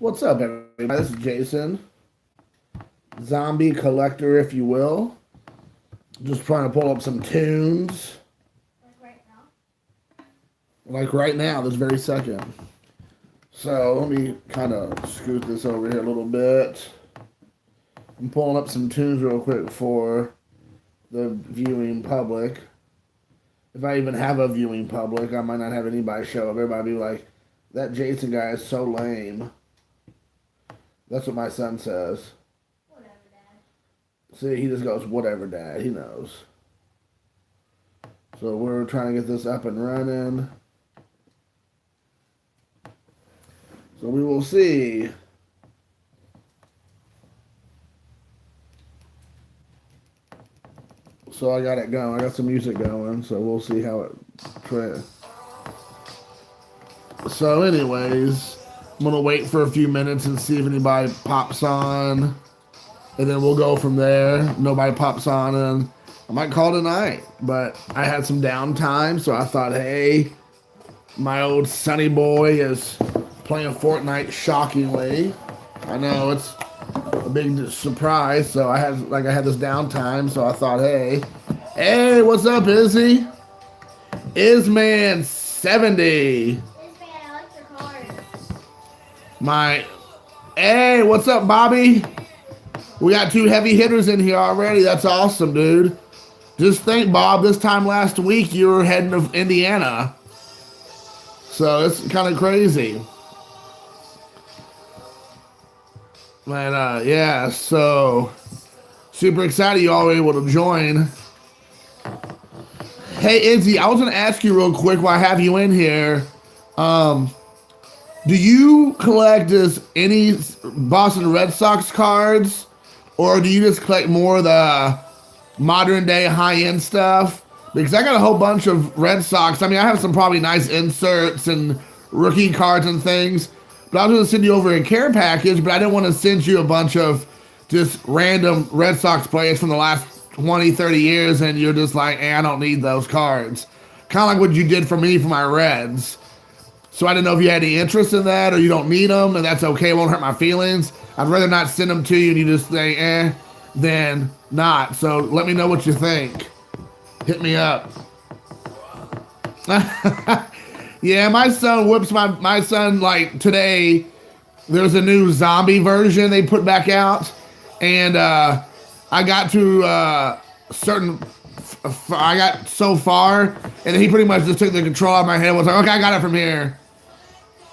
What's up, everybody? This is Jason, zombie collector, if you will. Just trying to pull up some tunes. Like right now? Like right now, this very second. So let me kind of scoot this over here a little bit. I'm pulling up some tunes real quick for the viewing public. If I even have a viewing public, I might not have anybody show up. Everybody be like, that Jason guy is so lame. That's what my son says. Whatever, Dad. See, he just goes, whatever, Dad. He knows. So we're trying to get this up and running. So we will see. So I got it going. I got some music going. So we'll see how it trends. So anyways, I'm going to wait for a few minutes and see if anybody pops on. And then we'll go from there. Nobody pops on and I might call tonight. But I had some downtime, so I thought, hey, my old Sonny boy is playing Fortnite shockingly. I know it's a big surprise, so I had this downtime, so I thought, hey, what's up, Izzy? Izman70. I like your cars. Hey, what's up, Bobby? We got two heavy hitters in here already. That's awesome, dude. Just think, Bob, this time last week you were heading to Indiana. So it's kind of crazy. But yeah, so super excited you all were able to join. Hey, Izzy, I was going to ask you real quick while I have you in here. Do you collect any Boston Red Sox cards? Or do you just collect more of the modern day high-end stuff? Because I got a whole bunch of Red Sox. I mean, I have some probably nice inserts and rookie cards and things. But I was going to send you over a care package, but I didn't want to send you a bunch of just random Red Sox players from the last 20, 30 years, and you're just like, I don't need those cards. Kind of like what you did for me for my Reds. So I didn't know if you had any interest in that, or you don't need them, and that's okay, it won't hurt my feelings. I'd rather not send them to you and you just say, than not. So let me know what you think. Hit me up. Yeah, my son whips my son, like today, there's a new zombie version they put back out. And I got to I got so far, and then he pretty much just took the control out of my head and was like, okay, I got it from here.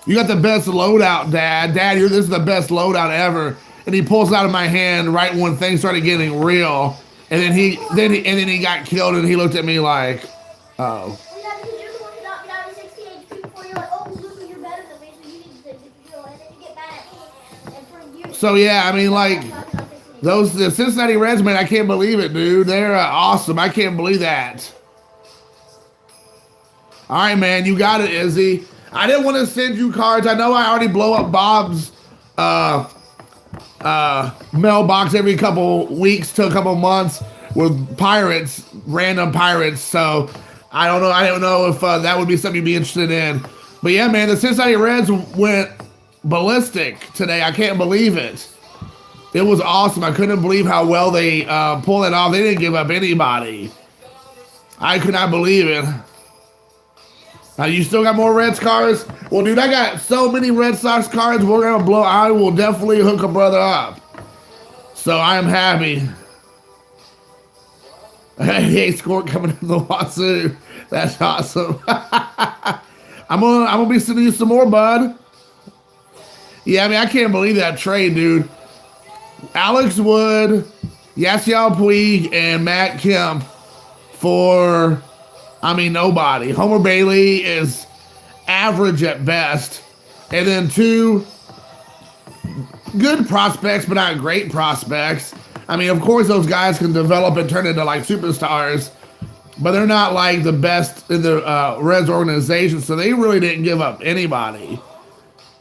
You got the best loadout, Dad. Dad, this is the best loadout ever. And he pulls it out of my hand right when things started getting real. And then he got killed, and he looked at me like, oh. Yeah, because you're the one who knocked me down to 60 HP before you're like, oh, Luca, you're better than me, so you need to do it. And then you get mad at me. And for years. So yeah, I mean, like the Cincinnati Reds, man, I can't believe it, dude. They're awesome. I can't believe that. All right, man, you got it, Izzy. I didn't want to send you cards. I know I already blow up Bob's mailbox every couple weeks to a couple months with pirates, random pirates. So I don't know. I don't know if that would be something you'd be interested in. But yeah, man, the Cincinnati Reds went ballistic today. I can't believe it. It was awesome. I couldn't believe how well they pulled it off. They didn't give up anybody. I could not believe it. Now, you still got more Reds cards? Well, dude, I got so many Red Sox cards. We're going to blow. I will definitely hook a brother up. So I am happy. Hey, score coming in the Wazoo. That's awesome. I'm gonna be sending you some more, bud. Yeah, I mean, I can't believe that trade, dude. Alex Wood, Yasiel Puig, and Matt Kemp for, I mean, nobody. Homer Bailey is average at best. And then two good prospects, but not great prospects. I mean, of course, those guys can develop and turn into like superstars, but they're not like the best in the Reds organization, so they really didn't give up anybody.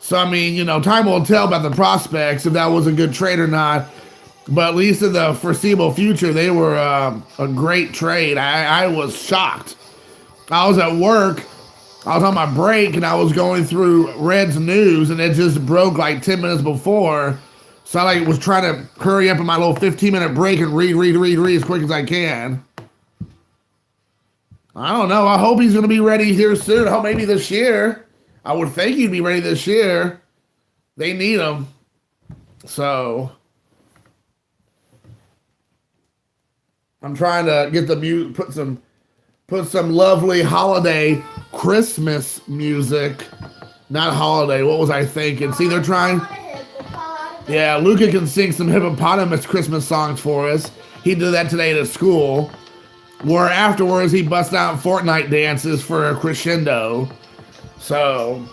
So, I mean, you know, time will tell about the prospects if that was a good trade or not. But at least in the foreseeable future, they were a great trade. I was shocked. I was at work I was on my break and I was going through Red's news and it just broke like 10 minutes before. So I like was trying to hurry up in my little 15-minute break and read as quick as I can. I don't know. I hope he's going to be ready here soon. I hope maybe this year. I would think he'd be ready this year. They need him. So I'm trying to get the music, put some lovely holiday Christmas music. Not holiday. What was I thinking? See, they're trying. Yeah, Luca can sing some hippopotamus Christmas songs for us. He did that today at school. Where afterwards he busts out Fortnite dances for a crescendo. So,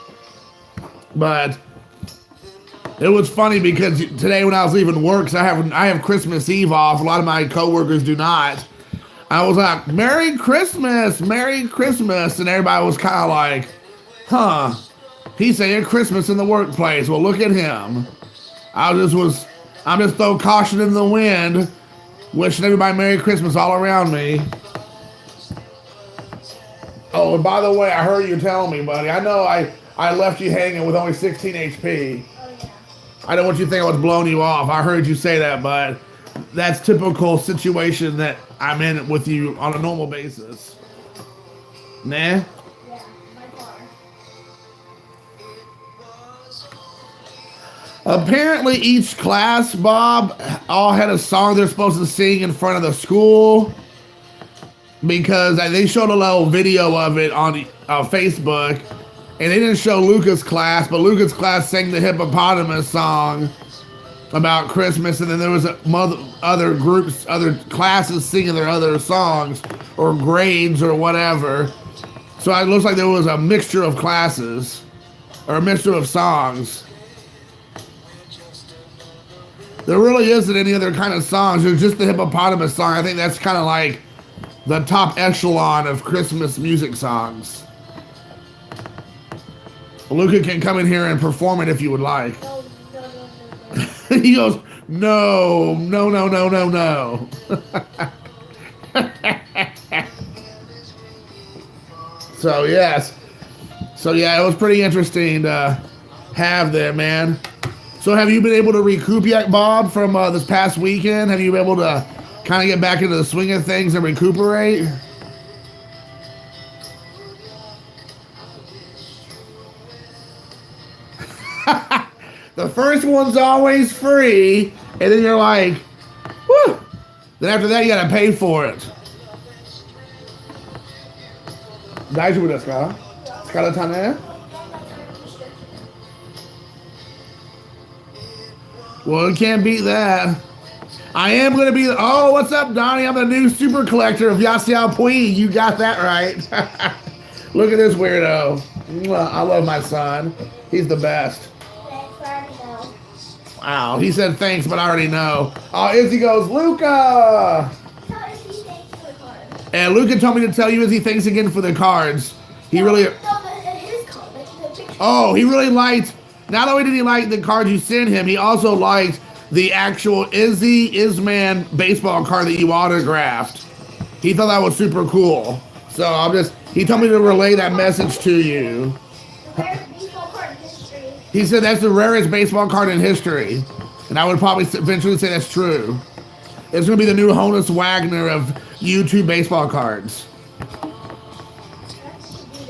but it was funny because today when I was leaving work, 'cause I have Christmas Eve off. A lot of my coworkers do not. I was like, Merry Christmas, Merry Christmas. And everybody was kind of like, huh, he's saying Christmas in the workplace. Well, look at him. I'm just throwing caution in the wind, wishing everybody Merry Christmas all around me. Oh, and by the way, I heard you tell me, buddy. I know I left you hanging with only 16 HP. Oh, yeah. I don't want you to think I was blowing you off. I heard you say that, but that's typical situation that I'm in with you on a normal basis. Nah? Yeah, by far. Apparently each class, Bob, all had a song they're supposed to sing in front of the school because they showed a little video of it on Facebook, and they didn't show Luca's class, but Luca's class sang the hippopotamus song about Christmas, and then there was other groups, other classes singing their other songs or grades or whatever. So it looks like there was a mixture of classes or a mixture of songs. There really isn't any other kind of songs. There's just the hippopotamus song. I think that's kind of like the top echelon of Christmas music songs. Luca can come in here and perform it if you would like. No. He goes, no. So yes. So yeah, it was pretty interesting to have there, man. So have you been able to recoup yet, Bob, from this past weekend? Have you been able to kind of get back into the swing of things and recuperate? The first one's always free, and then you're like, whew. Then after that, you gotta pay for it. 大丈夫ですか? 疲れたね? Well, you can't beat that. I am going to be... Oh, what's up, Donnie? I'm the new super collector of Yasiao Puig. You got that right. Look at this weirdo. I love my son. He's the best. Thanks, I already know. Wow, he said thanks, but I already know. Oh, Izzy goes, Luca! Tell Izzy thanks for the card. And Luca told me to tell you Izzy thanks again for the cards. He really... No, his card, the picture. Oh, he really liked... Not only did he like the cards you sent him, he also liked the actual Izzy Isman baseball card that you autographed. He thought that was super cool. So he told me to relay that message to you. The rarest baseball card in history. He said that's the rarest baseball card in history. And I would probably eventually say that's true. It's going to be the new Honus Wagner of YouTube baseball cards.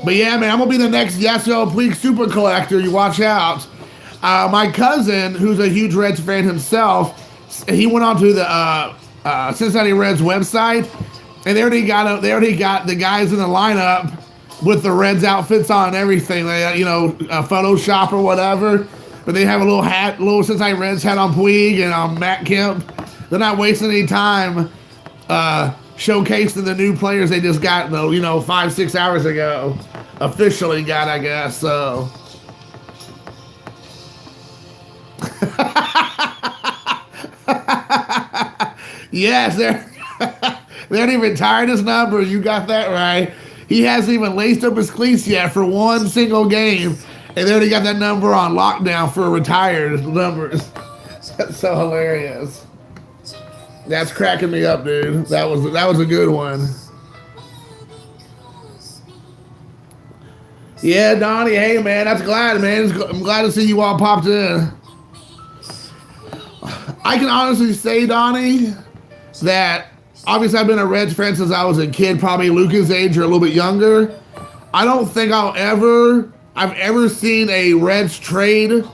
But yeah, man, I'm going to be the next Yasiel Puig super collector. You watch out. My cousin, who's a huge Reds fan himself, he went onto the Cincinnati Reds website, and they already got the guys in the lineup with the Reds outfits on and everything. They, Photoshop or whatever. But they have a little Cincinnati Reds hat on Puig and Matt Kemp. They're not wasting any time showcasing the new players they just got, 5-6 hours ago. Officially got, I guess, so. Yes, they haven't even retired his number. You got that right. He hasn't even laced up his cleats yet for one single game, and they already got that number on lockdown for retired numbers. That's so hilarious. That's cracking me up, dude. That was a good one. Yeah, Donnie. Hey, man, that's glad, man. I'm glad to see you all popped in. I can honestly say, Donnie, that obviously I've been a Reds fan since I was a kid, probably Luca's age or a little bit younger. I don't think I've ever seen a Reds trade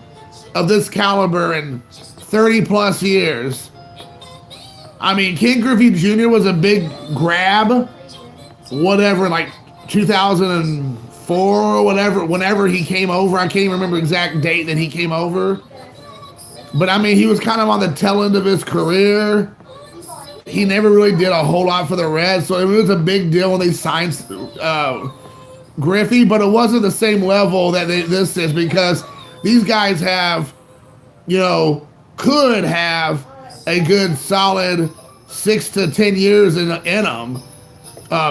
of this caliber in 30 plus years. I mean, Ken Griffey Jr. was a big grab, whatever, like 2004 or whatever, whenever he came over. I can't even remember the exact date that he came over. But I mean, he was kind of on the tail end of his career. He never really did a whole lot for the Reds, so it was a big deal when they signed Griffey, but it wasn't the same level that this is, because these guys have, could have a good solid 6 to 10 years in them,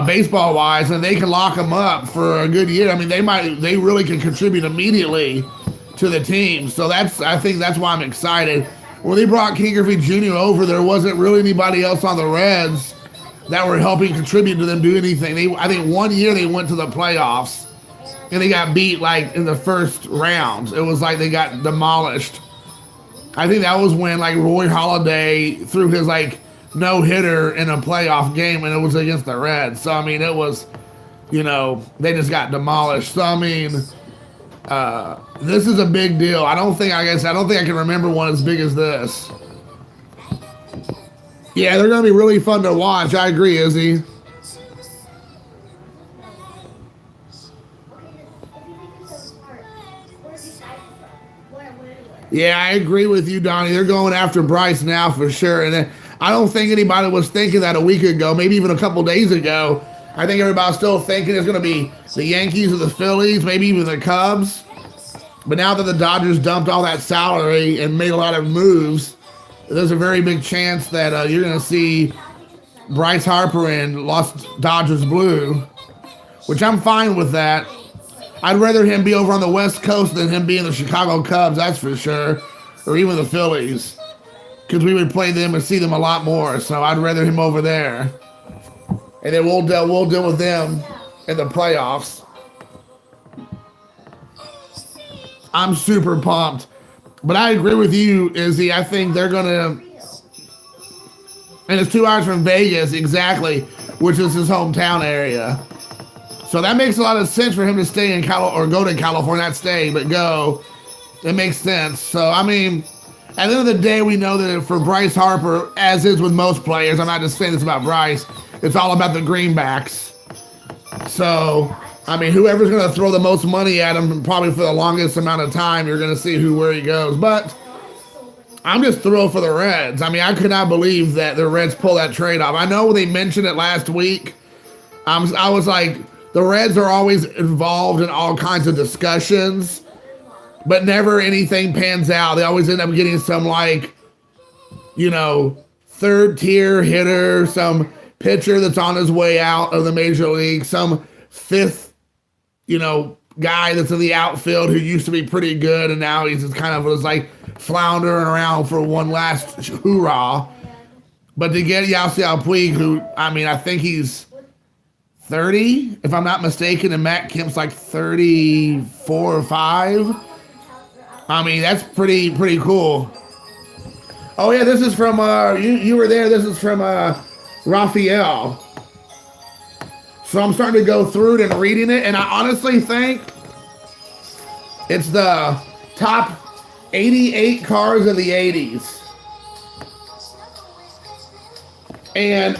baseball wise, and they can lock them up for a good year. I mean, they really can contribute immediately to the team. So I think that's why I'm excited. When they brought Ken Griffey Jr. over, there wasn't really anybody else on the Reds that were helping contribute to them do anything. I think one year they went to the playoffs and they got beat like in the first round. It was like they got demolished. I think that was when like Roy Halladay threw his like no-hitter in a playoff game, and it was against the Reds. So I mean, it was, they just got demolished. So I mean, this is a big deal. I don't think I can remember one as big as this. Yeah, they're gonna be really fun to watch. I agree, Izzy. Yeah, I agree with you, Donnie. They're going after Bryce now for sure. And I don't think anybody was thinking that a week ago, maybe even a couple days ago. I think everybody's still thinking it's going to be the Yankees or the Phillies, maybe even the Cubs. But now that the Dodgers dumped all that salary and made a lot of moves, there's a very big chance that you're going to see Bryce Harper in Los Dodgers blue, which I'm fine with that. I'd rather him be over on the West Coast than him be in the Chicago Cubs, that's for sure, or even the Phillies, because we would play them and see them a lot more. So I'd rather him over there, and then we'll deal with them in the playoffs. I'm super pumped, but I agree with you, Izzy. I think they're gonna, and it's 2 hours from Vegas, exactly, which is his hometown area. So that makes a lot of sense for him to stay in or go to California, not stay, but go. It makes sense. So, I mean, at the end of the day, we know that for Bryce Harper, as is with most players, I'm not just saying this about Bryce, it's all about the greenbacks. So, I mean, whoever's going to throw the most money at him, probably for the longest amount of time, you're going to see where he goes. But I'm just thrilled for the Reds. I mean, I could not believe that the Reds pulled that trade off. I know they mentioned it last week. I was like, the Reds are always involved in all kinds of discussions, but never anything pans out. They always end up getting some third tier hitter, some pitcher that's on his way out of the major league, some fifth, guy that's in the outfield who used to be pretty good, and now he's just kind of was like floundering around for one last hoorah. But to get Yasiel Puig, who, I mean, I think he's 30, if I'm not mistaken, and Matt Kemp's like 34 or 5. I mean, that's pretty cool. Oh yeah, this is from you were there. This is from Raphael. So I'm starting to go through it and reading it, and I honestly think it's the top 88 cars of the 80s. And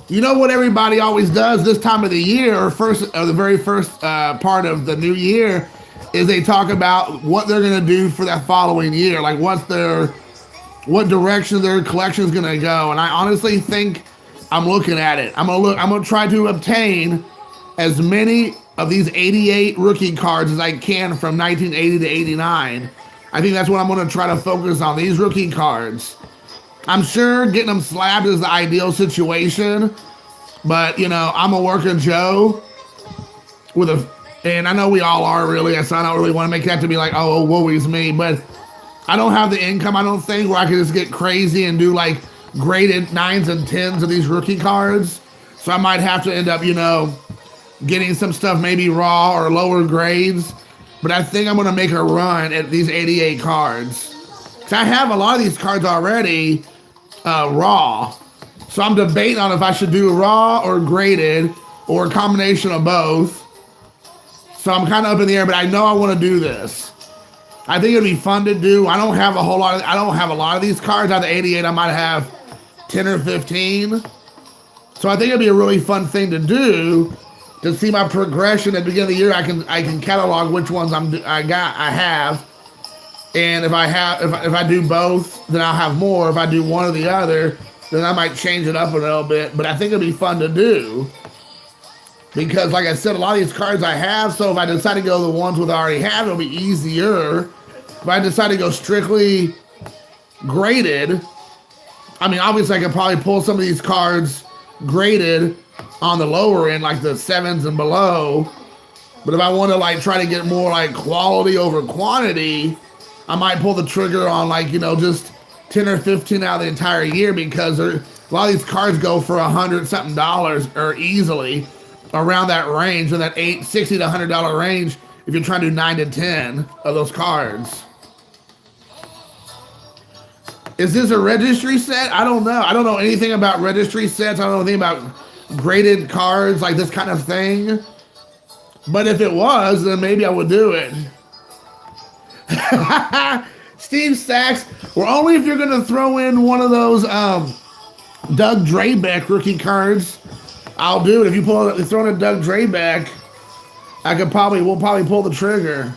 you know what everybody always does this time of the year, or the very first part of the new year, is they talk about what they're going to do for that following year, like what direction their collection is going to go. And I honestly think I'm looking at it. I'm going to try to obtain as many of these 88 rookie cards as I can from 1980 to 89. I think that's what I'm going to try to focus on, these rookie cards. I'm sure getting them slabbed is the ideal situation, but I'm a working Joe and I know we all are really, so I don't really want to make that to be like, oh, woe is me, but I don't have the income, I don't think, where I can just get crazy and do like graded 9s and 10s of these rookie cards. So I might have to end up, getting some stuff maybe raw or lower grades. But I think I'm gonna make a run at these 88 cards. 'Cause I have a lot of these cards already raw. So I'm debating on if I should do raw or graded or a combination of both. So I'm kind of up in the air, but I know I want to do this. I think it'd be fun to do. I don't have a lot of these cards. Out of the 88, I might have 10 or 15. So I think it'd be a really fun thing to do, to see my progression at the beginning of the year. I can catalog which ones I have. And if I do both, then I'll have more. If I do one or the other, then I might change it up a little bit. But I think it'd be fun to do. Because like I said, a lot of these cards I have, so if I decide to go the ones that I already have, it'll be easier. If I decide to go strictly graded, I mean, obviously I could probably pull some of these cards graded on the lower end, like the 7s and below. But if I want to like try to get more like quality over quantity, I might pull the trigger on like, just 10 or 15 out of the entire year, because a lot of these cards go for $100 something or easily around that range, in that $60 to $100 range, if you're trying to do 9 to 10 of those cards. Is this a registry set? I don't know. I don't know anything about registry sets. I don't know anything about graded cards, like this kind of thing. But if it was, then maybe I would do it. Steve Sachs, well, only if you're going to throw in one of those Doug Drabek rookie cards, I'll do it. If you throw in a Doug Drabek, we'll probably pull the trigger.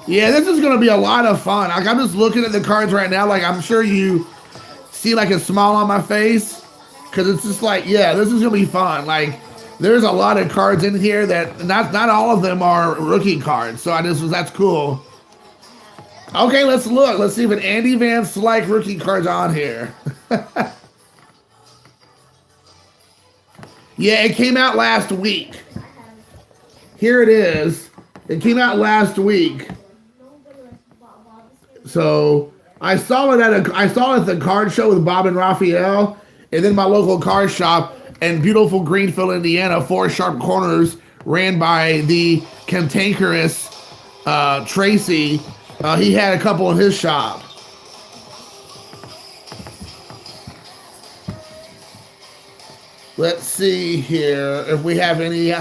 Yeah, this is going to be a lot of fun. Like, I'm just looking at the cards right now. Like, I'm sure you see like a smile on my face, because it's just like, yeah, this is going to be fun. Like, there's a lot of cards in here that not all of them are rookie cards. So that's cool. Okay, let's look. Let's see if an Andy Van Slyke rookie card's on here. Yeah, it came out last week. Here it is. It came out last week. So I saw it at the card show with Bob and Raphael, and then my local card shop in beautiful Greenfield, Indiana, 4 Sharp Corners, ran by the cantankerous Tracy. He had a couple in his shop. Let's see here if we have any.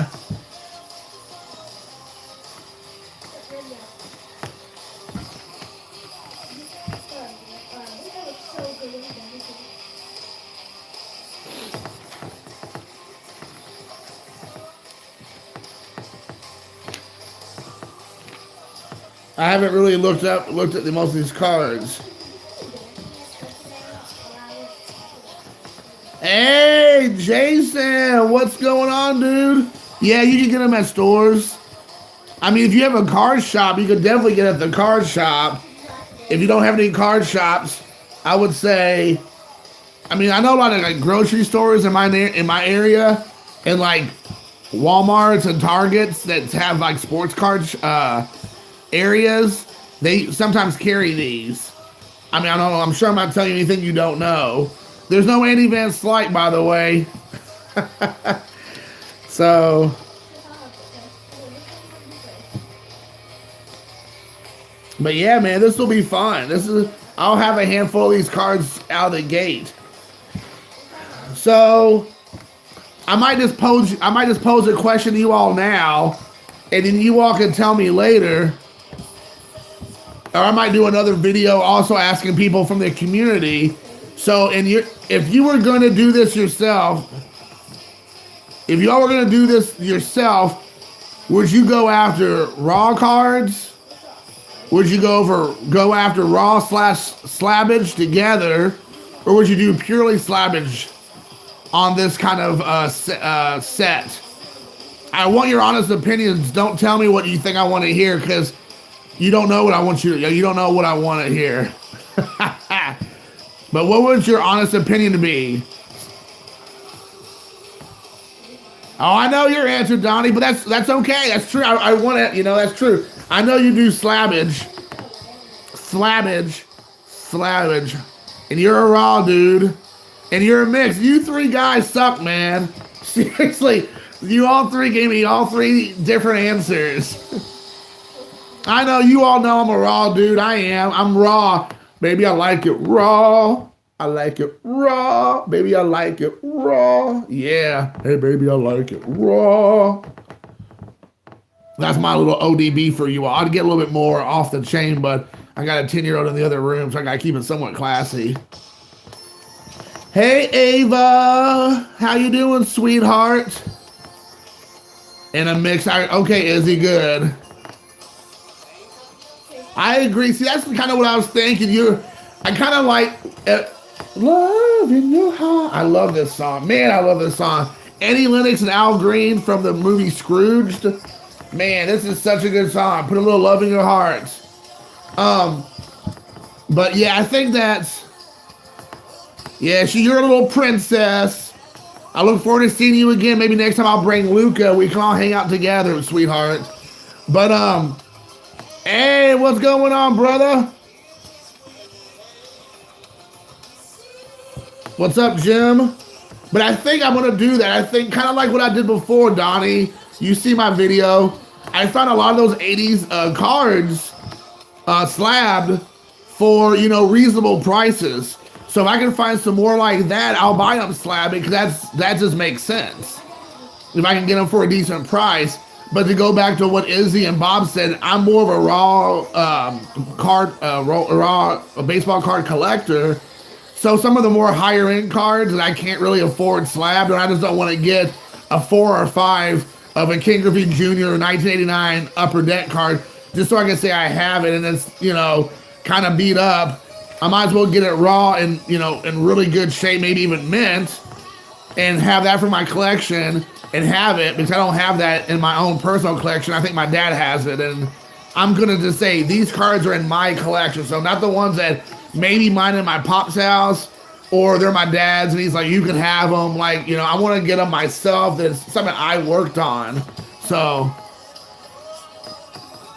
I haven't really looked at most of these cards. Hey, Jason, what's going on, dude? Yeah, you can get them at stores. I mean, if you have a card shop, you could definitely get at the card shop. If you don't have any card shops, I would say, I mean, I know a lot of like grocery stores in my area, and like Walmarts and Targets that have like sports cards areas. They sometimes carry these. I mean, I don't know. I'm sure I'm not telling you anything you don't know. There's no Andy Van Slyke, by the way. So, but yeah, man, this will be fun. I'll have a handful of these cards out of the gate. So, I might just pose a question to you all now, and then you all can tell me later. Or I might do another video also asking people from the community. So, if you were going to do this yourself, if y'all were going to do this yourself, would you go after raw cards? Would you go after raw / slabbage together, or would you do purely slabbage on this kind of set? I want your honest opinions. Don't tell me what you think I want to hear, because you don't know what I want you don't know what I want to hear. But what would your honest opinion be? Oh, I know your answer, Donnie, but that's okay. That's true. I want to, that's true. I know you do slabbage, and you're a raw dude. And you're a mix. You three guys suck, man. Seriously, you all three gave me all three different answers. I know you all know I'm a raw dude. I am. I'm raw. Baby, I like it raw. I like it raw. Baby, I like it raw. Yeah. Hey, baby, I like it raw. That's my little ODB for you all. I'd get a little bit more off the chain, but I got a 10-year-old in the other room, so I got to keep it somewhat classy. Hey, Ava. How you doing, sweetheart? In a mix. Okay, Izzy, good. I agree. See, that's kind of what I was thinking. I kind of like Love in Your Heart. I love this song. Man, I love this song. Annie Lennox and Al Green from the movie Scrooged. Man, this is such a good song. Put a little love in your heart. But yeah, I think that's, yeah, you're a little princess. I look forward to seeing you again. Maybe next time I'll bring Luca. We can all hang out together, sweetheart. But, hey, what's going on, brother? What's up, Jim? But I think I'm gonna do that. I think kind of like what I did before, Donnie. You see my video. I found a lot of those 80s cards slabbed for, you know, reasonable prices. So if I can find some more like that, I'll buy them slabbed because that just makes sense. If I can get them for a decent price. But to go back to what Izzy and Bob said, I'm more of a raw baseball card collector. So some of the more higher end cards that I can't really afford slabbed, and I just don't want to get a 4 or 5 of a King Griffey Jr. 1989 Upper Deck card, just so I can say I have it and it's, you know, kind of beat up. I might as well get it raw and, you know, in really good shape, maybe even mint, and have that for my collection and have it, because I don't have that in my own personal collection. I think my dad has it, and I'm gonna just say these cards are in my collection, so not the ones that maybe mine in my pop's house, or they're my dad's and he's like, you can have them. Like, you know, I want to get them myself. That's something I worked on. So,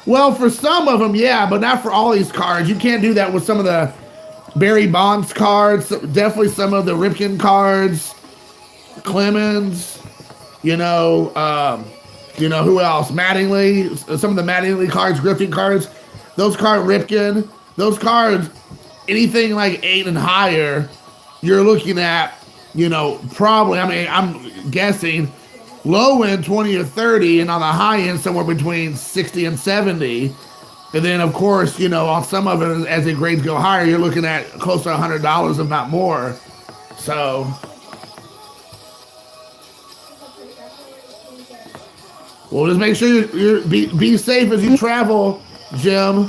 well, for some of them, yeah, but not for all these cards. You can't do that with some of the Barry Bonds cards, definitely some of the Ripken cards, Clemens, you know, who else? Mattingly, some of the Mattingly cards, Griffey cards, those cards, Ripken, those cards, anything like 8 and higher, you're looking at, you know, probably, I mean, I'm guessing low end 20 or 30, and on the high end somewhere between 60 and 70. And then, of course, you know, on some of it, as the grades go higher, you're looking at close to $100, if not more. So, well, just make sure you be safe as you travel, Jim.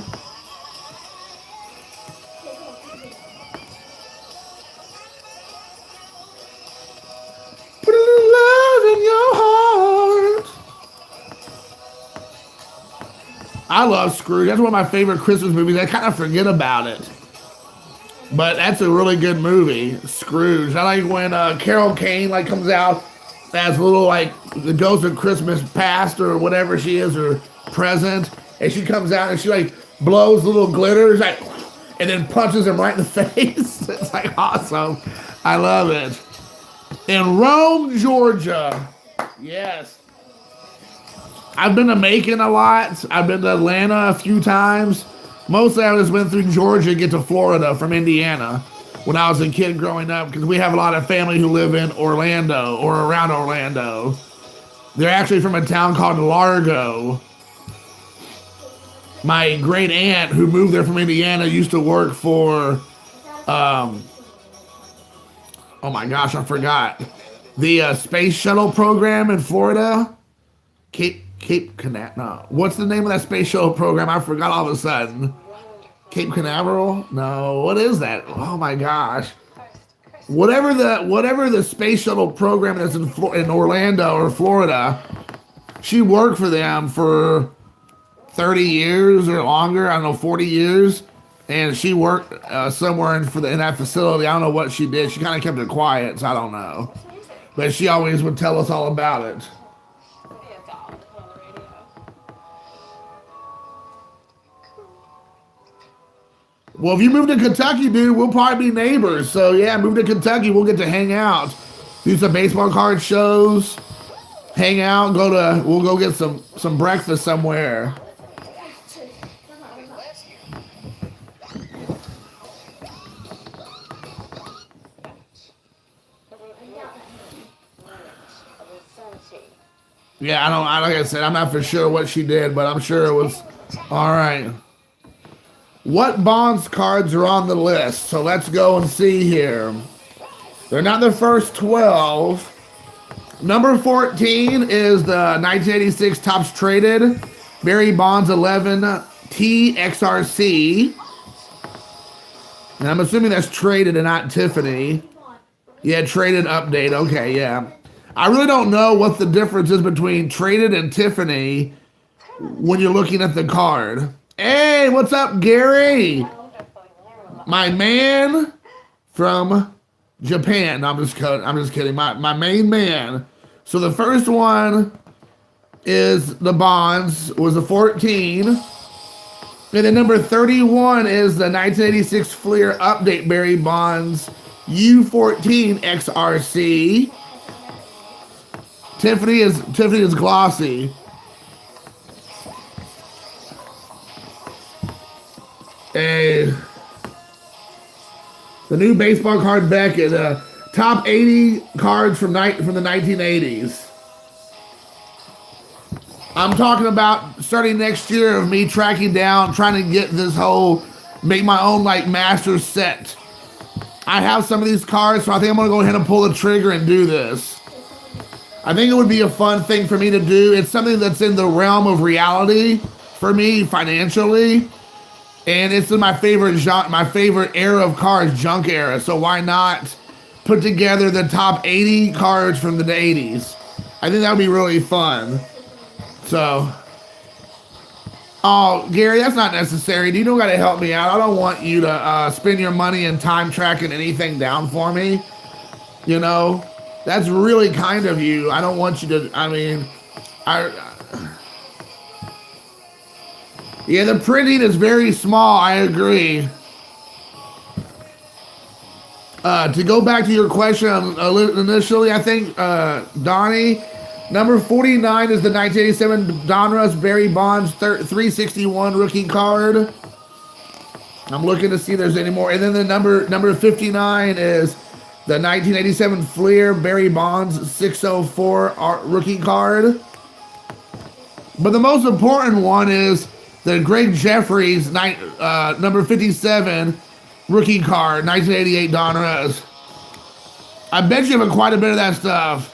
Put a little love in your heart. I love Scrooge. That's one of my favorite Christmas movies. I kind of forget about it. But that's a really good movie, Scrooge. I like when Carol Kane like comes out as a little like the ghost of Christmas past or whatever she is, or present, and she comes out and she like blows little glitters like, and then punches him right in the face. It's like awesome. I love it. In Rome, Georgia. Yes. I've been to Macon a lot. I've been to Atlanta a few times. Mostly I just went through Georgia to get to Florida from Indiana when I was a kid growing up, because we have a lot of family who live in Orlando or around Orlando. They're actually from a town called Largo. My great aunt who moved there from Indiana used to work for, oh my gosh, I forgot. The space shuttle program in Florida. Cape Canaveral. No. What's the name of that space shuttle program? I forgot all of a sudden. Cape Canaveral? No. What is that? Oh my gosh. Whatever the space shuttle program that's in Orlando or Florida, she worked for them for 30 years or longer. I don't know, 40 years. And she worked somewhere in that facility. I don't know what she did. She kind of kept it quiet, so I don't know. But she always would tell us all about it. Well, if you move to Kentucky, dude, we'll probably be neighbors. So yeah, move to Kentucky. We'll get to hang out, do some baseball card shows, hang out, we'll go get some breakfast somewhere. Yeah, like I said, I'm not for sure what she did, but I'm sure it was all right. What Bonds cards are on the list? So let's go and see here. They're not the first 12. Number 14 is the 1986 Topps Traded Barry Bonds 11 TXRC. And I'm assuming that's traded and not Tiffany. Yeah, traded update. Okay, yeah. I really don't know what the difference is between traded and Tiffany when you're looking at the card. Hey, what's up, Gary? My man from Japan. No, I'm just kidding. My main man. So the first one is the Bonds, was a 14. And then number 31 is the 1986 Fleer Update Barry Bonds U14 XRC. Tiffany is glossy. The new baseball card Beckett, top 80 cards from the 1980s. I'm talking about starting next year of me tracking down, trying to get this whole, make my own like master set. I have some of these cards, so I think I'm gonna go ahead and pull the trigger and do this. I think it would be a fun thing for me to do. It's something that's in the realm of reality for me financially. And it's in my favorite genre, my favorite era of cards, junk era. So why not put together the top 80 cards from the 80s? I think that would be really fun. So, oh, Gary, that's not necessary. You don't got to help me out. I don't want you to spend your money and time tracking anything down for me. You know, that's really kind of you. I don't want you to, yeah, the printing is very small. I agree. To go back to your question initially, I think, Donnie, number 49 is the 1987 Donruss Barry Bonds 361 rookie card. I'm looking to see if there's any more. And then the number 59 is the 1987 Fleer Barry Bonds 604 rookie card. But the most important one is the Greg Jeffries number 57 rookie card, 1988 Donruss. I bet you have quite a bit of that stuff.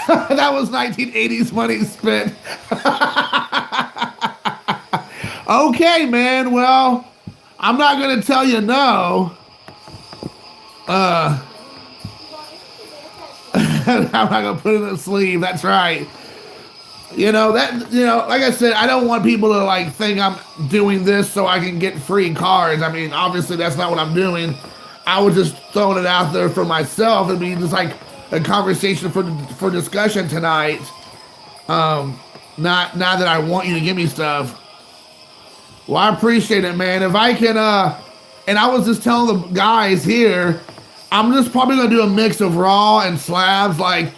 That was 1980s money spent. Okay, man. Well, I'm not going to tell you no. I'm not going to put it in a sleeve. That's right. Like I said, I don't want people to like think I'm doing this so I can get free cards. I mean, obviously that's not what I'm doing. I was just throwing it out there for myself. It'd be just like a conversation for discussion tonight. Not that I want you to give me stuff. Well, I appreciate it, man. If I can, and I was just telling the guys here, I'm just probably gonna do a mix of raw and slabs. Like,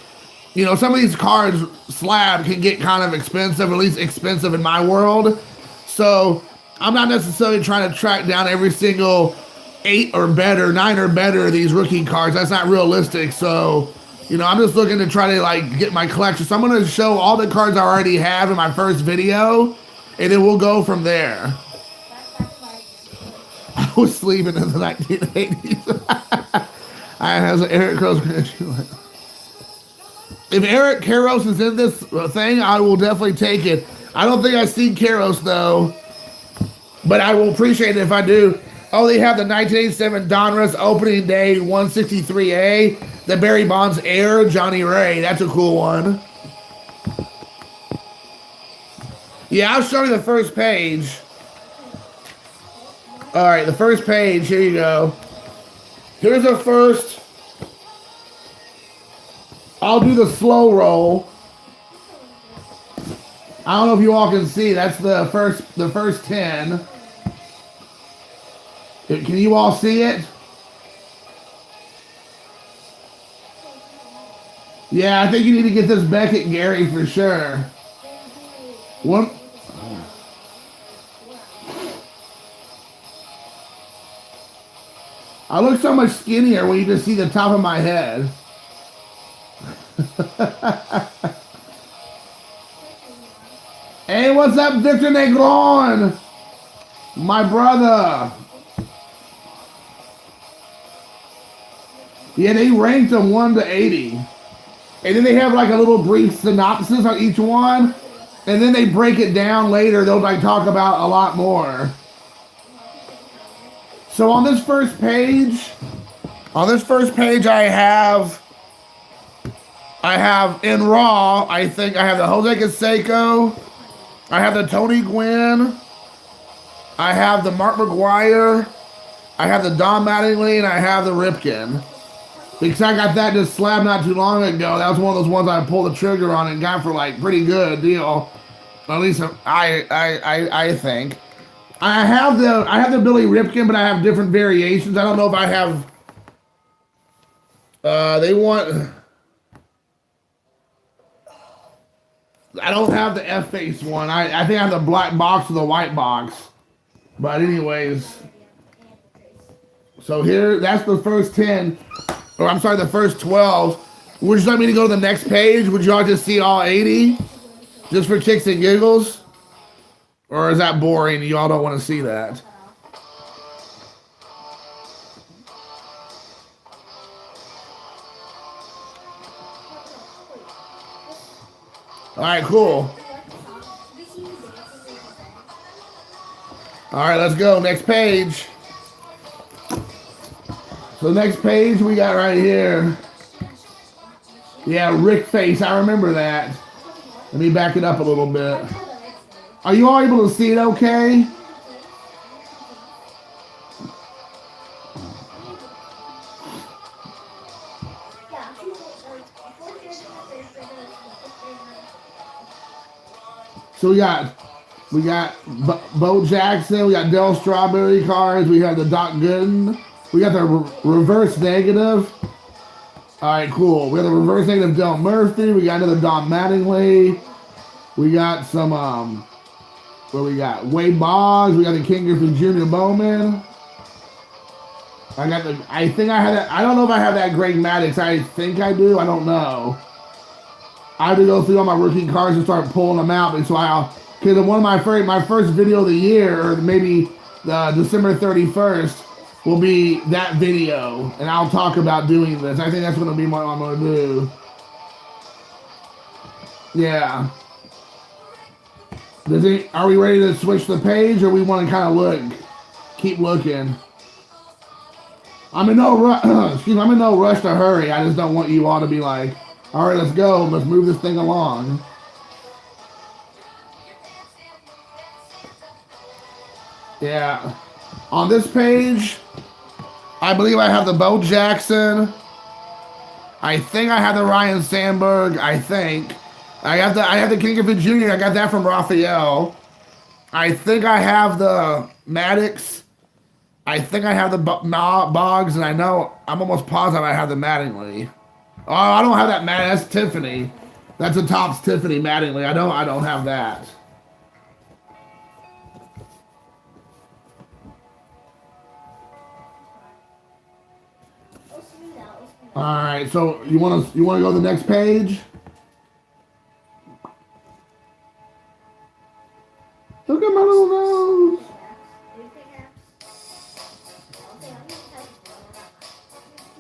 some of these cards, slab can get kind of expensive, at least expensive in my world. So I'm not necessarily trying to track down every single 8 or better, 9 or better of these rookie cards. That's not realistic. So, I'm just looking to try to like get my collection. So I'm going to show all the cards I already have in my first video, and then we'll go from there. I was sleeping in the 1980s. I has an Eric Karros. If Eric Karros is in this thing, I will definitely take it. I don't think I've seen Karros, though. But I will appreciate it if I do. Oh, they have the 1987 Donruss Opening Day 163A. The Barry Bonds Air, Johnny Ray. That's a cool one. Yeah, I'll show you the first page. All right, the first page. Here you go. Here's the first. I'll do the slow roll. I don't know if you all can see. That's the first 10. Can you all see it? Yeah, I think you need to get this Beckett, Gary, for sure. One. I look so much skinnier when you just see the top of my head. Hey, what's up, Victor Negron? My brother. Yeah, they ranked them 1 to 80. And then they have like a little brief synopsis on each one. And then they break it down later. They'll like talk about a lot more. So on this first page, I have in Raw, I think I have the Jose Canseco, I have the Tony Gwynn, I have the Mark McGuire, I have the Don Mattingly, and I have the Ripken. Because I got that just slab not too long ago. That was one of those ones I pulled the trigger on and got for like pretty good deal. At least I think. I have the Billy Ripken, but I have different variations. I don't know if I have. I don't have the F-face one. I think I have the black box or the white box. But anyways, so here, that's the first 10, or I'm sorry, the first 12. Would you like me to go to the next page? Would y'all just see all 80? Just for kicks and giggles? Or is that boring? Y'all don't want to see that? All right, cool. All right, let's go. Next page. So next page we got right here. Yeah, Rick face. I remember that. Let me back it up a little bit. Are you all able to see it okay? So we got Bo Jackson, we got Del Strawberry cards, we have the Doc Gooden, we got the reverse negative. All right, cool. We got the reverse negative Del Murphy, we got another Don Mattingly, we got some what we got? Wade Boggs, we got the King Griffey Jr. Bowman. I think I had that. I don't know if I have that Greg Maddux. I think I do. I don't know. I have to go through all my rookie cards and start pulling them out. And so because one of my first video of the year, or maybe December 31st, will be that video, and I'll talk about doing this. I think that's going to be what I'm going to do. Yeah. Are we ready to switch the page, or we want to kind of look? Keep looking. I'm in no rush to hurry. I just don't want you all to be like, all right, let's go. Let's move this thing along. Yeah. On this page, I believe I have the Bo Jackson. I think I have the Ryan Sandberg. I think. I have the King Griffey Jr. I got that from Raphael. I think I have the Maddux. I think I have the Boggs, and I'm almost positive I have the Mattingly. Oh, I don't have that That's Tiffany. That's a Topps Tiffany Mattingly. I don't have that. All right, so you want to go to the next page? Look at my little nose.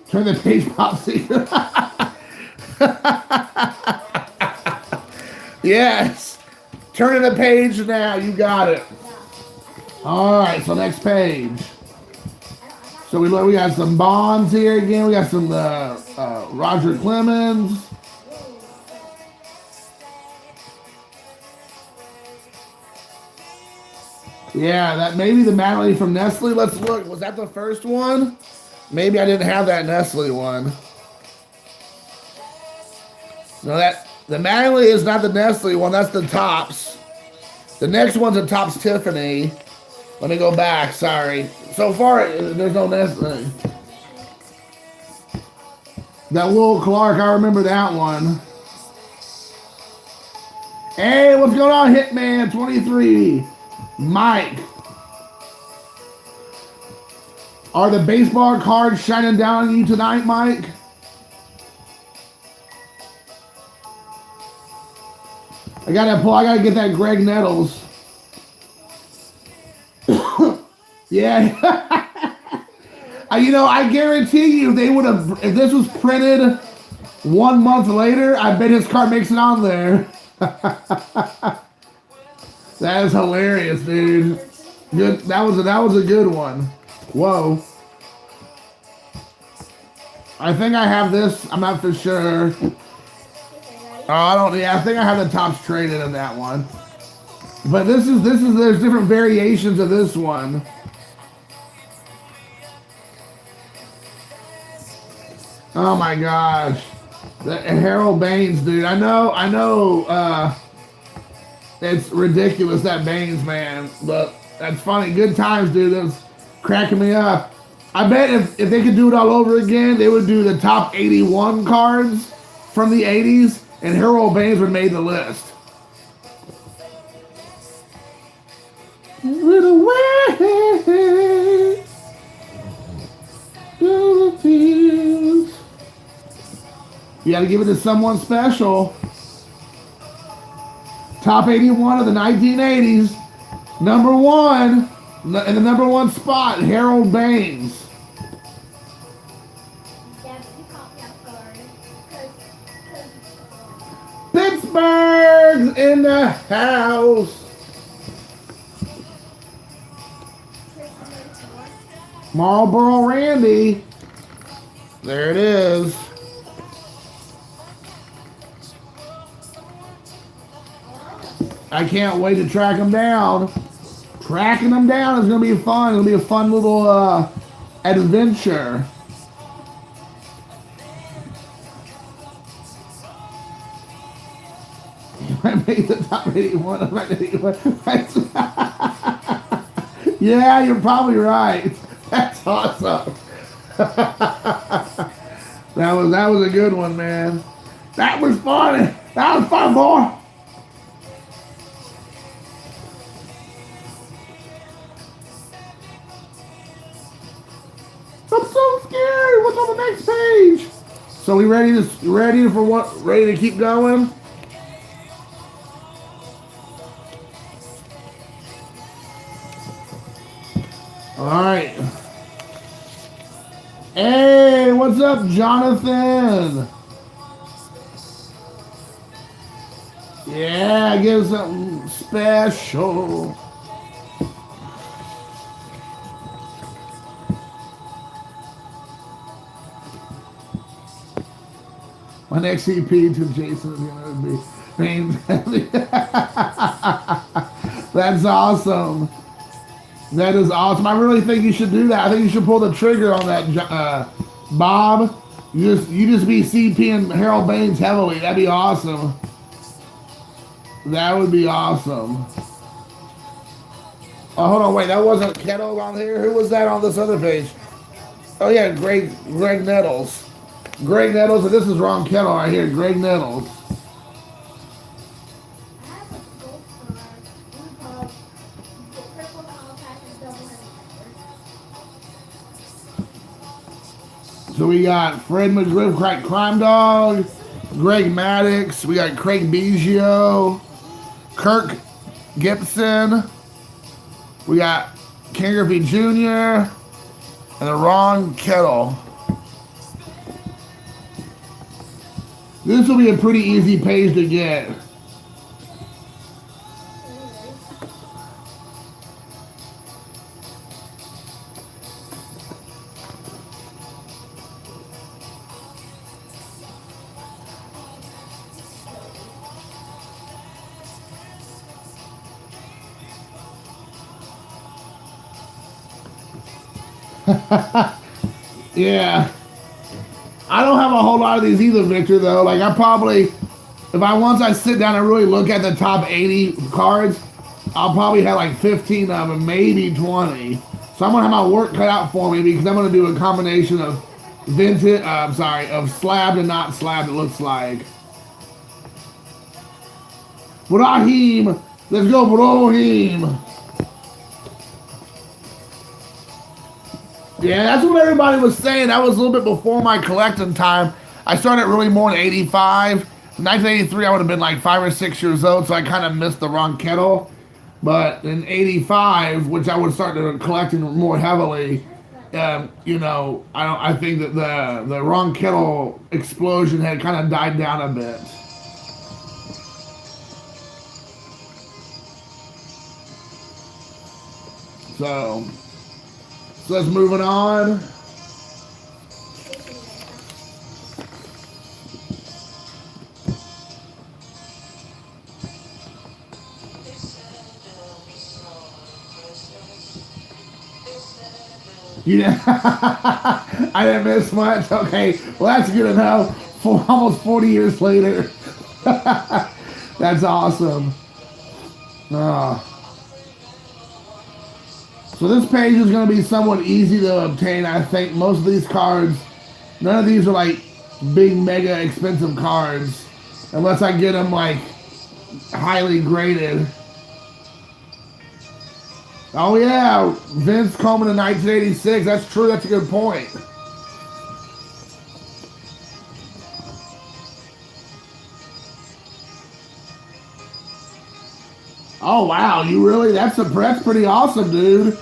Turn the page, Popsy. Yes. Turning the page now. You got it. All right, so next page. So we got some Bonds here again. We got some Roger Clemens. Yeah, that maybe the Mattingly from Nestle. Let's look. Was that the first one? Maybe I didn't have that Nestle one. No, the Mattingly is not the Nestle one. That's the Topps. The next one's a Topps Tiffany. Let me go back. Sorry. So far, there's no nest thing. That Will Clark, I remember that one. Hey, what's going on, Hitman 23? Mike. Are the baseball cards shining down on you tonight, Mike? I gotta get that Greg Nettles. Yeah. You know, I guarantee you they would have, if this was printed 1 month later, I bet his card makes it on there. That is hilarious, dude. Good. That was a good one. Whoa. I think I have this. I'm not for sure. Oh, I don't. Yeah, I think I have the tops traded in that one. But this is. There's different variations of this one. Oh my gosh, Harold Baines, dude. I know. It's ridiculous, that Baines, man. But that's funny. Good times, dude. That's cracking me up. I bet if they could do it all over again, they would do the top 81 cards from the 80s, and Harold Baines would make the list. Little way to the fields. You gotta give it to someone special. Top 81 of the 1980s. Number one, in the number one spot, Harold Baines. Pittsburgh's in the house. Marlboro Randy. There it is. I can't wait to track them down. Tracking them down is going to be fun. It'll be a fun little adventure. I made the top 81. Yeah, you're probably right. That's awesome. That was a good one, man. That was funny. That was fun, boy. I'm so scared. What's on the next page? So we ready for what? Ready to keep going? All right. Hey, what's up, Jonathan? Yeah, give something special. My next EP to Jason is going to be named. That's awesome. That is awesome. I really think you should do that. I think you should pull the trigger on that, Bob. You just be CP and Harold Baines heavily. That'd be awesome. That would be awesome. Oh, hold on, wait. That wasn't Kettle on here. Who was that on this other page? Oh yeah, Greg Nettles. Greg Nettles, and this is wrong Kettle right here. Greg Nettles. So we got Fred McGriff, Crime Dog, Greg Maddox, we got Craig Biggio, Kirk Gibson, we got Ken Griffey Jr., and the Ron Kettle. This will be a pretty easy page to get. Yeah. I don't have a whole lot of these either, Victor, though. Like, once I sit down and really look at the top 80 cards, I'll probably have like 15 of them, maybe 20. So I'm gonna have my work cut out for me because I'm gonna do a combination of vintage, of slabbed and not slabbed, it looks like. Brahim! Let's go, Brahim! Yeah, that's what everybody was saying. That was a little bit before my collecting time. I started really more in 85. 1983, I would have been like 5 or 6 years old, so I kind of missed the wrong kettle. But in 85, which I would start to collecting more heavily, you know, I think that the wrong kettle explosion had kind of died down a bit. So let's move it on. Yeah, I didn't miss much. Okay, well that's good to know. Almost 40 years later. That's awesome. So this page is going to be somewhat easy to obtain. I think most of these cards, none of these are like big, mega expensive cards, unless I get them like highly graded. Oh yeah, Vince Coleman in 1986. That's true. That's a good point. Oh wow, you really? That's pretty awesome, dude.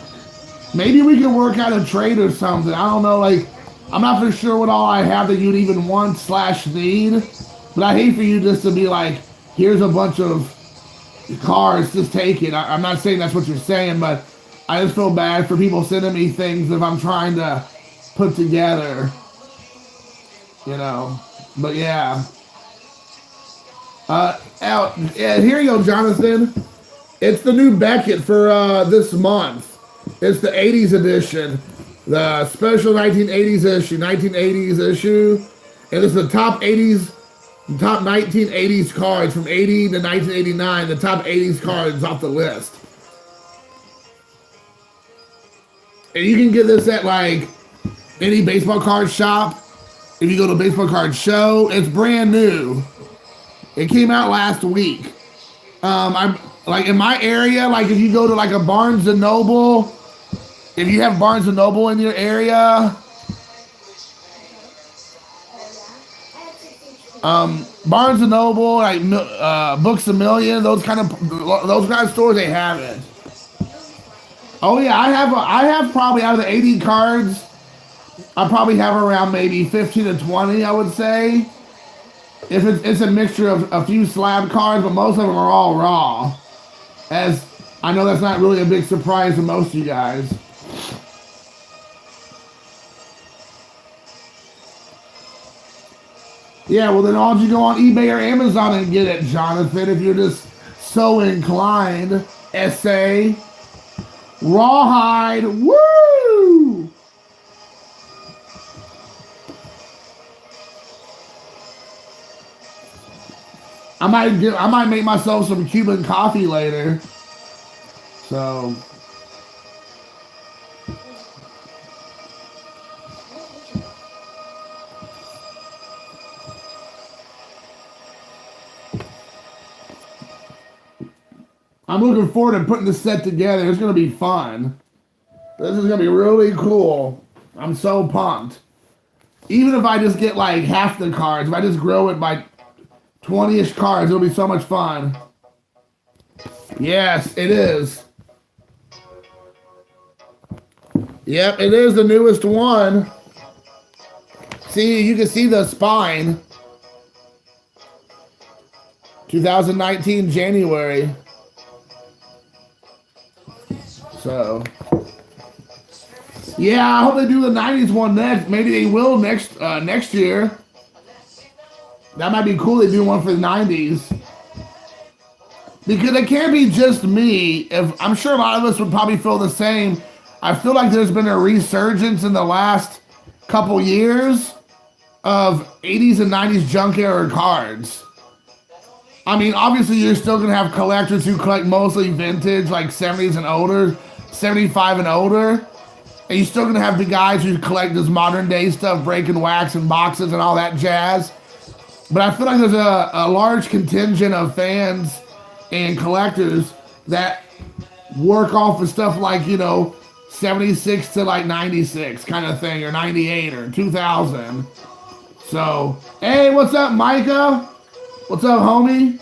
Maybe we can work out a trade or something. I don't know. Like, I'm not for sure what all I have that you'd even want / need. But I hate for you just to be like, here's a bunch of cards, just take it. I'm not saying that's what you're saying, but I just feel bad for people sending me things if I'm trying to put together, you know. But yeah. Here you go, Jonathan. It's the new Beckett for this month. It's the 80s edition, the special 1980s issue, and it's the top 1980s cards from 80 to 1989, the top 80s cards off the list. And you can get this at like any baseball card shop. If you go to a baseball card show, it's brand new. It came out last week. I'm like in my area, like if you go to like a Barnes & Noble, if you have Barnes & Noble in your area, Barnes & Noble, like Books A Million, those kind of stores, they have it. Oh yeah, I have probably out of the 80 cards, I probably have around maybe 15 to 20, I would say. If it's a mixture of a few slab cards, but most of them are all raw. As I know that's not really a big surprise to most of you guys. Yeah, well then why don't you go on eBay or Amazon and get it, Jonathan, if you're just so inclined. SA. Rawhide. Woo! I might make myself some Cuban coffee later. So I'm looking forward to putting this set together. It's going to be fun. This is going to be really cool. I'm so pumped. Even if I just get like half the cards, if I just grow it by 20-ish cards, it'll be so much fun. Yes, it is. Yep, it is the newest one. See, you can see the spine. 2019 January. So, yeah, I hope they do the 90s one next. Maybe they will next year. That might be cool. They do one for the 90s. Because it can't be just me. If I'm sure a lot of us would probably feel the same. I feel like there's been a resurgence in the last couple years of 80s and 90s junk era cards. I mean, obviously you're still going to have collectors who collect mostly vintage, like 70s and older, 75 and older. And you're still gonna have the guys who collect this modern day stuff, breaking wax and boxes and all that jazz. But I feel like there's a large contingent of fans and collectors that work off of stuff like, 76 to like 96 kind of thing, or 98 or 2000. So, hey, what's up, Micah? What's up, homie?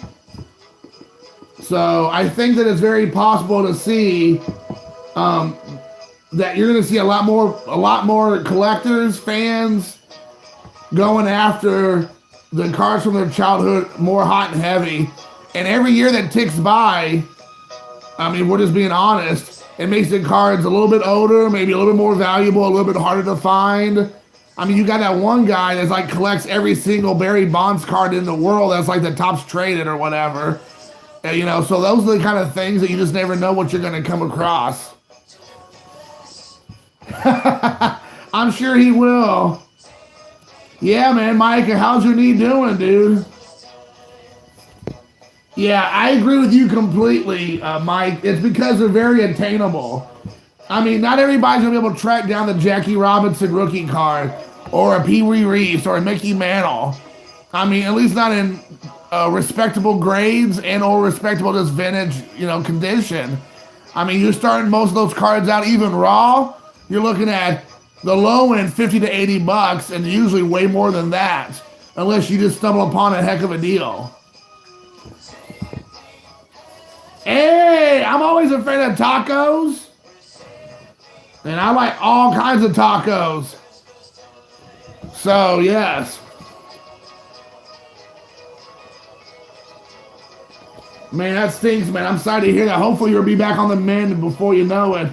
So I think that it's very possible to see that you're going to see a lot more collectors, fans going after the cards from their childhood more hot and heavy. And every year that ticks by, I mean, we're just being honest, it makes the cards a little bit older, maybe a little bit more valuable, a little bit harder to find. I mean, you got that one guy that's like collects every single Barry Bonds card in the world that's like the tops traded or whatever. So those are the kind of things that you just never know what you're going to come across. I'm sure he will. Yeah, man, Micah, how's your knee doing, dude? Yeah, I agree with you completely, Mike. It's because they're very attainable. I mean, not everybody's going to be able to track down the Jackie Robinson rookie card or a Pee Wee Reese or a Mickey Mantle. I mean, at least not in respectable grades and or respectable just vintage, condition. I mean, you're starting most of those cards out even raw. You're looking at the low end 50 to 80 bucks, and usually way more than that, unless you just stumble upon a heck of a deal. Hey, I'm always a fan of tacos, and I like all kinds of tacos. So yes. Man, that stinks, man. I'm sorry to hear that. Hopefully you'll be back on the mend before you know it.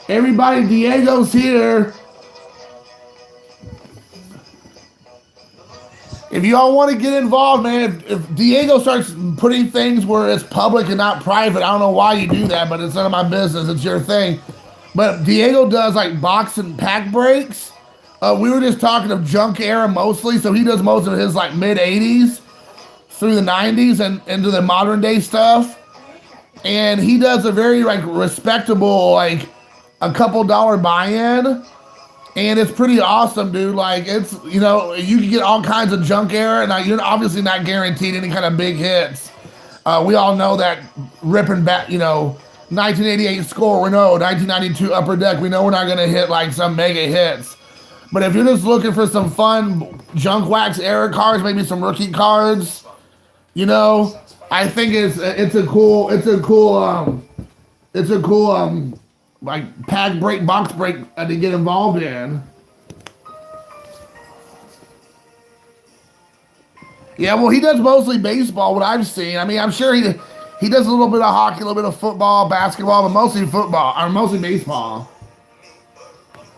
Everybody, Diego's here. If y'all want to get involved, man, if Diego starts putting things where it's public and not private, I don't know why you do that, but it's none of my business. It's your thing. But Diego does like box and pack breaks. We were just talking of junk era mostly, so he does most of his like mid 80s through the 90s and into the modern day stuff. And he does a very like respectable, like a couple dollar buy-in. And it's pretty awesome, dude. Like, it's, you can get all kinds of junk era, and you're obviously not guaranteed any kind of big hits. We all know that ripping back, 1988 score, we know 1992 upper deck, we know we're not going to hit like some mega hits. But if you're just looking for some fun junk wax era cards, maybe some rookie cards, I think it's a cool like pack break, box break to get involved in. Yeah, well, he does mostly baseball, what I've seen. I mean, I'm sure he does a little bit of hockey, a little bit of football, basketball, but mostly football, or mostly baseball.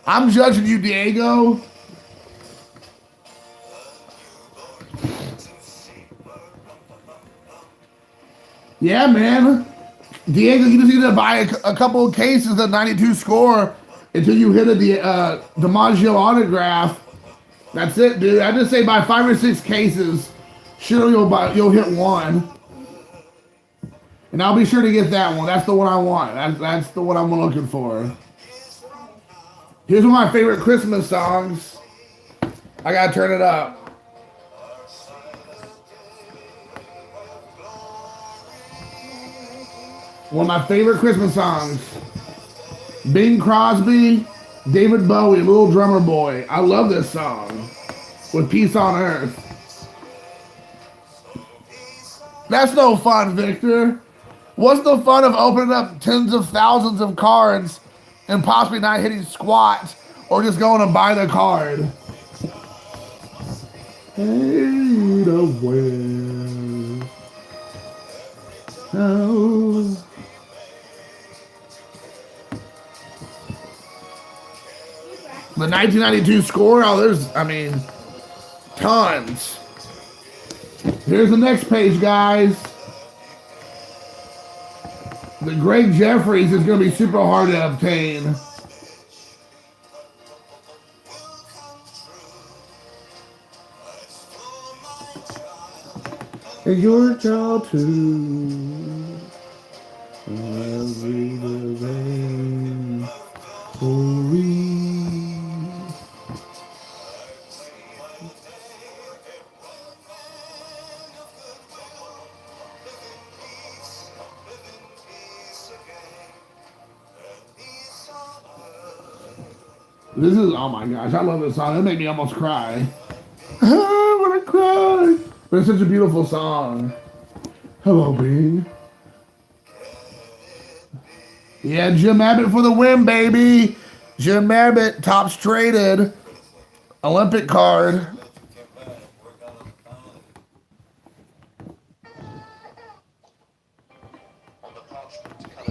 I'm judging you, Diego. Yeah, man. Diego, you just need to buy a couple of cases of 92 score until you hit a DiMaggio autograph. That's it, dude. I just say buy 5 or 6 cases. Sure, you'll hit one. And I'll be sure to get that one. That's the one I want. That's the one I'm looking for. Here's one of my favorite Christmas songs. I gotta turn it up. One of my favorite Christmas songs. Bing Crosby, David Bowie, Little Drummer Boy. I love this song. With Peace on Earth. That's no fun, Victor. What's the fun of opening up tens of thousands of cards and possibly not hitting squat or just going to buy the card? Hey, the wind. Oh. The 1992 score, there's tons. Here's the next page, guys. The Greg Jeffries is going to be super hard to obtain. And your child too. I'll read the rain. Oh, read. This is, oh my gosh, I love this song. It made me almost cry. I want to cry. But it's such a beautiful song. Hello, Bing. Yeah, Jim Abbott for the win, baby. Jim Abbott, tops traded. Olympic card.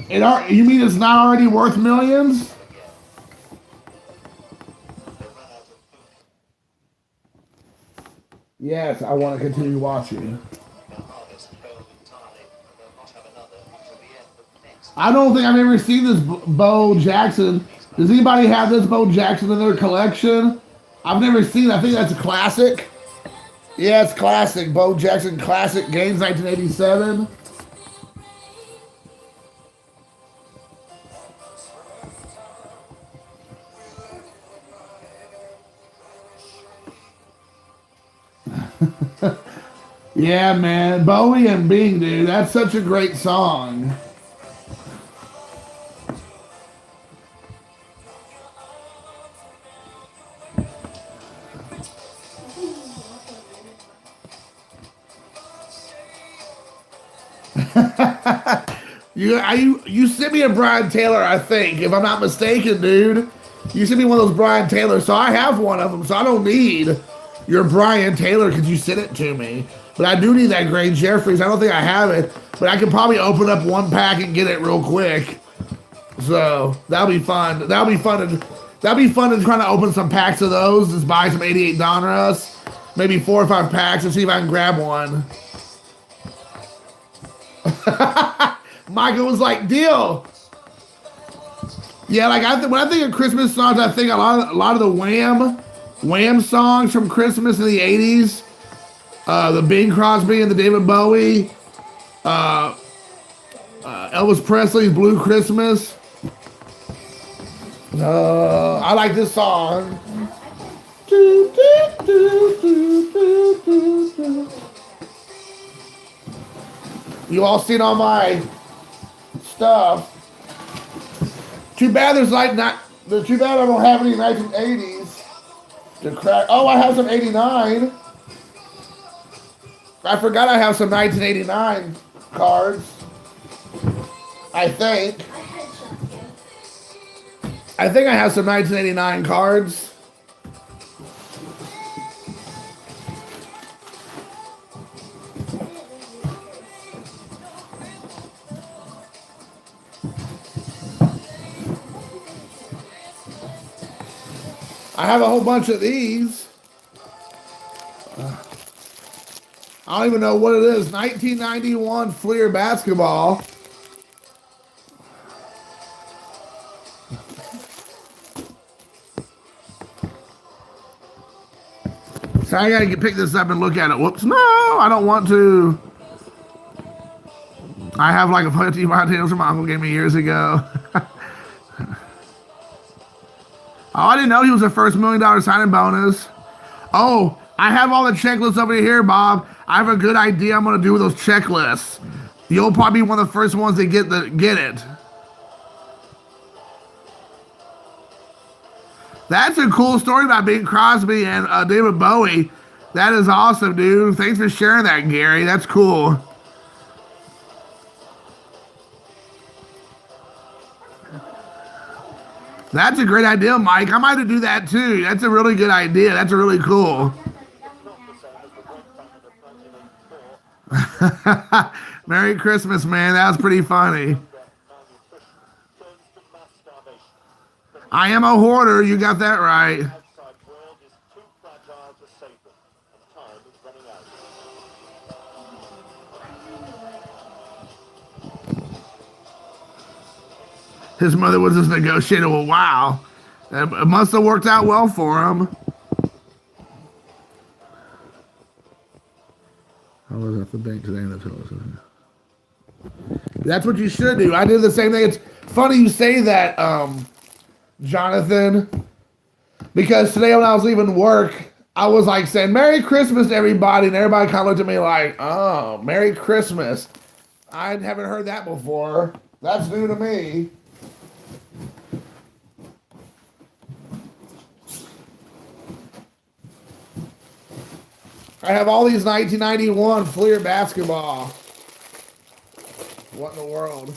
You mean it's not already worth millions? Yes, I want to continue watching. I don't think I've ever seen this Bo Jackson. Does anybody have this Bo Jackson in their collection? I've never seen it. I think that's a classic. Yeah, it's classic. Bo Jackson Classic Games 1987. Yeah, man. Bowie and Bing, dude. That's such a great song. You sent me a Brian Taylor, I think, if I'm not mistaken, dude. You sent me one of those Brian Taylor, so I have one of them, so I don't need your Brian Taylor because you sent it to me. But I do need that Gray Jeffries. I don't think I have it, but I can probably open up one pack and get it real quick. So that'll be fun. That'll be fun to try to open some packs of those. Just buy some 88 Donruss, maybe 4 or 5 packs, and see if I can grab one. Michael was like, deal. Yeah, like when I think of Christmas songs, I think a lot of the Wham songs from Christmas in the 80s. The Bing Crosby and the David Bowie. Elvis Presley's Blue Christmas. I like this song. You all seen all my stuff. Too bad too bad I don't have any 1980s to crack. Oh, I have some 89. I forgot I have some 1989 cards. I think I have some 1989 cards. I have a whole bunch of these. I don't even know what it is. 1991 Fleer basketball. So I gotta pick this up and look at it. Whoops, no, I don't want to. I have like a bunch of Martinez my uncle gave me years ago. Oh, I didn't know he was the first $1 million signing bonus. Oh, I have all the checklists over here, Bob. I have a good idea I'm gonna do with those checklists. You'll probably be one of the first ones to get it. That's a cool story about Bing Crosby and David Bowie. That is awesome, dude. Thanks for sharing that, Gary. That's cool. That's a great idea, Mike. I might have to do that too. That's a really good idea. That's really cool. Merry Christmas, man. That was pretty funny. I am a hoarder. You got that right. His mother was his negotiator. Well, wow. It must have worked out well for him. I was at the bank today and that's what you should do. I did the same thing. It's funny you say that, Jonathan, because today when I was leaving work, I was like saying, Merry Christmas to everybody, and everybody kind of looked at me like, oh, Merry Christmas. I haven't heard that before. That's new to me. I have all these 1991 Fleer basketball. What in the world?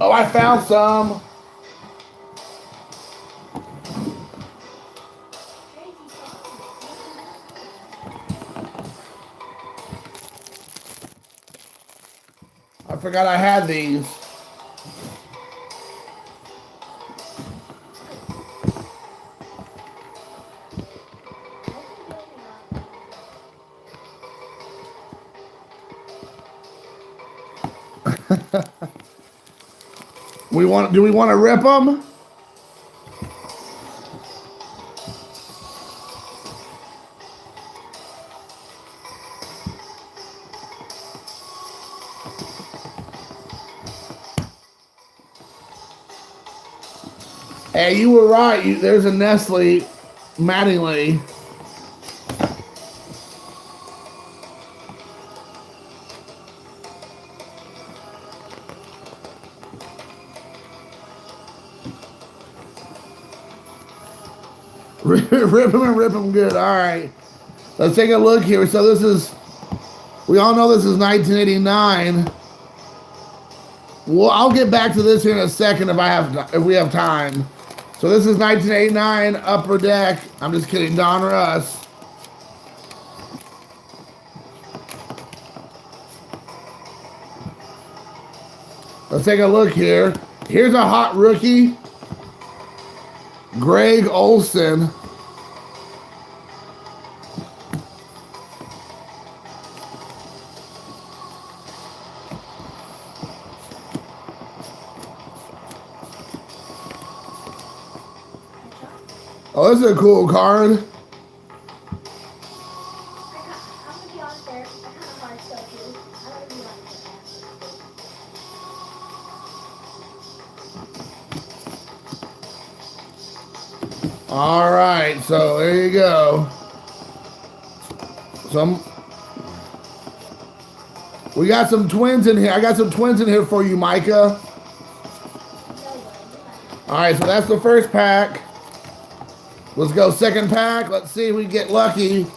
Oh, I found some. I forgot I had these. Do we want to rip them? Hey, you were right. There's a Nestle Mattingly. Rip him and rip him good. All right. Let's take a look here. So this is, we all know this is 1989. Well, I'll get back to this here in a second if we have time. So this is 1989 Upper Deck. I'm just kidding, Don Russ. Let's take a look here. Here's a hot rookie. Greg Olson. Oh, this is a cool card. I'm gonna be honest there. I kind of hard still too. I don't really like that. All right, so there you go. We got some twins in here. I got some twins in here for you, Micah. All right, so that's the first pack. Let's go second pack. Let's see if we get lucky.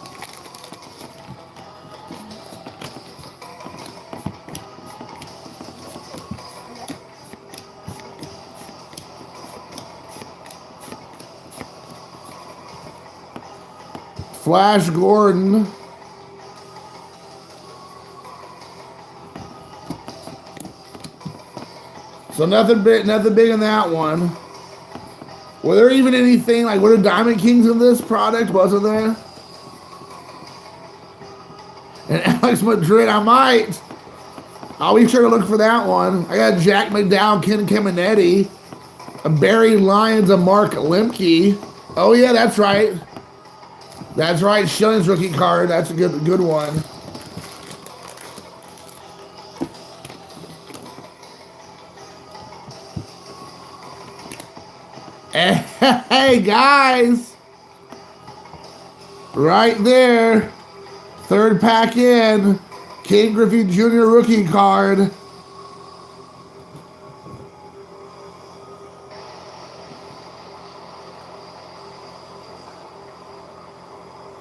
Flash Gordon. So nothing big in that one. Were there even anything like, were there Diamond Kings in this product? Wasn't there? And Alex Madrid, I'll be sure to look for that one. I got Jack McDowell, Ken Caminetti, a Barry Lyons, a Mark Lemke. Oh yeah, that's right. That's right, Schilling's rookie card. That's a good one. Hey guys, right there, third pack in, King Griffey Jr. rookie card.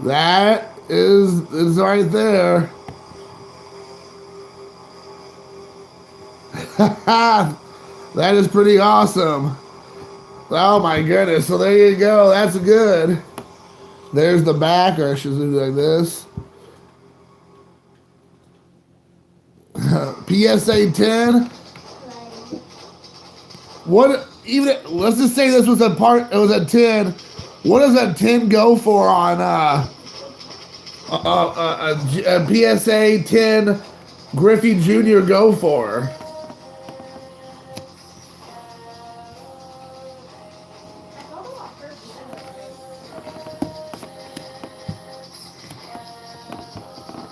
That is right there. That is pretty awesome. Oh my goodness, so there you go, that's good. There's the back, or I should do like this. PSA 10. What, even, let's just say this was it was a 10. What does that 10 go for on PSA 10 Griffey Jr. go for.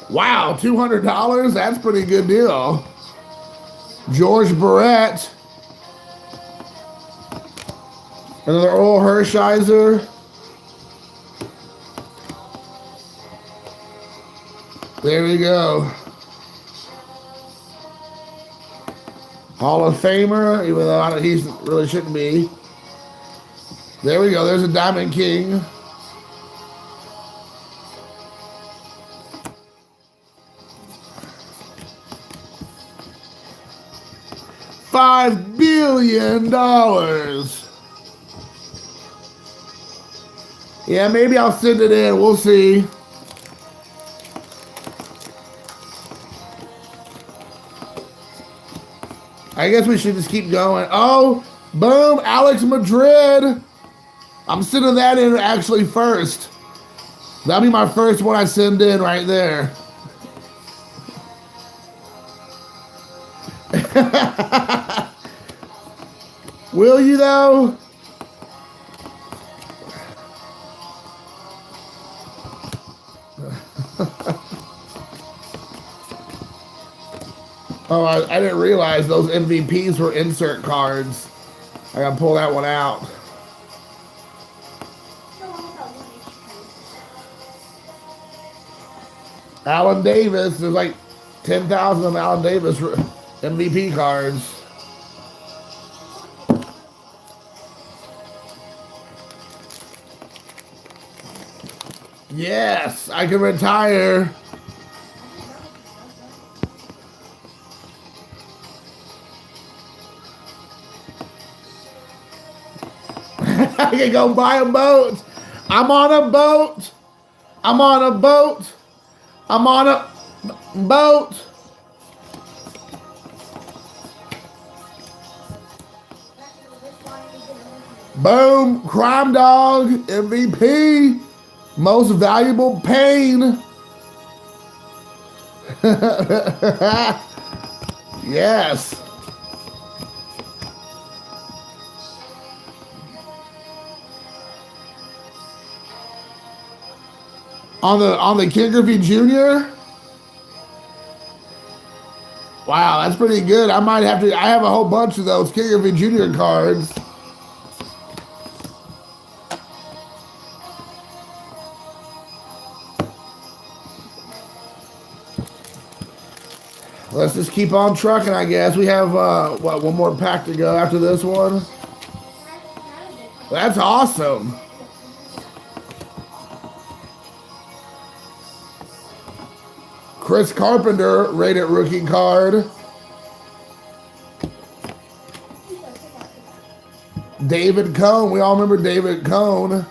Wow, $200? That's a pretty good deal. George Barrett. Another Earl Hershiser. There we go. Hall of Famer, even though he really shouldn't be. There we go. There's a Diamond King. $5 billion. Yeah, maybe I'll send it in. We'll see. I guess we should just keep going. Oh, boom, Alex Madrid. I'm sending that in actually first. That'll be my first one I send in right there. Will you though? Oh, I didn't realize those MVPs were insert cards. I gotta pull that one out. Alan Davis, there's like 10,000 of Alan Davis MVP cards. Yes, I can retire. I can go buy a boat. I'm on a boat. I'm on a boat. I'm on a boat. Boom. Crime Dog. MVP. Most Valuable Pain. Yes. On the Ken Griffey Jr. Wow, that's pretty good. I might have to. I have a whole bunch of those Ken Griffey Jr. cards. Let's just keep on trucking, I guess. We have what, one more pack to go after this one. That's awesome. Chris Carpenter, rated rookie card. David Cone. We all remember David Cone.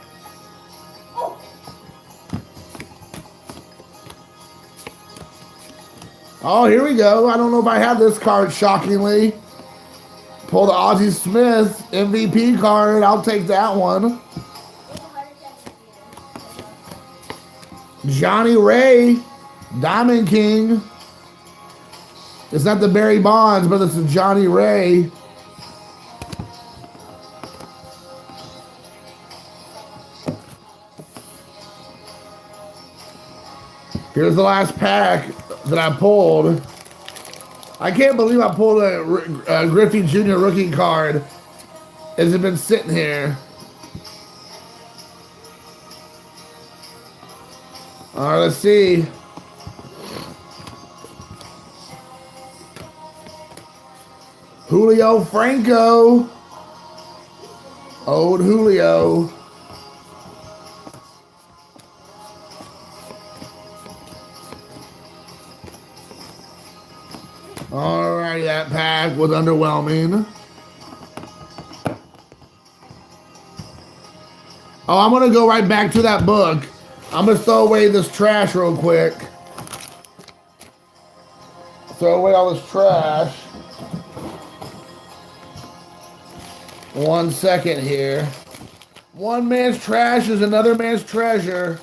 Oh, here we go. I don't know if I have this card, shockingly. Pull the Ozzie Smith MVP card. I'll take that one. Johnny Ray. Diamond King. It's not the Barry Bonds, but it's the Johnny Ray. Here's the last pack that I pulled. I can't believe I pulled a Griffey Jr. rookie card. Has it been sitting here? All right, let's see. Julio Franco. Old Julio. Alright, that pack was underwhelming. Oh, I'm going to go right back to that book. I'm going to throw away this trash real quick. Throw away all this trash. 1 second here. One man's trash is another man's treasure.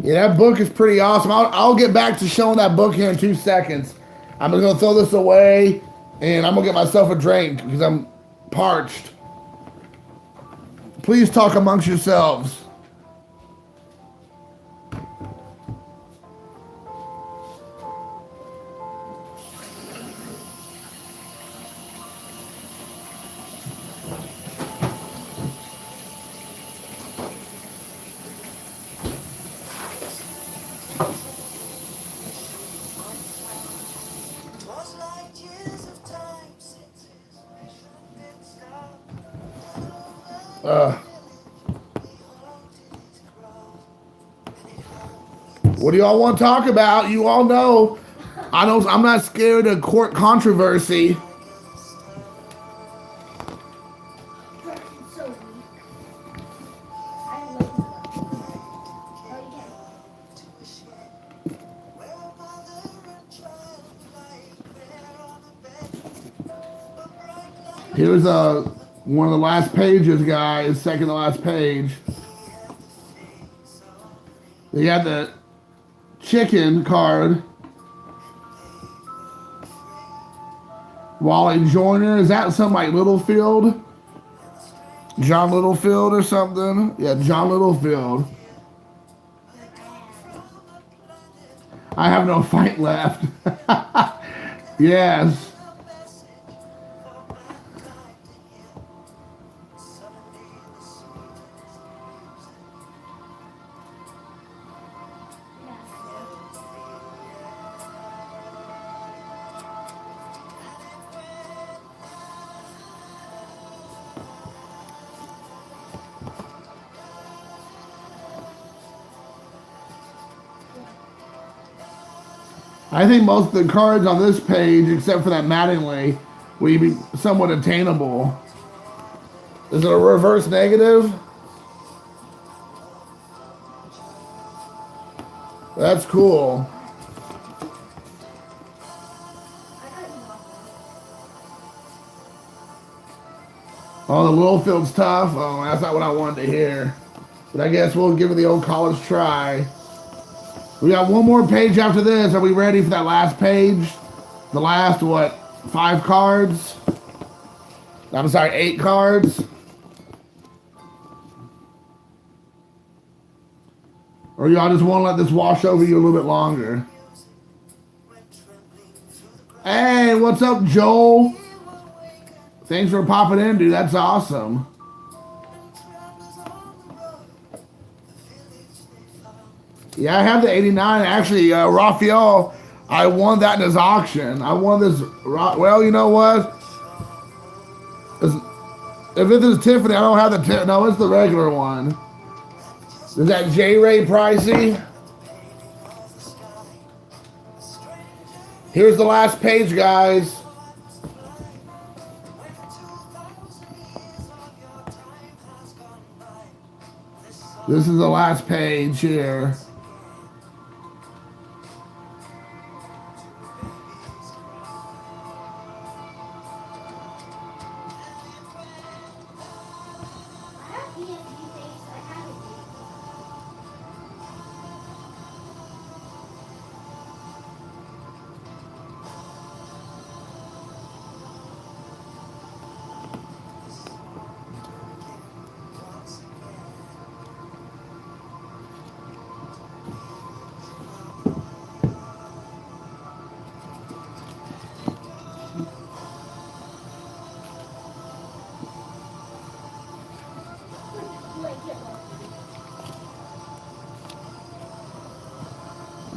Yeah, that book is pretty awesome. I'll get back to showing that book here in 2 seconds. I'm just gonna throw this away, and I'm gonna get myself a drink because I'm parched. Please talk amongst yourselves. What do y'all want to talk about? You all know. I know I'm not scared of court controversy. It's so weak. I love that. Oh, you can. Here's one of the last pages, guys. Second to last page. They got the chicken card. Wally Joyner. Is that something like Littlefield? John Littlefield or something? Yeah, John Littlefield. I have no fight left. Yes. I think most of the cards on this page, except for that Mattingly, will be somewhat attainable. Is it a reverse negative? That's cool. Oh, the Littlefield's tough. Oh, that's not what I wanted to hear. But I guess we'll give it the old college try. We got one more page after this. Are we ready for that last page? The last, what, 5 cards? I'm sorry, 8 cards? Or y'all just want to let this wash over you a little bit longer? Hey, what's up, Joel? Thanks for popping in, dude. That's awesome. Yeah, I have the 89. Actually, Raphael, I won that in his auction. I won this. Well, you know what? If this is Tiffany, I don't have the no, it's the regular one. Is that J-Ray pricey? Here's the last page, guys. This is the last page here.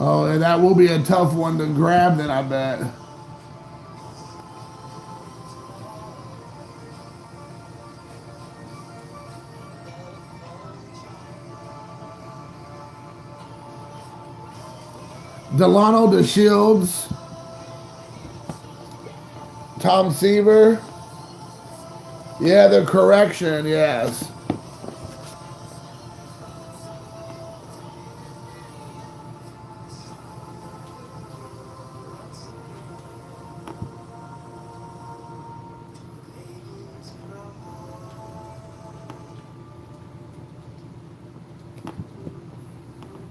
Oh, and that will be a tough one to grab then, I bet. Delano DeShields. Tom Seaver. Yeah, the correction, yes.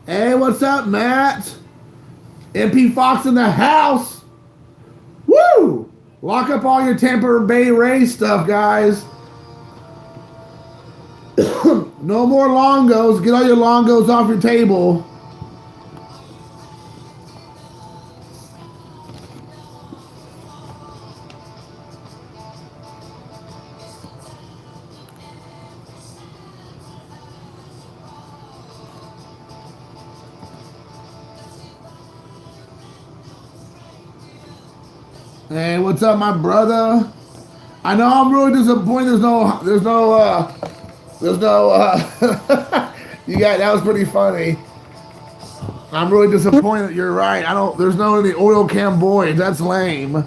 Hey, what's up, Matt? MP Fox in the house. Woo! Lock up all your Tampa Bay Rays stuff, guys. No more longos. Get all your longos off your table. Hey, what's up, my brother? I know I'm really disappointed. You got that was pretty funny. I'm really disappointed. You're right. There's no any oil can boys. That's lame.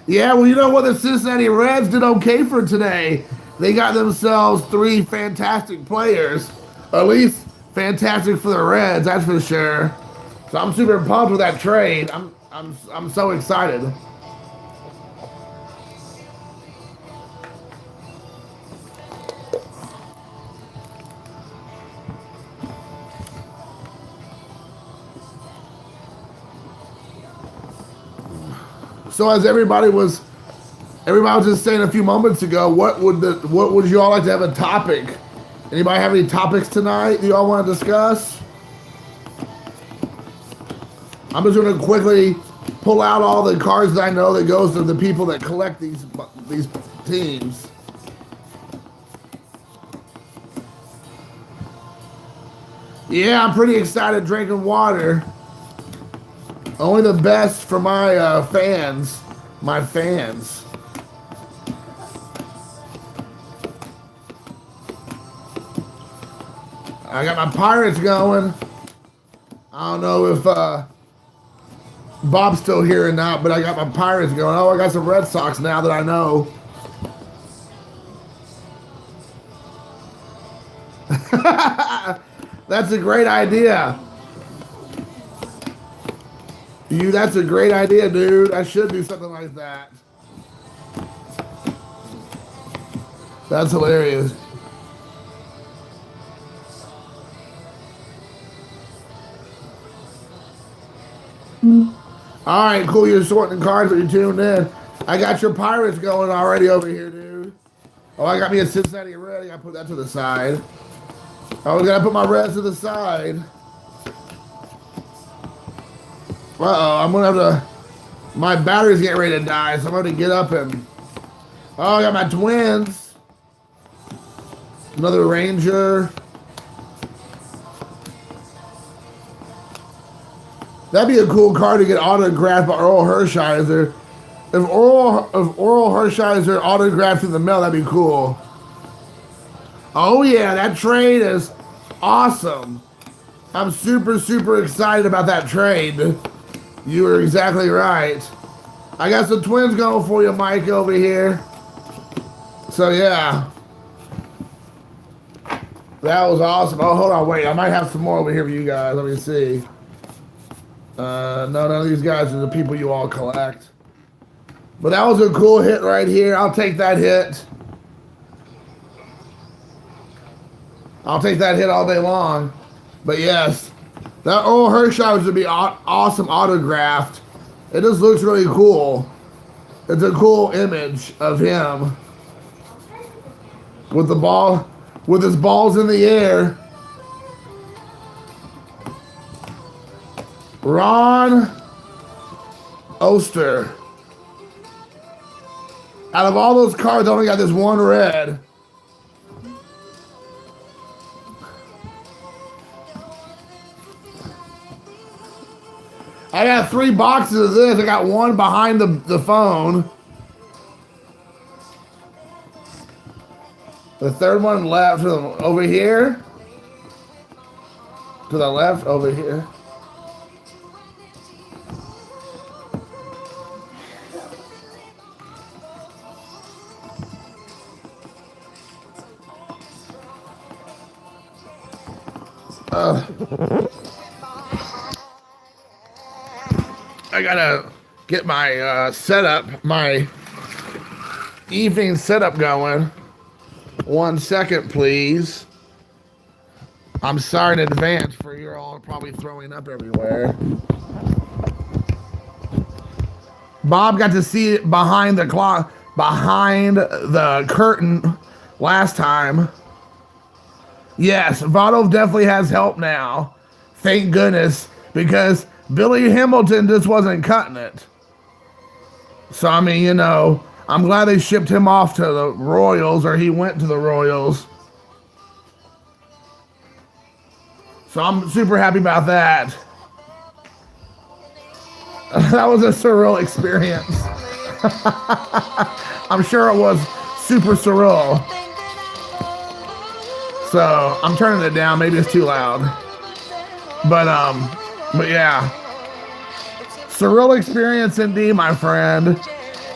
Yeah, well, you know what? The Cincinnati Reds did okay for today. They got themselves 3 fantastic players. At least fantastic for the Reds, that's for sure. So I'm super pumped with that trade. I'm so excited. So as everybody was just saying a few moments ago, what would you all like to have a topic? Anybody have any topics tonight you all want to discuss? I'm just going to quickly pull out all the cards that I know that goes to the people that collect these teams. Yeah, I'm pretty excited drinking water. Only the best for my fans. My fans. I got my Pirates going. I don't know if Bob's still here or not, but I got my Pirates going. Oh, I got some Red Sox now that I know. That's a great idea. That's a great idea, dude. I should do something like that. That's hilarious. All right, cool. You're sorting cards, but you're tuned in. I got your Pirates going already over here, dude. Oh, I got me a Cincinnati Red. I gotta put that to the side. I was gonna put my Reds to the side. Uh-oh, I'm gonna have to. My battery's getting ready to die, so I'm gonna get up and. Oh, I got my Twins. Another Ranger. That'd be a cool card to get autographed by Oral Hershiser. If Oral Hershiser autographed in the mail, that'd be cool. Oh yeah, that trade is awesome. I'm super, super excited about that trade. You were exactly right. I got some Twins going for you, Mike, over here. So yeah. That was awesome. Oh, hold on, wait. I might have some more over here for you guys. Let me see. No, none of these guys are the people you all collect. But that was a cool hit right here. I'll take that hit. I'll take that hit all day long. But yes, that Oral Hershiser would be awesome autographed. It just looks really cool. It's a cool image of him with the ball, with his balls in the air. Ron Oster. Out of all those cards, I only got this one red. I got 3 boxes of this. I got one behind the phone. The third one left over here. To the left over here. I gotta get my setup, my evening setup going. 1 second, please. I'm sorry in advance for you're all probably throwing up everywhere. Bob got to see it behind the clock, behind the curtain last time. Yes, Votto definitely has help now. Thank goodness, because Billy Hamilton just wasn't cutting it. So, I mean, you know, I'm glad they shipped him off to the Royals, or he went to the Royals. So I'm super happy about that. That was a surreal experience. I'm sure it was super surreal. So I'm turning it down. Maybe it's too loud. But yeah. Surreal experience indeed, my friend.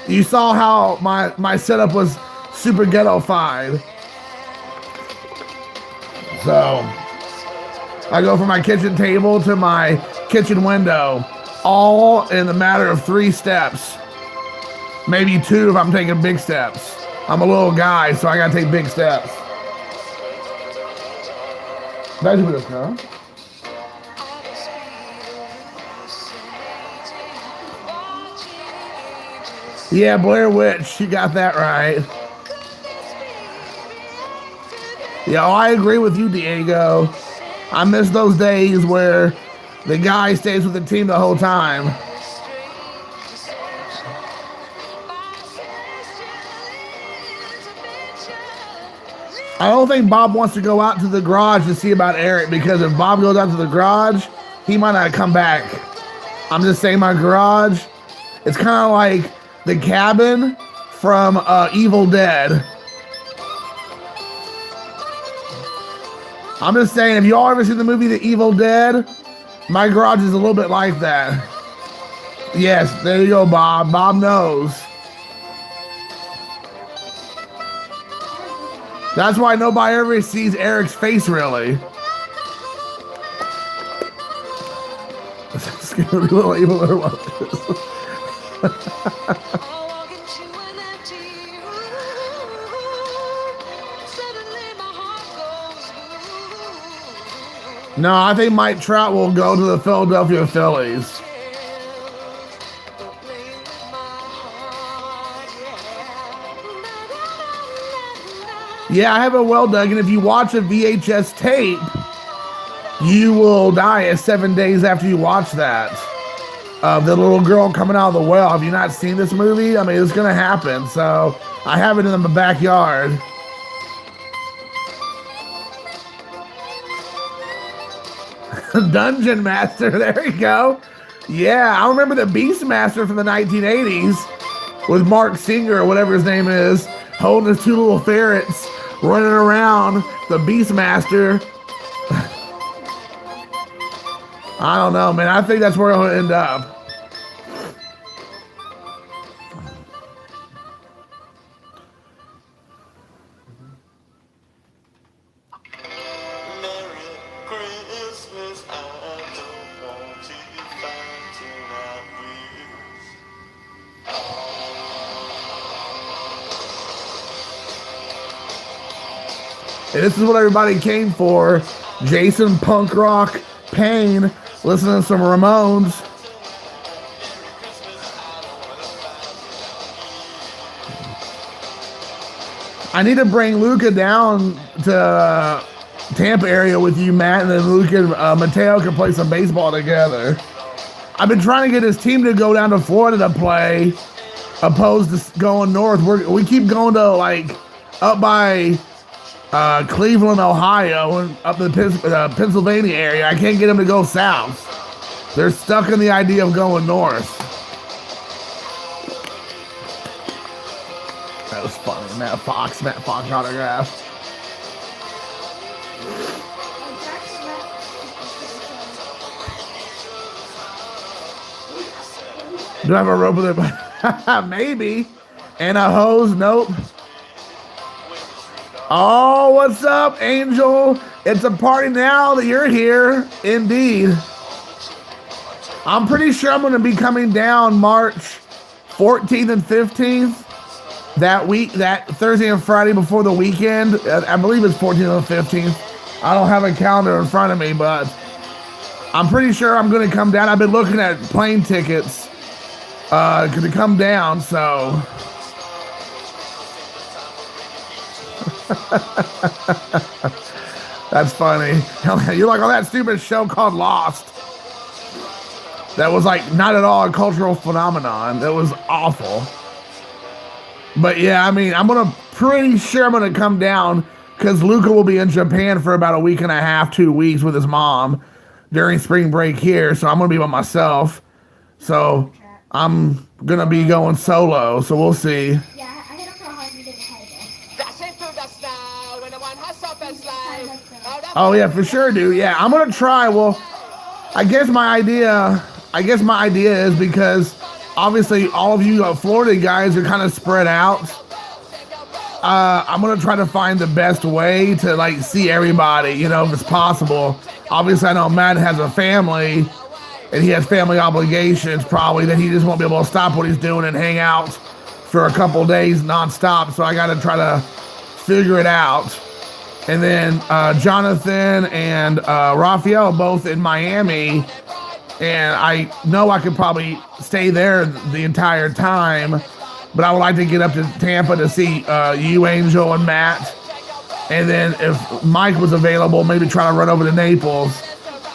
You saw how my setup was super ghetto-fied. So I go from my kitchen table to my kitchen window, all in the matter of 3 steps. Maybe 2 if I'm taking big steps. I'm a little guy, so I gotta take big steps. Yeah, Blair Witch, you got that right. Yeah, I agree with you, Diego. I miss those days where the guy stays with the team the whole time. I don't think Bob wants to go out to the garage to see about Eric, because if Bob goes out to the garage, he might not come back. I'm just saying, my garage, it's kind of like the cabin from Evil Dead. I'm just saying, if y'all ever seen the movie The Evil Dead, my garage is a little bit like that. Yes, there you go, Bob. Bob knows. That's why nobody ever sees Eric's face, really. It's gonna be a little evil like this. No, I think Mike Trout will go to the Philadelphia Phillies. Yeah, I have it well dug, and if you watch a VHS tape, you will die at 7 days after you watch that. The little girl coming out of the well. Have you not seen this movie? I mean, it's going to happen, so I have it in my backyard. Dungeon Master, there you go. Yeah, I remember the Beastmaster from the 1980s with Mark Singer, or whatever his name is, holding his 2 little ferrets, running around the Beastmaster. I don't know, man. I think that's where it'll end up. And this is what everybody came for. Jason Punk Rock Payne listening to some Ramones. I need to bring Luca down to Tampa area with you, Matt, and then Luca and Mateo can play some baseball together. I've been trying to get his team to go down to Florida to play, opposed to going north. We keep going to, like, up by Cleveland, Ohio, and up the Pennsylvania area. I can't get them to go south. They're stuck in the idea of going north. That was funny. Matt Fox autograph. Do I have a rope with it? Maybe. And a hose? Nope. Oh, what's up, Angel? It's a party now that you're here. Indeed. I'm pretty sure I'm going to be coming down March 14th and 15th. that week, that Thursday and Friday before the weekend. I believe it's 14th or 15th. I don't have a calendar in front of me, but I'm pretty sure I'm going to come down. I've been looking at plane tickets to come down, so. That's funny. You're like, oh, that stupid show called Lost. That was like not at all a cultural phenomenon. That was awful. But yeah, I mean, pretty sure I'm gonna come down because Luca will be in Japan for about a week and a half, 2 weeks with his mom during spring break here. So I'm gonna be by myself. So I'm gonna be going solo. So we'll see. Yeah, I hit up for 100 in the head. Oh yeah, for sure, dude. Yeah, I'm gonna try. Well, I guess my idea is because obviously all of you Florida guys are kind of spread out. I'm gonna try to find the best way to like see everybody, you know, if it's possible. Obviously, I know Matt has a family and he has family obligations probably that he just won't be able to stop what he's doing and hang out for a couple days nonstop. So I gotta try to figure it out. And then Jonathan and Raphael both in Miami. And I know I could probably stay there the entire time, but I would like to get up to Tampa to see you, Angel, and Matt. And then if Mike was available, maybe try to run over to Naples.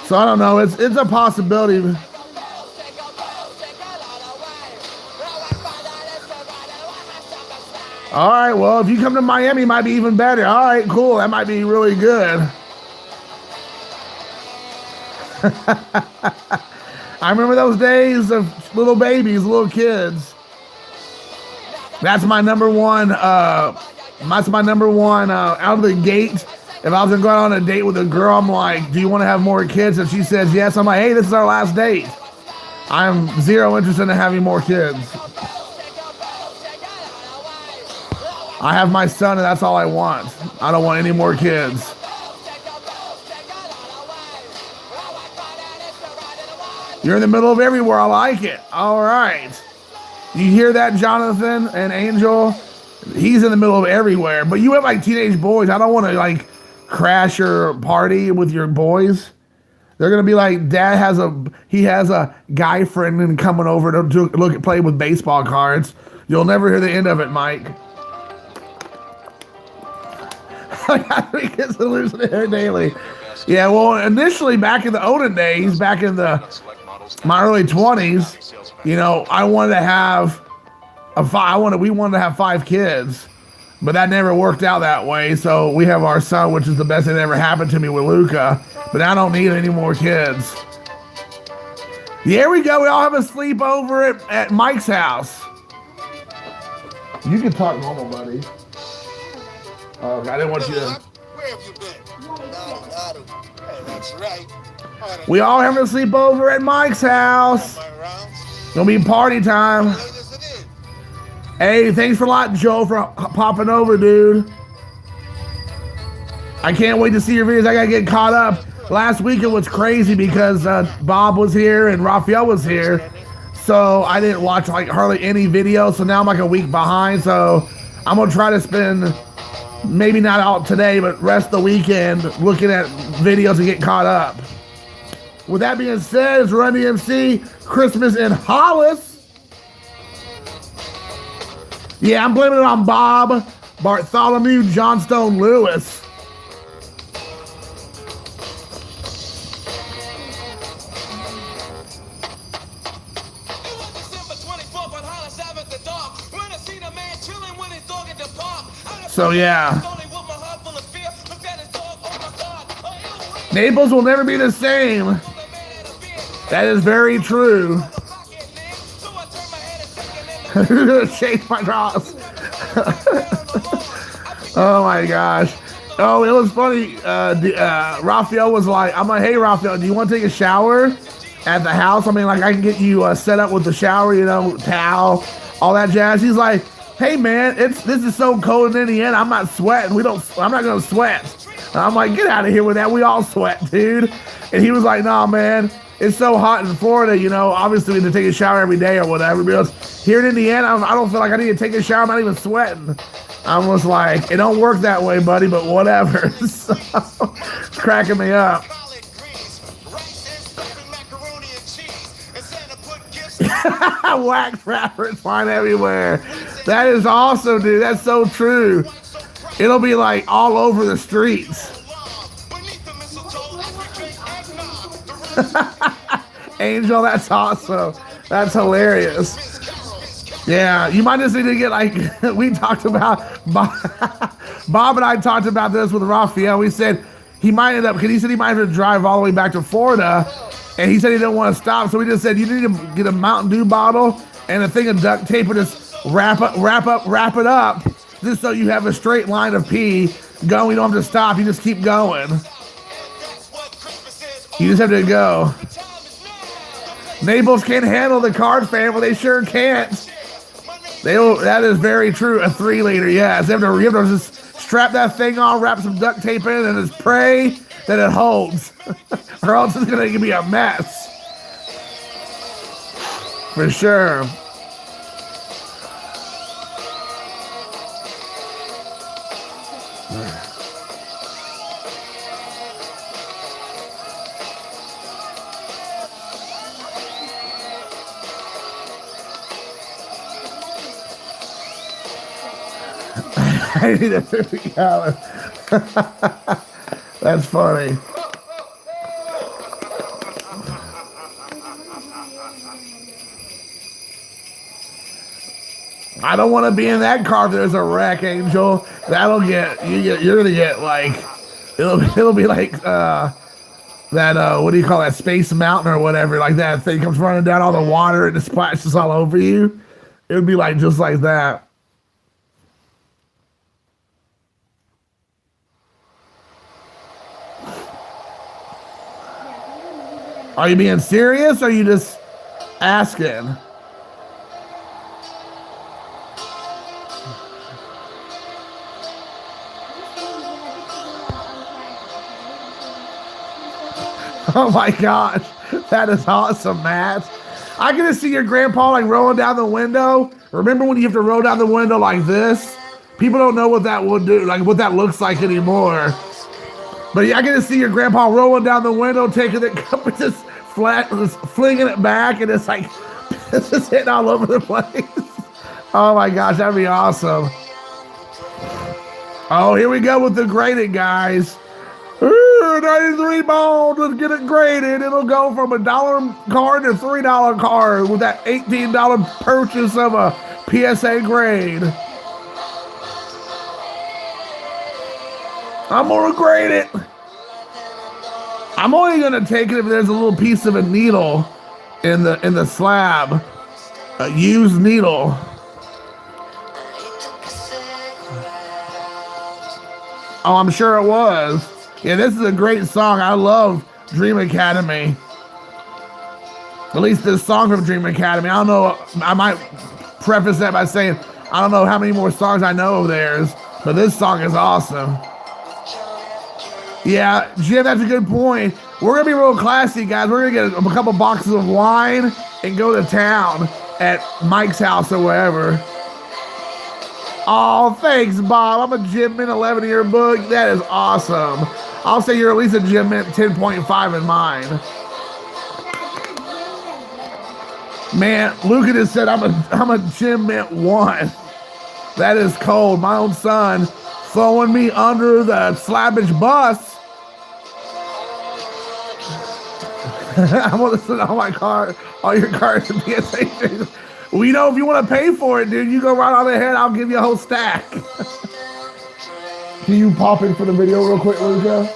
So I don't know. It's a possibility. All right. Well, if you come to Miami, it might be even better. All right. Cool. That might be really good. I remember those days of little babies, little kids. That's my number one. Out of the gate. If I was going on a date with a girl, I'm like, do you want to have more kids? And she says yes. I'm like, hey, this is our last date. I'm zero interested in having more kids. I have my son and that's all I want. I don't want any more kids. You're in the middle of everywhere. I like it. All right. You hear that, Jonathan and Angel? He's in the middle of everywhere. But you have like teenage boys. I don't want to like crash your party with your boys. They're gonna be like, Dad has a guy friend and coming over to play with baseball cards. You'll never hear the end of it, Mike. I got 3 kids to lose their hair daily. Yeah, well, initially back in the olden days, back in my early 20s, you know, we wanted to have 5 kids, but that never worked out that way. So we have our son, which is the best thing that ever happened to me with Luca, but I don't need any more kids. Here we go. We all have a sleepover at Mike's house. You can talk normal, buddy. Oh, I didn't want you to. Where have you been? That's right. We all having a sleepover at Mike's house. Gonna be party time. Hey, thanks for a lot, Joe, for popping over, dude. I can't wait to see your videos. I gotta get caught up. Last week it was crazy because Bob was here and Raphael was here. So I didn't watch like hardly any videos. So now I'm like a week behind. So I'm gonna try to spend maybe not out today, but rest of the weekend looking at videos and get caught up. With that being said, it's Run DMC, Christmas in Hollis. Yeah, I'm blaming it on Bob Bartholomew Johnstone Lewis. So yeah, Naples will never be the same. That is very true. Who's gonna shake my drops? Oh my gosh. Oh, it was funny. Raphael was like, I'm like, hey Raphael, do you want to take a shower at the house? I mean, like I can get you set up with the shower, you know, towel, all that jazz. He's like, hey man, this is so cold in Indiana. I'm not sweating. I'm not gonna sweat. And I'm like, get out of here with that. We all sweat, dude. And he was like, nah, man. it's so hot in Florida, you know, obviously we need to take a shower every day or whatever. Because here in Indiana, I don't feel like I need to take a shower. I'm not even sweating. I'm just like, it don't work that way, buddy, but whatever. So, it's cracking me up. Wax wrappers flying everywhere. That is awesome, dude. That's so true. It'll be like all over the streets. Angel, that's awesome. That's hilarious. Yeah, you might just need to get like, we talked about, Bob and I talked about this with Raphael. We said he might end up, because he said he might have to drive all the way back to Florida, and he said he didn't want to stop. So we just said, you need to get a Mountain Dew bottle and a thing of duct tape and just wrap it up, just so you have a straight line of pee going. You don't have to stop. You just keep going. You just have to go. Naples can't handle the Card family. They sure can't. That is very true. A 3-liter, yes. You have to just strap that thing on, wrap some duct tape in, and just pray that it holds. Or else it's going to be a mess. For sure. I need a 50-gallon. That's funny. I don't want to be in that car if there's a wreck, Angel. You're gonna get like, it'll be like that what do you call that, Space Mountain or whatever, like that thing comes running down all the water and it splashes all over you. It would be like just like that. Are you being serious or are you just asking? Oh my gosh, that is awesome, Matt. I can just see your grandpa like rolling down the window. Remember when you have to roll down the window like this? People don't know what that would do, like what that looks like anymore. But yeah, I can just see your grandpa rolling down the window, taking the cup and just flinging it back, and it's like, it's just hitting all over the place. Oh my gosh, that'd be awesome. Oh, here we go with the graded, guys. 93 balls, let's get it graded. It'll go from $1 card to $3 card with that $18 purchase of a PSA grade. I'm gonna grade it. I'm only gonna take it if there's a little piece of a needle in the slab, a used needle. Oh, I'm sure it was. Yeah, this is a great song. I love Dream Academy. At least this song from Dream Academy. I don't know, I might preface that by saying, I don't know how many more songs I know of theirs, but this song is awesome. Yeah, Jim, that's a good point. We're going to be real classy, guys. We're going to get a couple boxes of wine and go to town at Mike's house or wherever. Oh, thanks, Bob. I'm a Gym Mint 11 in your book. That is awesome. I'll say you're at least a Gym Mint 10.5 in mine. Man, Luca just said I'm a Gym Mint 1. That is cold. My own son throwing me under the Slabbage bus. I'm gonna send all your cards to PSA. Well, you know, if you want to pay for it, dude, you go right on ahead. I'll give you a whole stack. Can you pop in for the video real quick, Luca?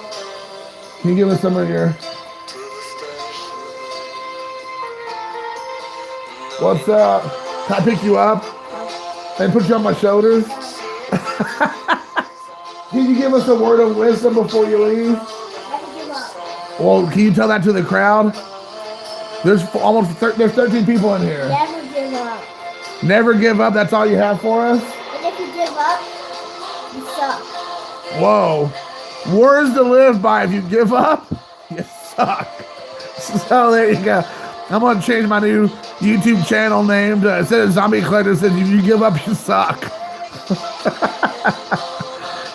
Can you give us some of your... What's up? Can I pick you up and put you on my shoulders? Can you give us a word of wisdom before you leave? Well, can you tell that to the crowd? There's 13 people in here. Never give up. Never give up. That's all you have for us? And if you give up, you suck. Whoa. Words to live by. If you give up, you suck. So there you go. I'm gonna change my new YouTube channel name to, instead of Zombie Collector, it says if you give up, you suck.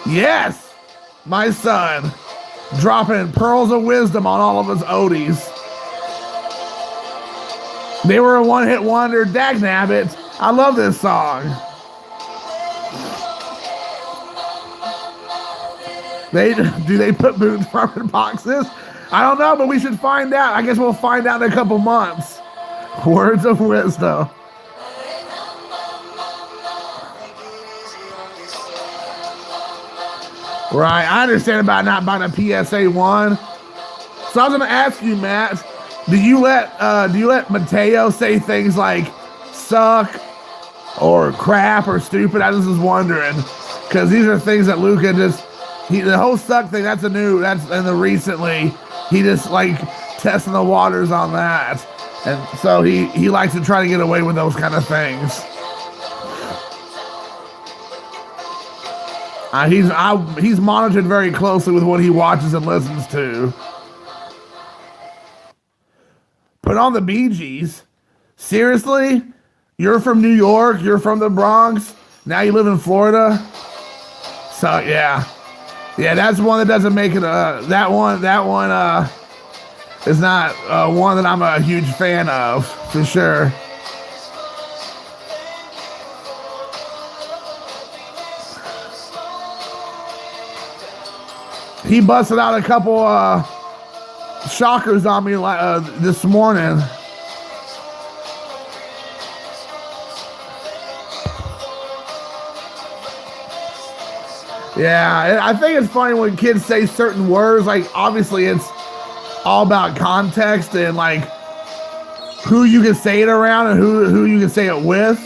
Yes, my son, dropping pearls of wisdom on all of us Odies. They were a one-hit wonder. Dag nabbit. I love this song. Do they put Boone Farm in boxes? I don't know, but we should find out. I guess we'll find out in a couple months. Words of wisdom. Right, I understand about not buying a PSA 1. So I was gonna ask you, Matt, do you let Mateo say things like suck or crap or stupid? I just was wondering, because these are things that Luca just, the whole suck thing, and the recently, he just like testing the waters on that. And so he likes to try to get away with those kind of things. He's monitored very closely with what he watches and listens to. Put on the Bee Gees. Seriously? You're from New York, you're from the Bronx, now you live in Florida? So yeah. Yeah, that's one that doesn't make it, that one is not one that I'm a huge fan of, for sure. He busted out a couple shockers on me this morning. Yeah, I think it's funny when kids say certain words. Like, obviously, it's all about context and like who you can say it around and who you can say it with,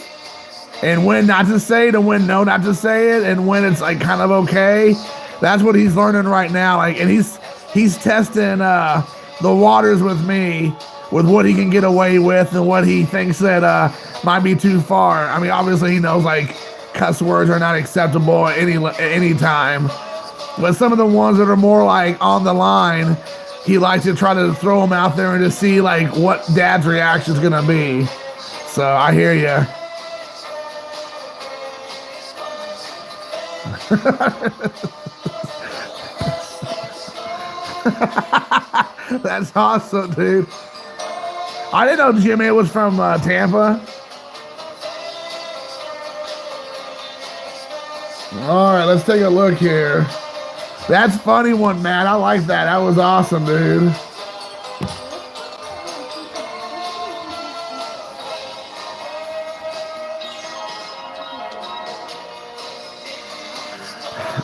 and when not to say it and when not to say it, and when it's like kind of okay. That's what he's learning right now. Like, and he's testing the waters with me, with what he can get away with and what he thinks that might be too far. I mean, obviously he knows like cuss words are not acceptable at any time, but some of the ones that are more like on the line, he likes to try to throw them out there and to see like what Dad's reaction is gonna be. So I hear you. That's awesome, dude. I didn't know Jimmy was from Tampa. All right, let's take a look here. That's a funny one, Matt. I like that. That was awesome, dude.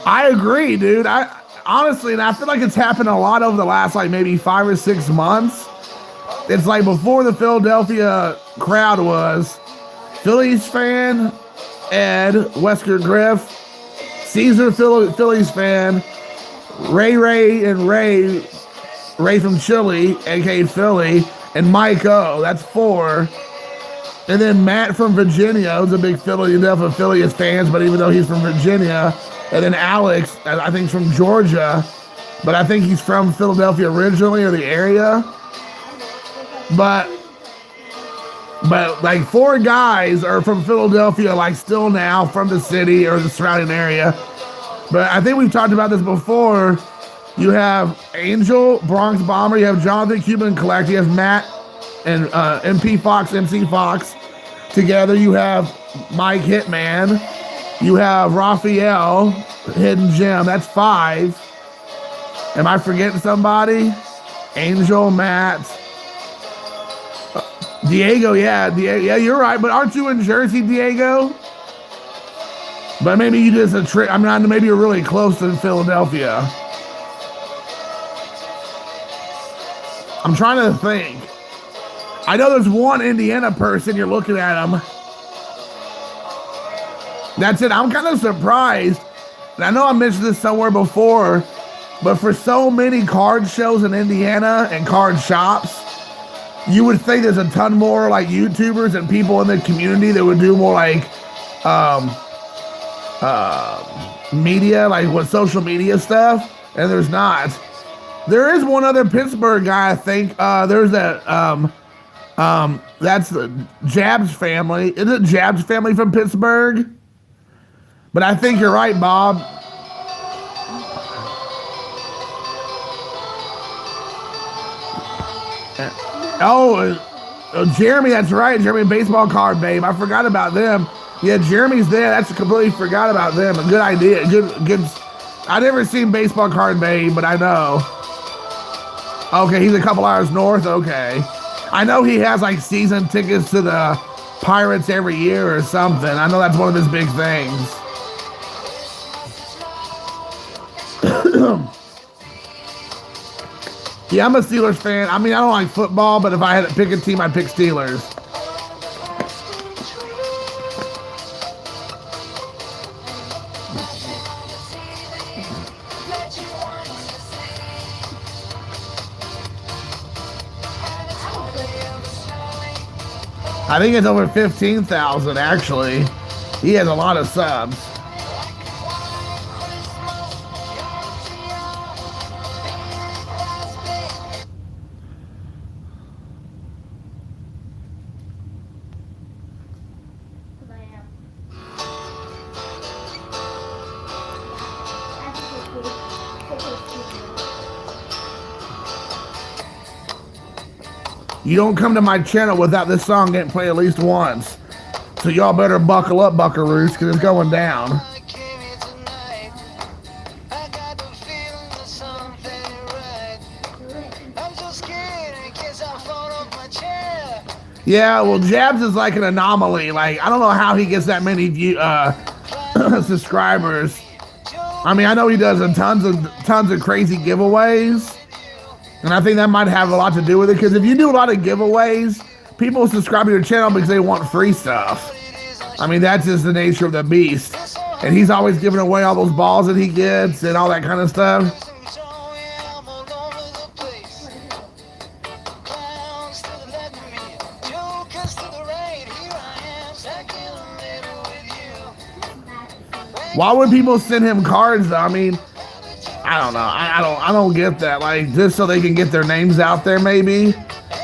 I agree, dude. Honestly, and I feel like it's happened a lot over the last like maybe 5 or 6 months. It's like before the Philadelphia crowd was Phillies fan, Ed, Wesker Griff, Caesar Phillies fan, Ray from Chile, aka Philly, and Mike O. That's 4. And then Matt from Virginia, who's a big Philadelphia Phillies fans, but even though he's from Virginia. And then Alex, I think, is from Georgia, but I think he's from Philadelphia originally, or the area. But like 4 guys are from Philadelphia, like still now from the city or the surrounding area. But I think we've talked about this before. You have Angel, Bronx Bomber. You have Jonathan Cuban Collect. You have Matt and MC Fox together. You have Mike Hitman. You have Raphael, Hidden Gem. That's 5. Am I forgetting somebody? Angel, Matt, Diego. Yeah, you're right. But aren't you in Jersey, Diego? But maybe you just a trick. I mean, maybe you're really close to Philadelphia. I'm trying to think. I know there's one Indiana person. You're looking at him. That's it. I'm kind of surprised. And I know I mentioned this somewhere before, but for so many card shows in Indiana and card shops, you would think there's a ton more like YouTubers and people in the community that would do more like media, like with social media stuff, and there's not. There is one other Pittsburgh guy, I think. There's that, that's the Jabs family. Is it Jabs family from Pittsburgh? But I think you're right, Bob. Jeremy, that's right. Jeremy, baseball card, babe. I forgot about them. Yeah, Jeremy's there. That's completely forgot about them. A good idea. Good. I never seen baseball card, babe, but I know. Okay, he's a couple hours north. Okay, I know he has like season tickets to the Pirates every year or something. I know that's one of his big things. Yeah, I'm a Steelers fan. I mean, I don't like football, but if I had to pick a team, I'd pick Steelers. I think it's over 15,000, actually. He has a lot of subs. You don't come to my channel without this song getting played at least once. So y'all better buckle up, buckaroos, because it's going down. Yeah, well, Jabs is like an anomaly. Like, I don't know how he gets that many subscribers. I mean, I know he does tons of crazy giveaways. And I think that might have a lot to do with it, because if you do a lot of giveaways, people subscribe to your channel because they want free stuff. I mean, that's just the nature of the beast. And he's always giving away all those balls that he gets and all that kind of stuff. Why would people send him cards though? I mean, I don't know. I don't get that. Like, just so they can get their names out there, maybe.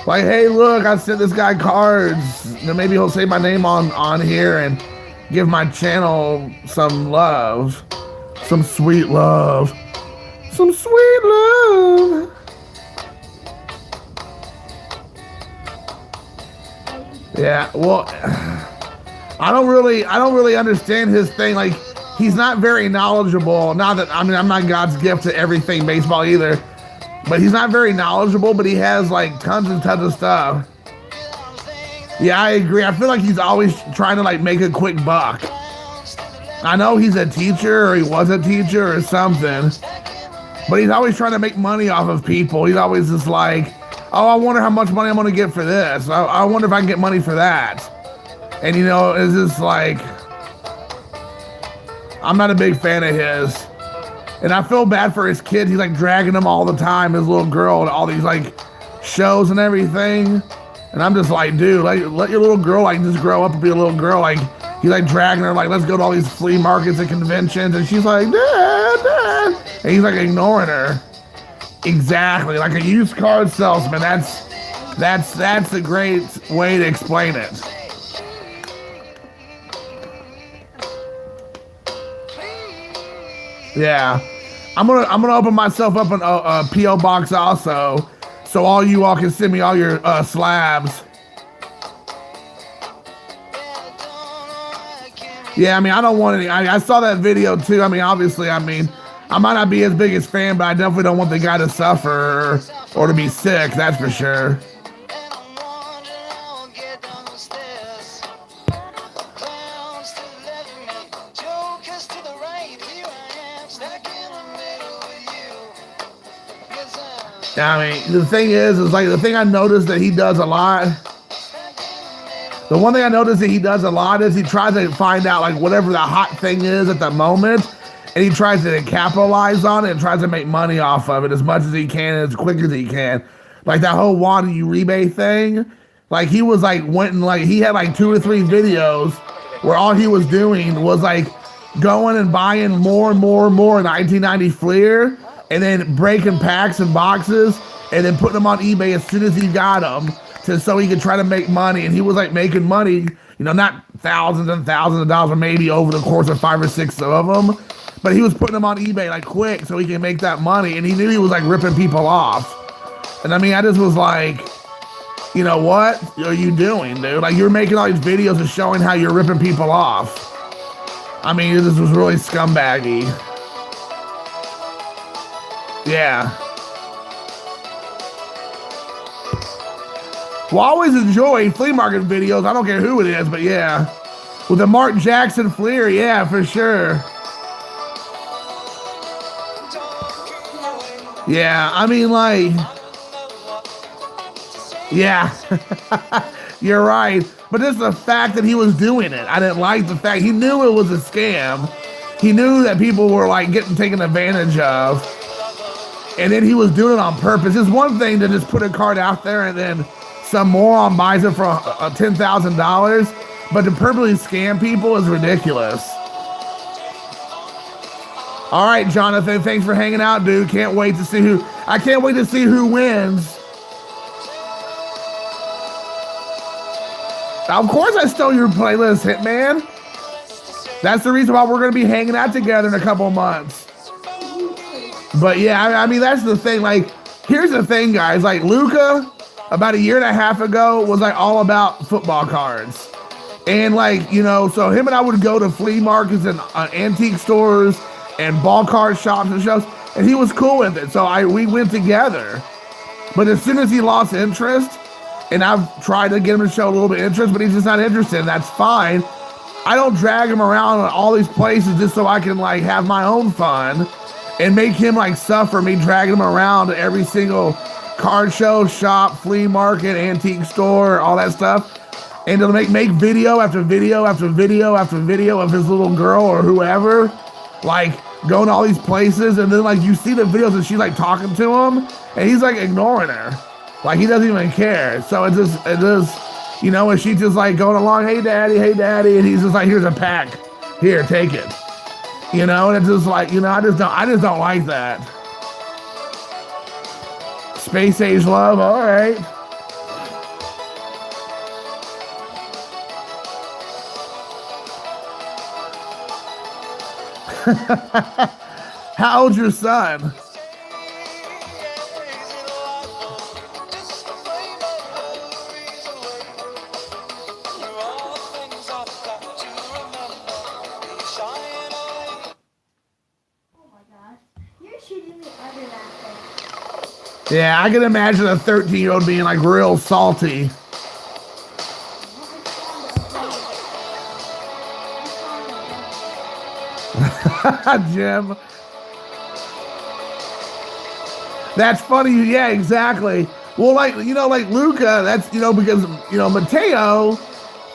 Like, hey, look, I sent this guy cards. Then maybe he'll say my name on here and give my channel some love. Some sweet love. Some sweet love. Yeah, well, I don't really understand his thing. Like, he's not very knowledgeable. Not that, I mean, I'm not God's gift to everything baseball either, but he's not very knowledgeable, but he has like tons and tons of stuff. Yeah, I agree. I feel like he's always trying to like make a quick buck. I know he's a teacher, or he was a teacher or something, but he's always trying to make money off of people. He's always just like, oh, I wonder how much money I'm going to get for this. I wonder if I can get money for that. And you know, it's just like, I'm not a big fan of his. And I feel bad for his kids. He's like dragging them all the time, his little girl, to all these like shows and everything. And I'm just like, dude, like, let your little girl like just grow up and be a little girl. Like, he's like dragging her, like, let's go to all these flea markets and conventions. And she's like, Dad. And he's like ignoring her. Exactly. Like a used car salesman. That's a great way to explain it. Yeah, I'm gonna open myself up a PO box also, so all you all can send me all your slabs. Yeah, I mean, I don't want any. I saw that video too. I mean, obviously, I mean, I might not be his biggest fan, but I definitely don't want the guy to suffer or to be sick. That's for sure. I mean, the thing is like the thing I noticed that he does a lot. The one thing I noticed that he does a lot is he tries to find out like whatever the hot thing is at the moment, and he tries to capitalize on it and tries to make money off of it as much as he can and as quick as he can. Like that whole Wanda Uribe thing, like he was like he had like 2 or 3 videos where all he was doing was like going and buying more and more and more 1990 Fleer. and then breaking packs and boxes and then putting them on eBay as soon as he got them so he could try to make money. And he was like making money, not thousands and thousands of dollars, or maybe over the course of 5 or 6 of them, but he was putting them on eBay like quick so he can make that money. And he knew he was like ripping people off. And I mean, I just was like, what are you doing, dude? Like, you're making all these videos of showing how you're ripping people off. I mean, this was really scumbaggy. Yeah. Well, I always enjoy flea market videos. I don't care who it is, but yeah. With the Mark Jackson Fleer, yeah, for sure. Yeah, I mean, like, yeah, you're right. But it's the fact that he was doing it. I didn't like the fact he knew it was a scam. He knew that people were like getting taken advantage of. And then he was doing it on purpose. It's one thing to just put a card out there and then some moron buys it for $10,000, but to purposely scam people is ridiculous. All right, Jonathan, thanks for hanging out, dude. I can't wait to see who wins. Of course I stole your playlist, Hitman. That's the reason why we're going to be hanging out together in a couple of months. But yeah, I mean, that's the thing. Like, here's the thing, guys. Like, Luca, about a year and a half ago, was like all about football cards. And like, so him and I would go to flea markets and antique stores and ball card shops and shows, and he was cool with it. So we went together. But as soon as he lost interest, and I've tried to get him to show a little bit of interest, but he's just not interested, and that's fine. I don't drag him around all these places just so I can like have my own fun and make him like suffer me dragging him around to every single card show, shop, flea market, antique store, all that stuff. And to make video after video after video after video of his little girl or whoever, like going to all these places, and then like you see the videos and she's like talking to him and he's like ignoring her. Like he doesn't even care. So it just, and she's just like going along, hey daddy, and he's just like, here's a pack. Here, take it. And it's just like, I just don't like that. Space age love, all right. How old's your son? Yeah, I can imagine a 13-year-old being like real salty. Jim. That's funny. Yeah, exactly. Well, like Luca, that's, because, Mateo,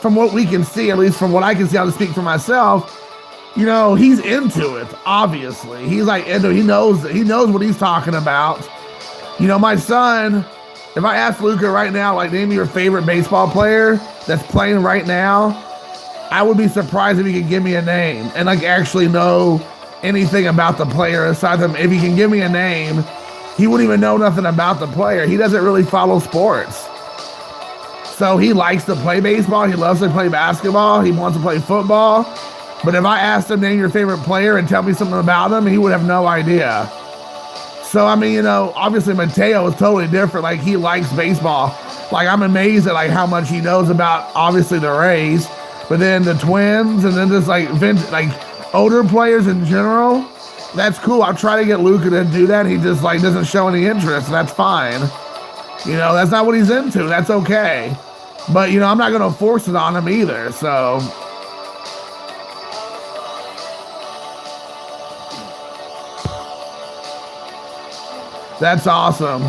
from what we can see, at least from what I can see, I'll speak for myself, he's into it, obviously. He's like, he knows what he's talking about. My son, if I ask Luca right now, like, name me your favorite baseball player that's playing right now, I would be surprised if he could give me a name and like actually know anything about the player aside from, if he can give me a name, he wouldn't even know nothing about the player. He doesn't really follow sports. So he likes to play baseball. He loves to play basketball. He wants to play football. But if I asked him, name your favorite player and tell me something about him, he would have no idea. So, I mean, obviously Mateo is totally different. Like, he likes baseball. Like, I'm amazed at like how much he knows about, obviously, the Rays, but then the Twins, and then just like older players in general. That's cool. I'll try to get Luca to do that. He just like doesn't show any interest. That's fine. That's not what he's into. That's okay. But, I'm not going to force it on him either. So. That's awesome.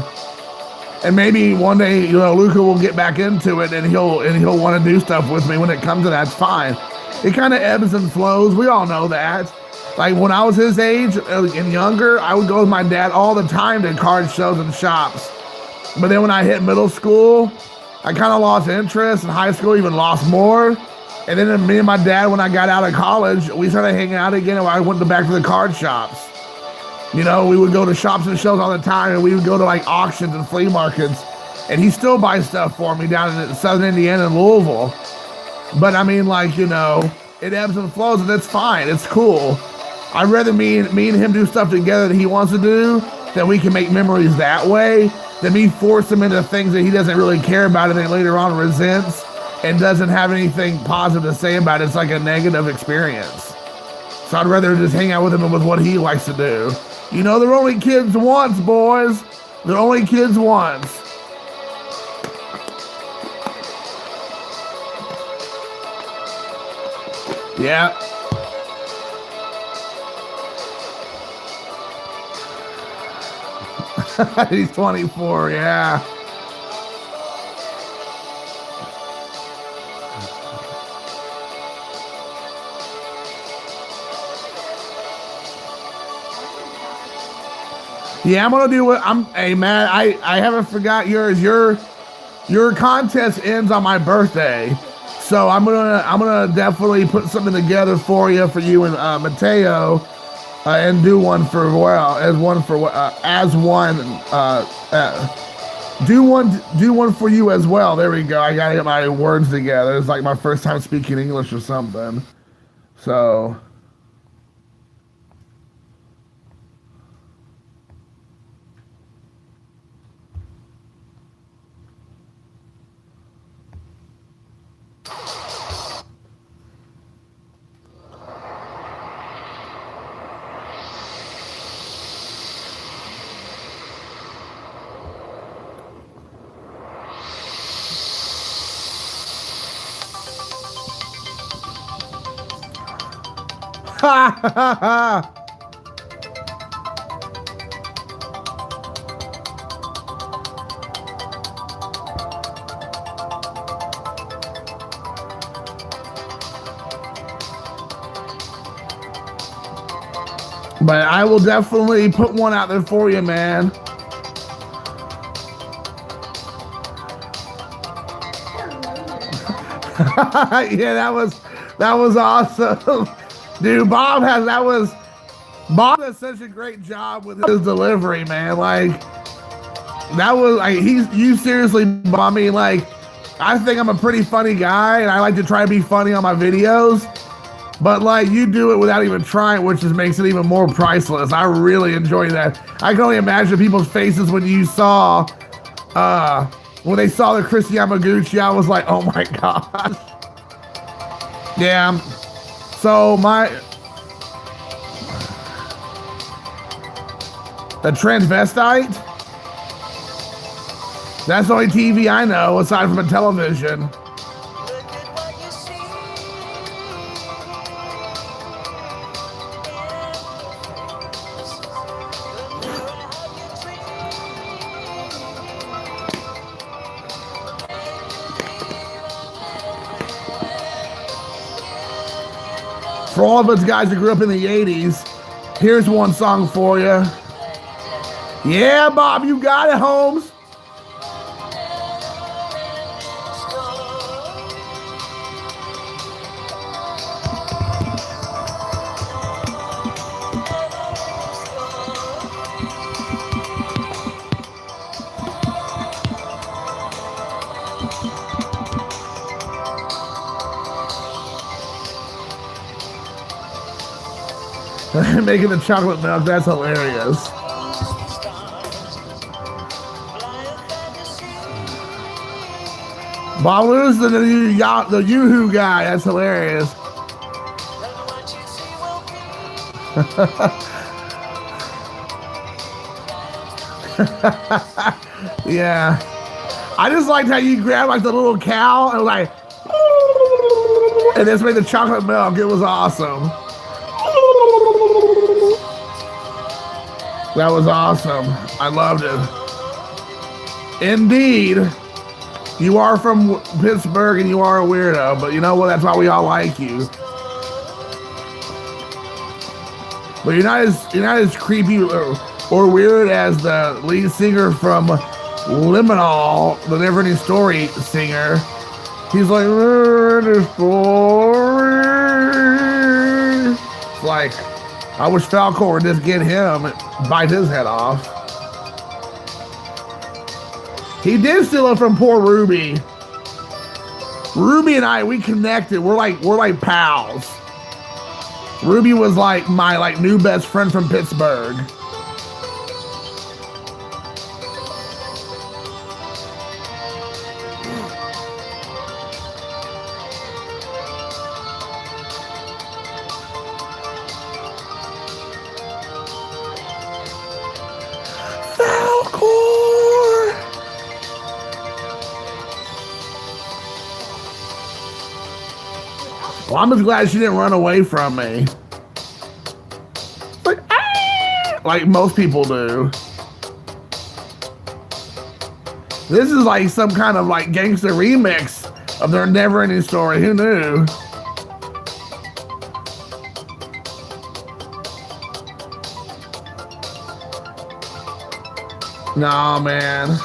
And maybe one day, Luca will get back into it and he'll want to do stuff with me when it comes to that. It's fine. It kind of ebbs and flows. We all know that. Like when I was his age and younger, I would go with my dad all the time to card shows and shops. But then when I hit middle school, I kind of lost interest. In high school, even lost more. And then me and my dad, when I got out of college, we started hanging out again and I went back to the card shops. You know, we would go to shops and shows all the time, and we would go to like auctions and flea markets, and he still buys stuff for me down in Southern Indiana and Louisville. But I mean, like, you know, it ebbs and flows, and it's fine. It's cool. I'd rather me and him do stuff together that he wants to do, that we can make memories that way, than me force him into things that he doesn't really care about and then later on resents and doesn't have anything positive to say about it. It's like a negative experience. So I'd rather just hang out with him and with what he likes to do. You know, they're only kids once, boys. They're only kids once. Yeah. He's 24, yeah. Yeah, I'm gonna do what hey man, I haven't forgot yours. Your contest ends on my birthday. So I'm gonna definitely put something together for you and Mateo, and do one for do one for you as well. There we go. I gotta get my words together. It's like my first time speaking English or something. So. Ha ha ha ha! But I will definitely put one out there for you, man. Yeah, that was awesome. Dude, Bob does such a great job with his delivery, man. Like, that was like, you seriously, Bob, I mean, like, I think I'm a pretty funny guy and I like to try to be funny on my videos, but like, you do it without even trying, which just makes it even more priceless. I really enjoy that. I can only imagine people's faces when you saw, when they saw the Chris Yamaguchi. I was like, oh my gosh. Yeah. So the transvestite? That's the only TV I know aside from a television. For all of us guys that grew up in the 80s, here's one song for you. Yeah, Bob, you got it, Holmes. Making the chocolate milk, that's hilarious. Bob Lewis, the Yoo-hoo guy, that's hilarious. Yeah. I just liked how you grabbed like the little cow and like, and just made the chocolate milk. It was awesome. That was awesome. I loved it. Indeed. You are from Pittsburgh and you are a weirdo, but you know what? That's why we all like you. But you're not as creepy or weird as the lead singer from Liminal, the Neverending Story singer. He's like, Neverending Story. It's like, I wish Falcor would just get him and bite his head off. He did steal it from poor Ruby. Ruby and I, we connected. We're like pals. Ruby was like my new best friend from Pittsburgh. Well, I'm just glad she didn't run away from me. Like, ah! Like most people do. This is like some kind of like gangster remix of their Never Ending Story. Who knew? Nah, man.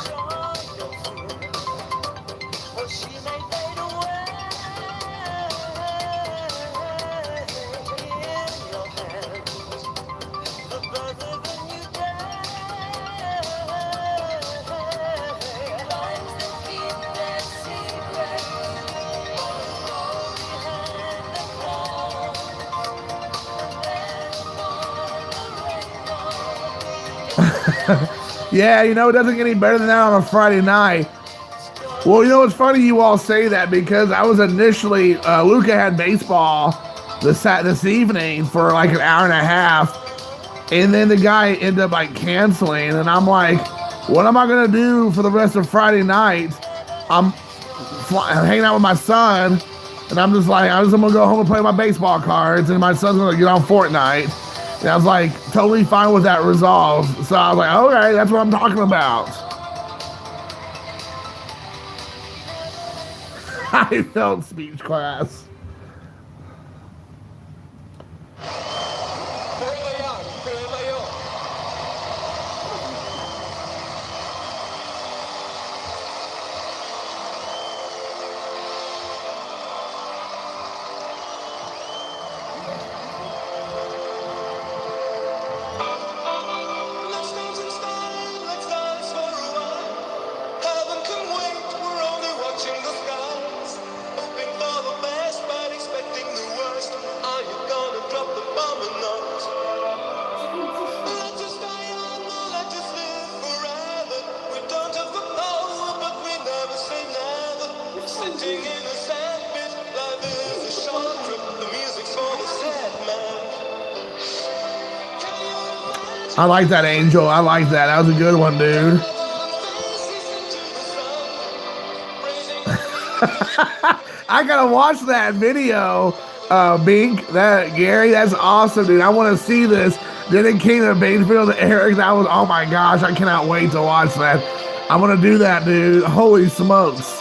Yeah, you know, it doesn't get any better than that on a Friday night. Well, you know, it's funny you all say that because I was initially, Luca had baseball this evening for like an hour and a half. And then the guy ended up like canceling. And I'm like, what am I going to do for the rest of Friday night? I'm hanging out with my son. And I'm just like, I'm going to go home and play my baseball cards. And my son's going to get on Fortnite. And I was like, totally fine with that resolve. So I was like, okay, that's what I'm talking about. I felt speech class. I like that, Angel. I like that. That was a good one, dude. I gotta watch that video, Bink. Gary, that's awesome, dude. I want to see this. Then it came to Bainfield, Eric. That was, oh my gosh, I cannot wait to watch that. I'm gonna do that, dude. Holy smokes.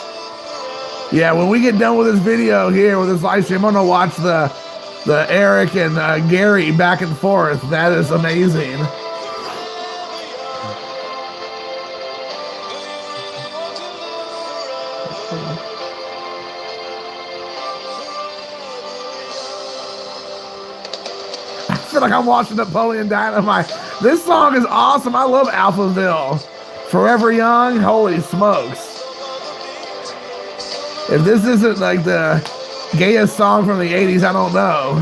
Yeah, when we get done with this video here, with this live stream, I'm gonna watch the Eric and Gary back and forth. That is amazing. I feel like I'm watching Napoleon Dynamite. This song is awesome. I love Alphaville. Forever Young, holy smokes. If this isn't like the gayest song from the 80s, I don't know.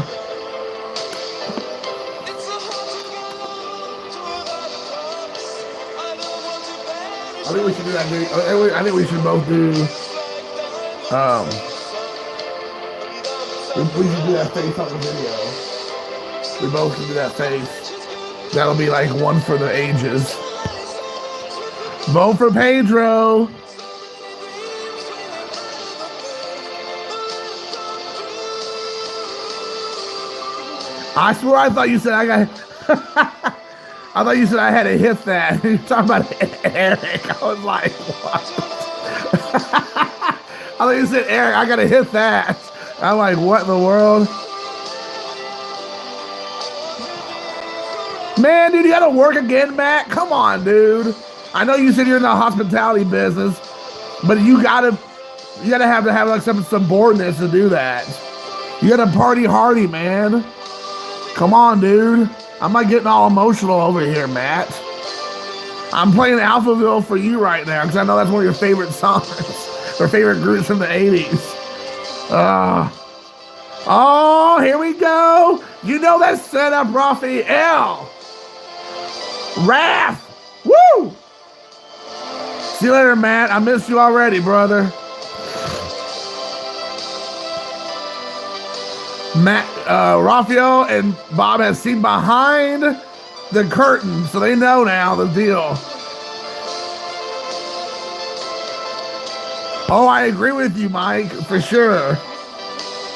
I think we should do that, dude. I think we should both do, we should do that face on the video. We both should do that face. That'll be like one for the ages. Vote for Pedro. I swear I thought you said I got... I thought you said I had to hit that. You're talking about Eric. I was like, what? I thought you said, Eric, I got to hit that. I'm like, what in the world? Man, dude, you got to work again, Matt? Come on, dude. I know you said you're in the hospitality business, but you gotta have like some subordinates to do that. You gotta party hardy, man. Come on, dude. I'm not getting all emotional over here, Matt. I'm playing Alphaville for you right now because I know that's one of your favorite songs or favorite groups from the 80s. Oh, here we go. You know that setup, Raphael. Raph. Woo! See you later, Matt. I missed you already, brother. Matt, Raphael and Bob have seen behind the curtain, so they know now the deal. Oh, I agree with you, Mike, for sure.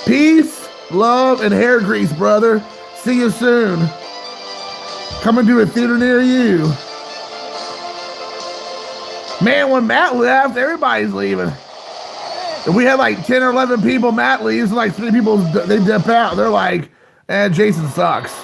Peace, love, and hair grease, brother. See you soon. Coming to a theater near you. Man, when Matt left, everybody's leaving. If we had like 10 or 11 people, Matt leaves, like 3 people, they dip out. They're like, Jason sucks.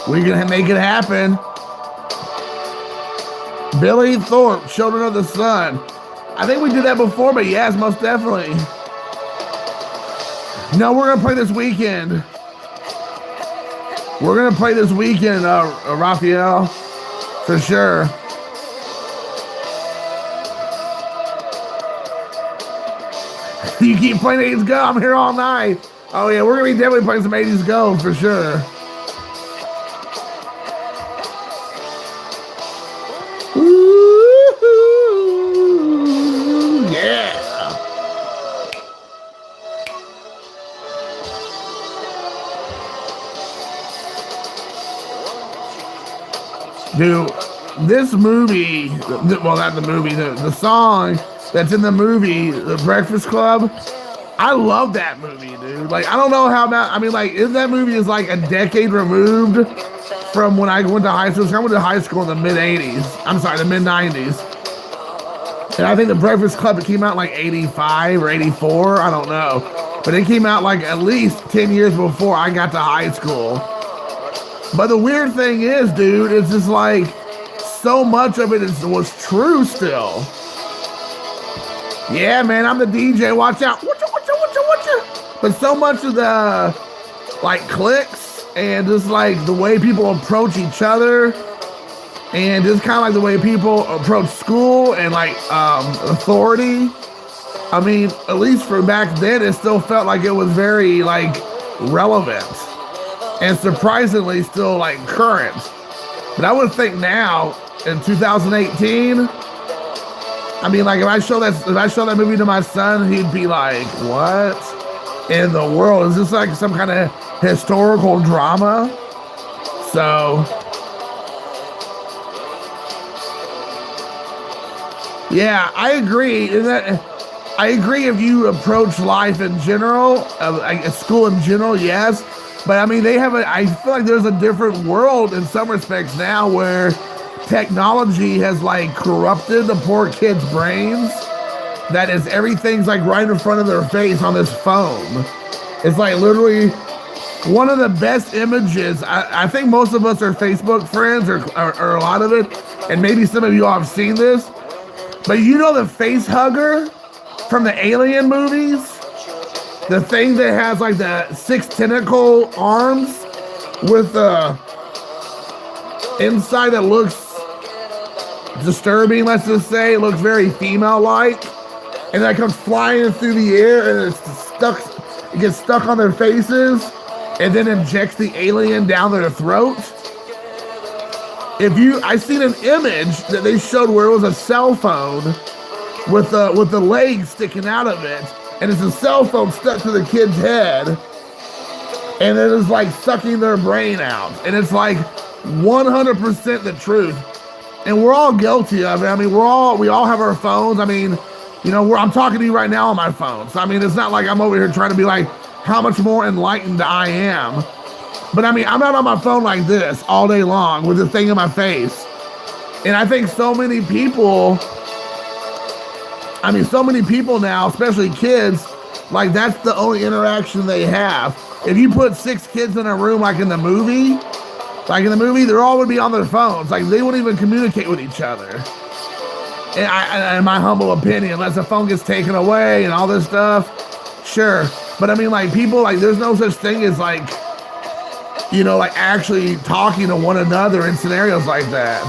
We're gonna make it happen. Billy Thorpe, Children of the Sun. I think we did that before, but yes, most definitely. No, we're gonna play this weekend. We're gonna play this weekend, Raphael, for sure. You keep playing 80s Go, I'm here all night. Oh yeah, we're gonna be definitely playing some 80s Go for sure. Ooh, yeah. Dude, this movie, well, not the movie, the song that's in the movie, The Breakfast Club, I love that movie, dude. Like, I don't know how that, I mean, like, that movie is like a decade removed from when I went to high school. So I went to high school in the mid-80s. I'm sorry, the mid-90s. And I think The Breakfast Club, it came out like 85 or 84. I don't know. But it came out like at least 10 years before I got to high school. But the weird thing is, dude, it's just like so much of it was true still. Yeah, man, I'm the DJ. Watch out. Watcha. But so much of the like clicks and just like the way people approach each other and just kind of like the way people approach school and like authority. I mean, at least for back then, it still felt like it was very like relevant and surprisingly still like current. But I would think now in 2018, I mean, like if I show that movie to my son, he'd be like, "What in the world is this? Like some kind of historical drama?" So, yeah, I agree. I agree if you approach life in general, school in general, yes. But I mean, I feel like there's a different world in some respects now where technology has like corrupted the poor kids' brains. That is, everything's like right in front of their face on this phone. It's like literally one of the best images. I think most of us are Facebook friends or a lot of it. And maybe some of you all have seen this. But you know the face hugger from the Alien movies? The thing that has like the 6 tentacle arms with the inside that looks disturbing, let's just say. It looks very female-like. And that comes flying through the air and it gets stuck on their faces and then injects the alien down their throat. I seen an image that they showed where it was a cell phone with the legs sticking out of it, and it's a cell phone stuck to the kid's head, and it is like sucking their brain out. And it's like 100% the truth. And we're all guilty of it. I mean, we all have our phones. I mean, you know, I'm talking to you right now on my phone. So, I mean, it's not like I'm over here trying to be like how much more enlightened I am. But I mean, I'm not on my phone like this all day long with the thing in my face. And I think so many people now, especially kids, like that's the only interaction they have. If you put 6 kids in a room like in the movie, they're all would be on their phones. Like they wouldn't even communicate with each other. And in my humble opinion, unless the phone gets taken away and all this stuff, sure. But I mean, like people, like there's no such thing as like, you know, like actually talking to one another in scenarios like that.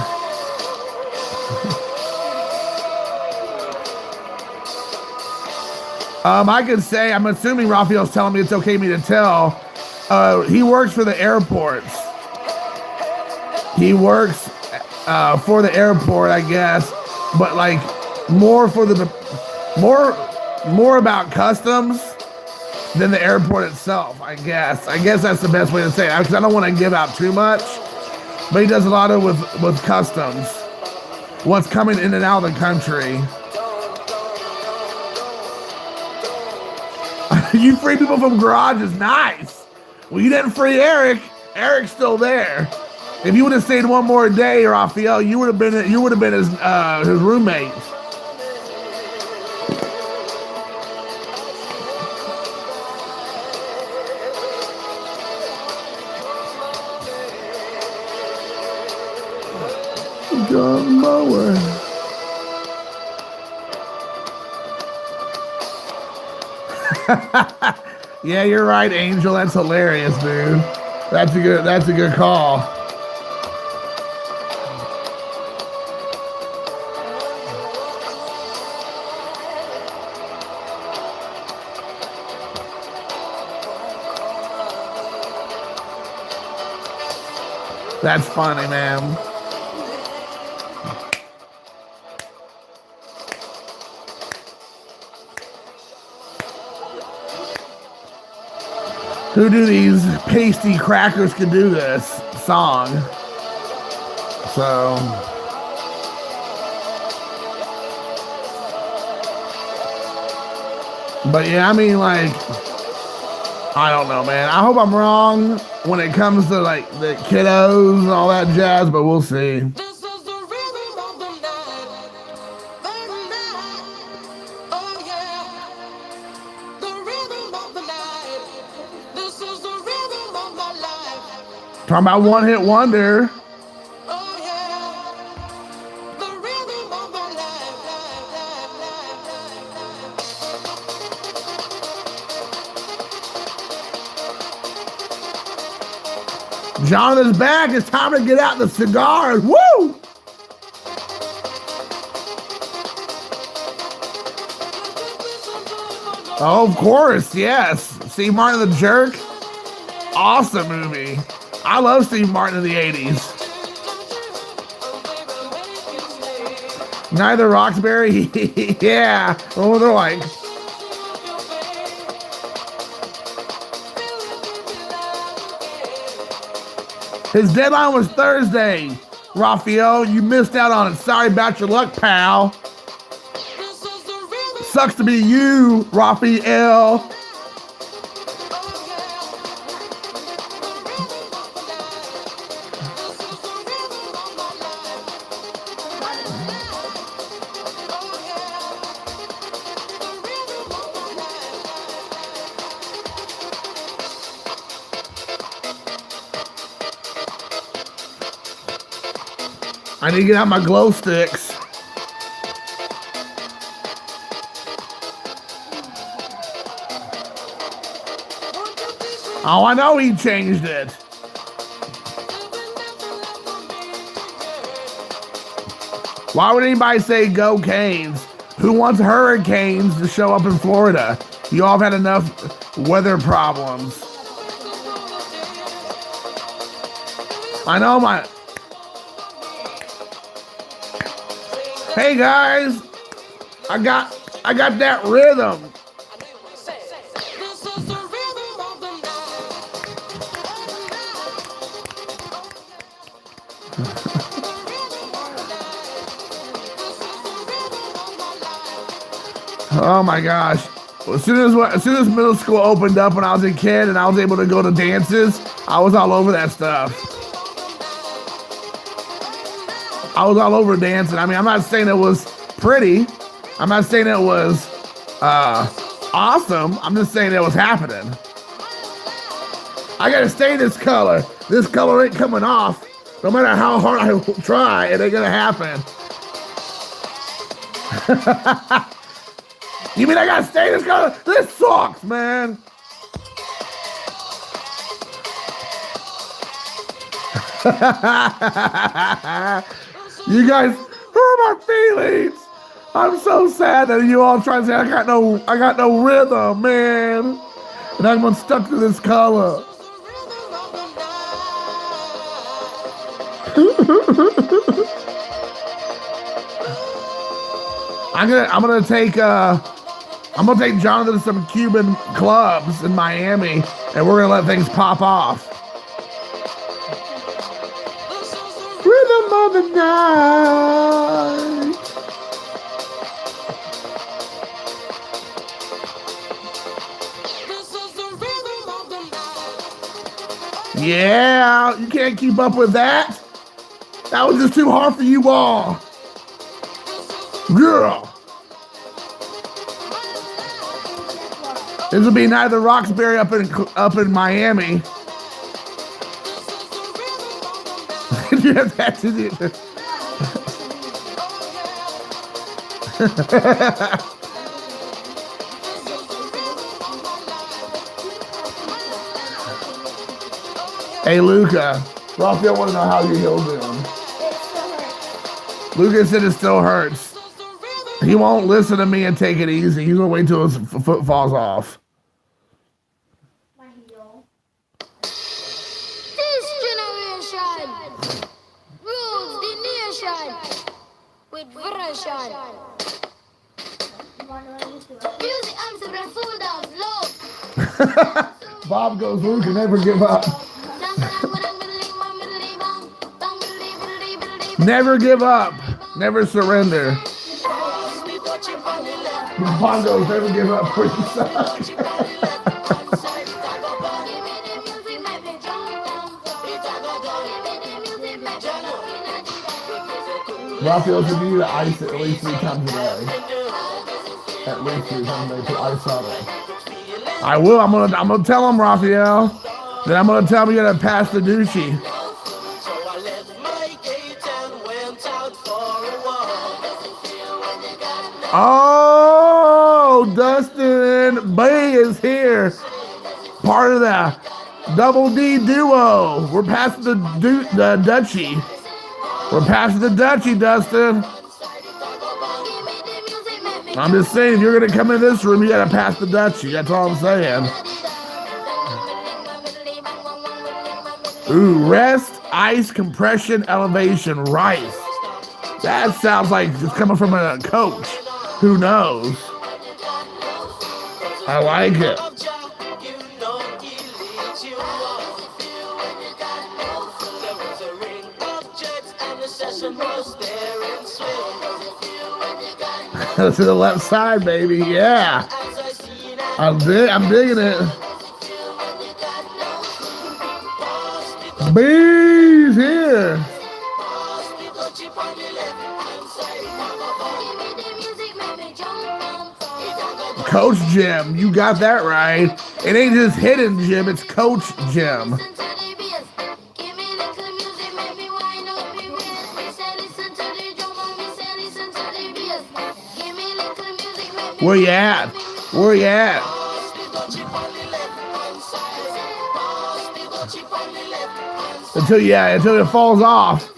I could say, I'm assuming Raphael's telling me it's okay me to tell. He works for the airports. He works for the airport, I guess, but like more about customs than the airport itself, I guess. I guess that's the best way to say it, because I don't want to give out too much. But he does a lot of with customs, what's coming in and out of the country. You free people from garages, nice. Well, you didn't free Eric. Eric's still there. If you would have stayed one more day, Raphael, you would have been his roommate. Gun mower. Yeah, you're right, Angel. That's hilarious, dude. That's a good call. That's funny, man. Who do these pasty crackers can do this song? So, but yeah, I mean, like, I don't know, man. I hope I'm wrong when it comes to like the kiddos and all that jazz, but we'll see. Talking about one-hit wonder. Jonathan's back. It's time to get out the cigars. Woo! Oh, of course, yes. Steve Martin the Jerk. Awesome movie. I love Steve Martin in the 80s. Neither Roxbury. Yeah. Oh, they're like. His deadline was Thursday. Raphael, you missed out on it. Sorry about your luck, pal. Sucks to be you, Raphael. I need to get out my glow sticks. Oh, I know he changed it. Why would anybody say go Canes? Who wants hurricanes to show up in Florida? You all have had enough weather problems. I know my... Hey guys, I got that rhythm. Oh my gosh. As soon as middle school opened up when I was a kid and I was able to go to dances, I was all over that stuff. I was all over dancing. I mean, I'm not saying it was pretty. I'm not saying it was awesome. I'm just saying it was happening. I gotta stay this color. This color ain't coming off. No matter how hard I try, it ain't gonna happen. You mean I gotta stay this color? This sucks, man. You guys hurt my feelings. I'm so sad that you all try to say I got no rhythm, man. And I'm stuck to this color. I'm gonna take Jonathan to some Cuban clubs in Miami, and we're gonna let things pop off. Rhythm of the night. Yeah, you can't keep up with that. That was just too hard for you all. Girl. This will be Night of the Roxbury up in Miami. You have that to do. Hey, Luca. Raphael want to know how your heel doing. Luca said it still hurts. He won't listen to me and take it easy. He's gonna wait till his foot falls off. My heel. This generation rules the nation with version. Music arms are full of love. Bob goes, Luca, never give up. Never give up. Never surrender. Bob goes, never give up. For you suck. Raphael should need to ice it at least 3 times a day. At least 3 times a day. Put ice on it. I will. I'm gonna tell him, Raphael. Then I'm gonna tell him you gotta pass the douchey. Oh, Dustin B is here. Part of the Double D duo. We're past the Dutchie. We're past the Dutchie, Dustin. I'm just saying, if you're gonna come in this room, you gotta pass the Dutchie. That's all I'm saying. Ooh, rest, ice, compression, elevation, rice. That sounds like it's coming from a coach. Who knows? I like it. To the left side, baby. Yeah. I'm digging it. Bees here. Coach Jim, you got that right. It ain't just hidden Jim, it's Coach Jim. Where you at? Where you at? Until it falls off.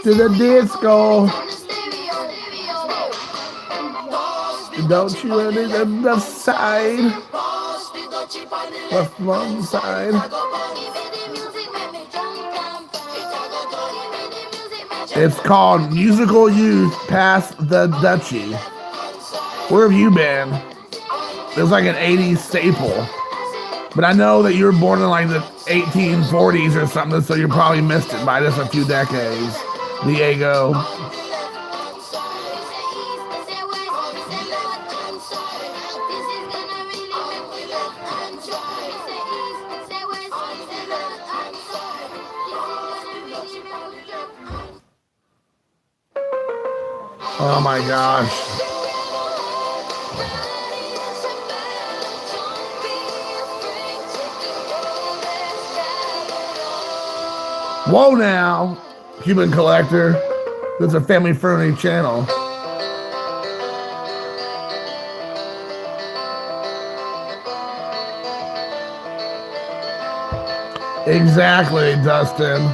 To the disco. Don't you let it on the side. Left one side. It's called Musical Youth Past the Duchy. Where have you been? It was like an 80s staple. But I know that you were born in like the 1840s or something, so you probably missed it by just a few decades. Diego. Oh my gosh. Whoa now, Cuban Collector. That's a family-friendly channel. Exactly, Dustin.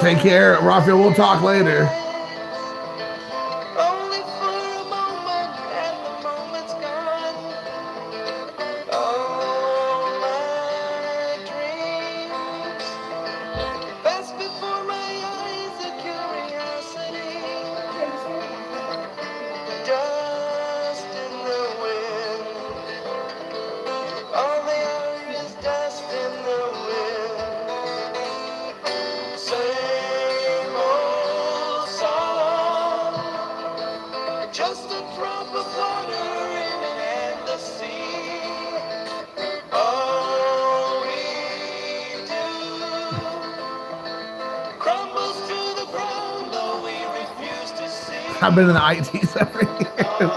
Take care, Raphael. We'll talk later. I've been in the ITs every year.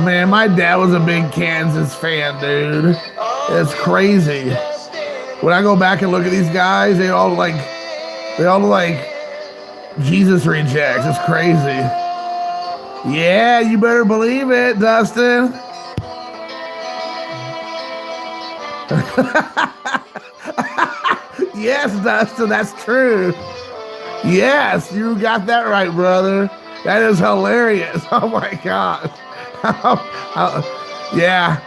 Man, my dad was a big Kansas fan, dude. It's crazy. When I go back and look at these guys, they all look like Jesus rejects. It's crazy. Yeah, you better believe it, Dustin. Yes, Dustin, that's true. Yes, you got that right, brother. That is hilarious. Oh my God. Yeah.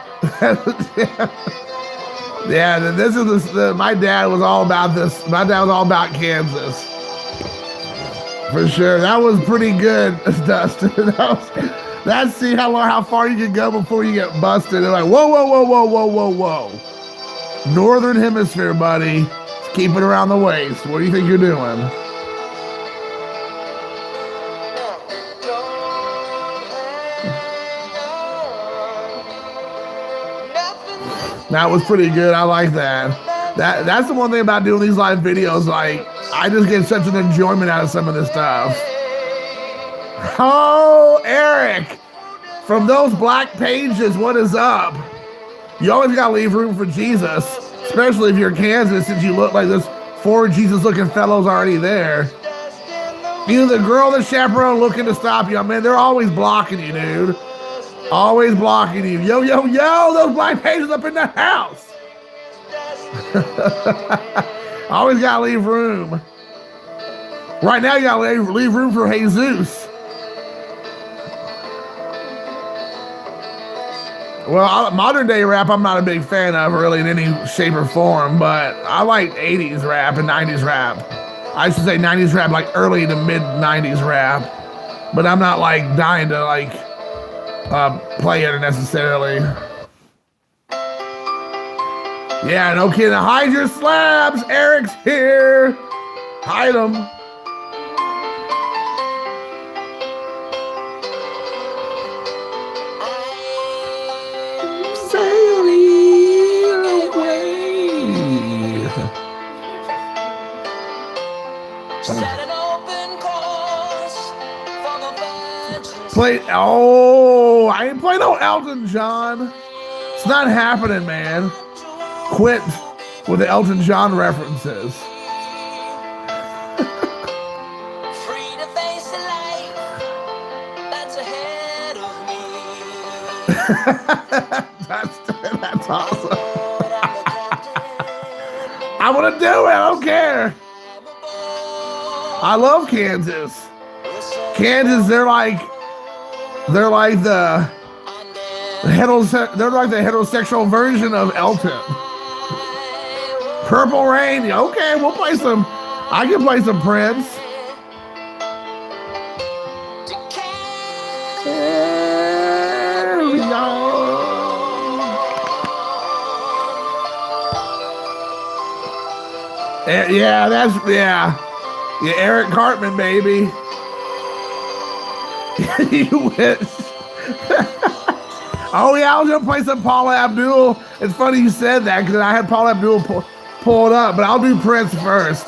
Yeah, this is my dad was all about this. My dad was all about Kansas. For sure. That was pretty good, Dustin. That's see how far you can go before you get busted. They're like, whoa, whoa, whoa, whoa, whoa, whoa, whoa. Northern Hemisphere, buddy. Keep it around the waist. What do you think you're doing? That was pretty good. I like that. That's the one thing about doing these live videos. Like, I just get such an enjoyment out of some of this stuff. Oh, Eric, from those black pages, what is up? You always gotta leave room for Jesus, especially if you're in Kansas, since you look like this 4 Jesus-looking fellows already there. Either the girl or the chaperone looking to stop you. I mean, they're always blocking you, dude. Always blocking you. Yo, yo, yo, those black pages up in the house. Always gotta leave room. Right now, you gotta leave room for Jesus. Well, modern day rap, I'm not a big fan of really in any shape or form, but I like 80s rap and 90s rap. I should say 90s rap, like early to mid 90s rap, but I'm not like dying to like play it necessarily. Yeah, no kidding. Hide your slabs. Eric's here. Hide them. Sailing away. Set an open course for the play. Oh, I ain't play no Elton John. It's not happening, man. Quit with the Elton John references. Free to face a life that's ahead of me. That's awesome. I want to do it. I don't care. I love Kansas. Kansas, they're like They're like the heterosexual version of Elton. Purple Rain. Okay, we'll play some. I can play some Prince. There we go. Yeah, Eric Cartman, baby. You wish. Oh yeah, I was gonna play some Paula Abdul. It's funny you said that because I had Paula Abdul pulled up, but I'll do Prince first.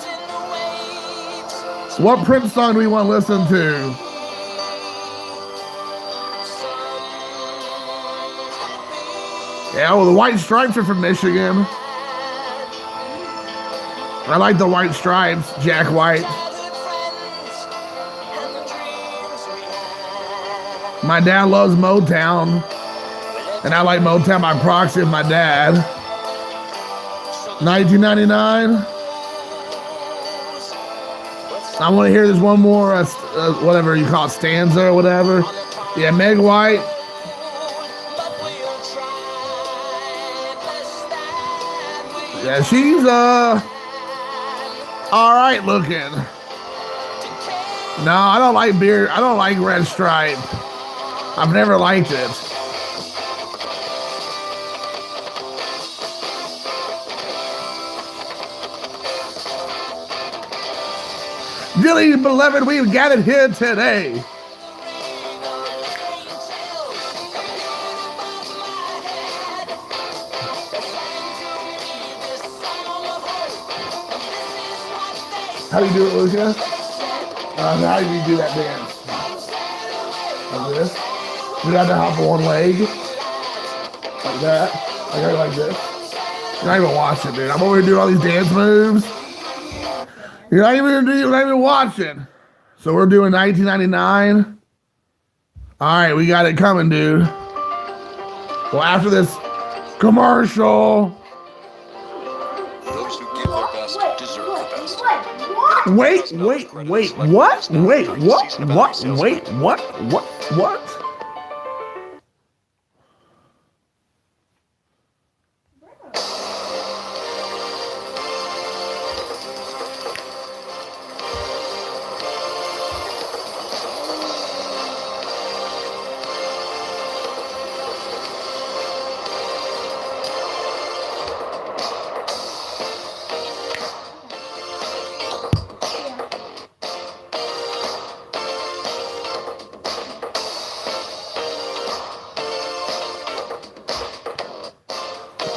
What Prince song do we want to listen to? Yeah, well, the White Stripes are from Michigan. I like the White Stripes, Jack White. My dad loves Motown, and I like Motown by proxy of my dad. 1999. I want to hear this one more, whatever you call it, stanza or whatever. Yeah, Meg White. Yeah, she's all right looking. No, I don't like beer. I don't like Red Stripe. I've never liked it. Dearly beloved, we've gathered here today. How do you do it, Lucia? How do you do that dance? Like this? You have to hop on one leg. Like that. I got it like this. You're not even watching, dude. I'm over here doing all these dance moves. You're not even watching. So we're doing 1999. All right, we got it coming, dude. Well, after this commercial. Those who give their best deserve the best. Wait, what?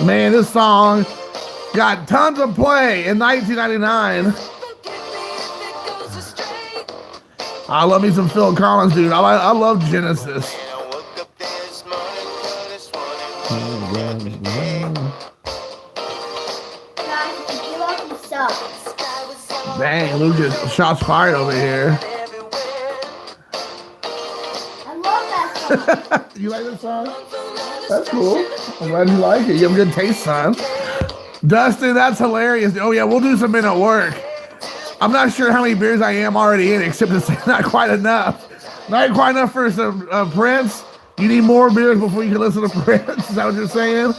Man, this song got tons of play in 1999. I love me some Phil Collins, dude. I love Genesis. Dang, Lucas, shots fired over here. I love that song. You like this song? That's cool. I'm glad you like it. You have good taste, son. Dustin, that's hilarious. Oh, yeah, we'll do some men at work. I'm not sure how many beers I am already in, except it's not quite enough. Not quite enough for some Prince. You need more beers before you can listen to Prince. Is that what you're saying?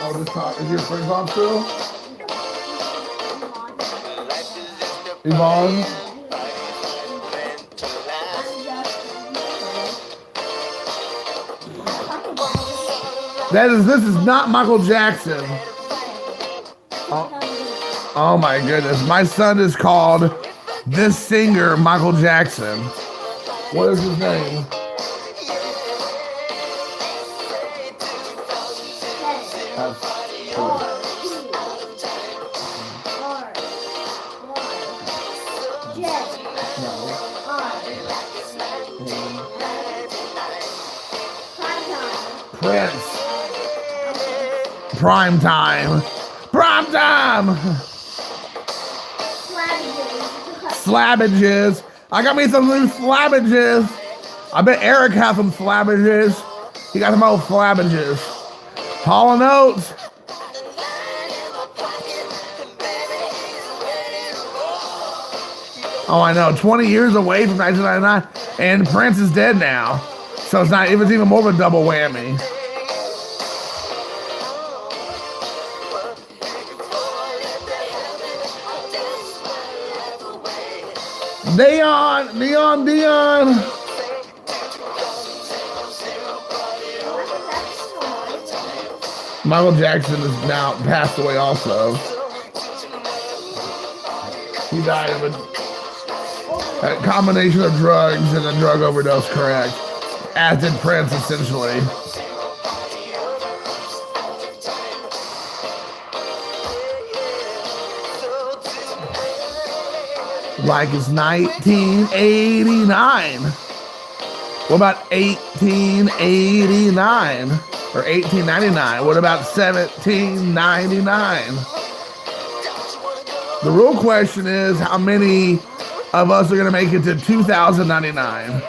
Oh, this talk. Is your friend on still? Yvonne? This is not Michael Jackson. Oh my goodness. My son is called this singer Michael Jackson. What is his name? Prince. Prime time. Slabbages. I got me some new slabbages. I bet Eric has some slabbages. He got some old slabbages. Hall & Oates. Oh, I know. 20 years away from 1999, and Prince is dead now. So it's not. It was even more of a double whammy. Dion. Michael Jackson is now passed away also. He died of a combination of drugs and a drug overdose, correct? As did Prince, essentially. Like it's 1989. What about 1889? Or 1899? What about 1799? The real question is, how many of us are going to make it to 2099?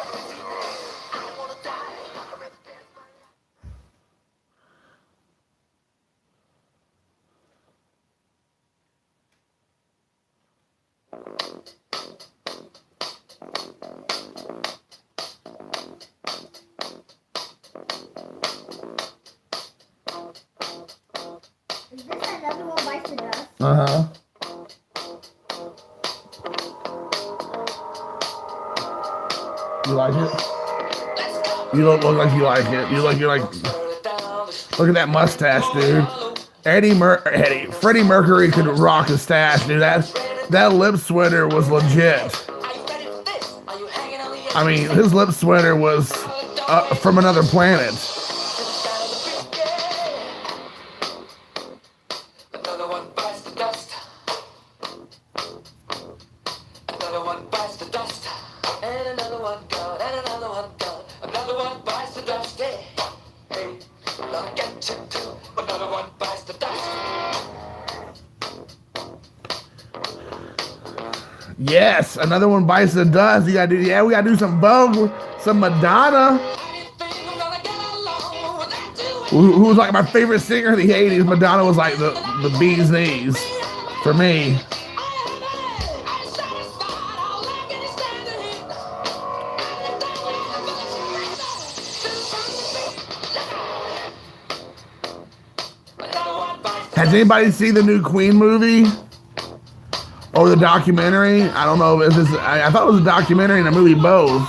Is this another one bites the dust? Uh-huh. You like it? You don't look like you like it. You're like, look at that mustache, dude. Freddie Mercury could rock a stash, dude. That lip sweater was legit. I mean, his lip sweater was from another planet. Yes, another one bites the dust. You gotta do, yeah, we gotta do some Vogue, some Madonna. Who was like my favorite singer of the 80s. Madonna was like the bee's knees for me. Has anybody seen the new Queen movie? Or the documentary? I don't know if this is, I thought it was a documentary and a movie both.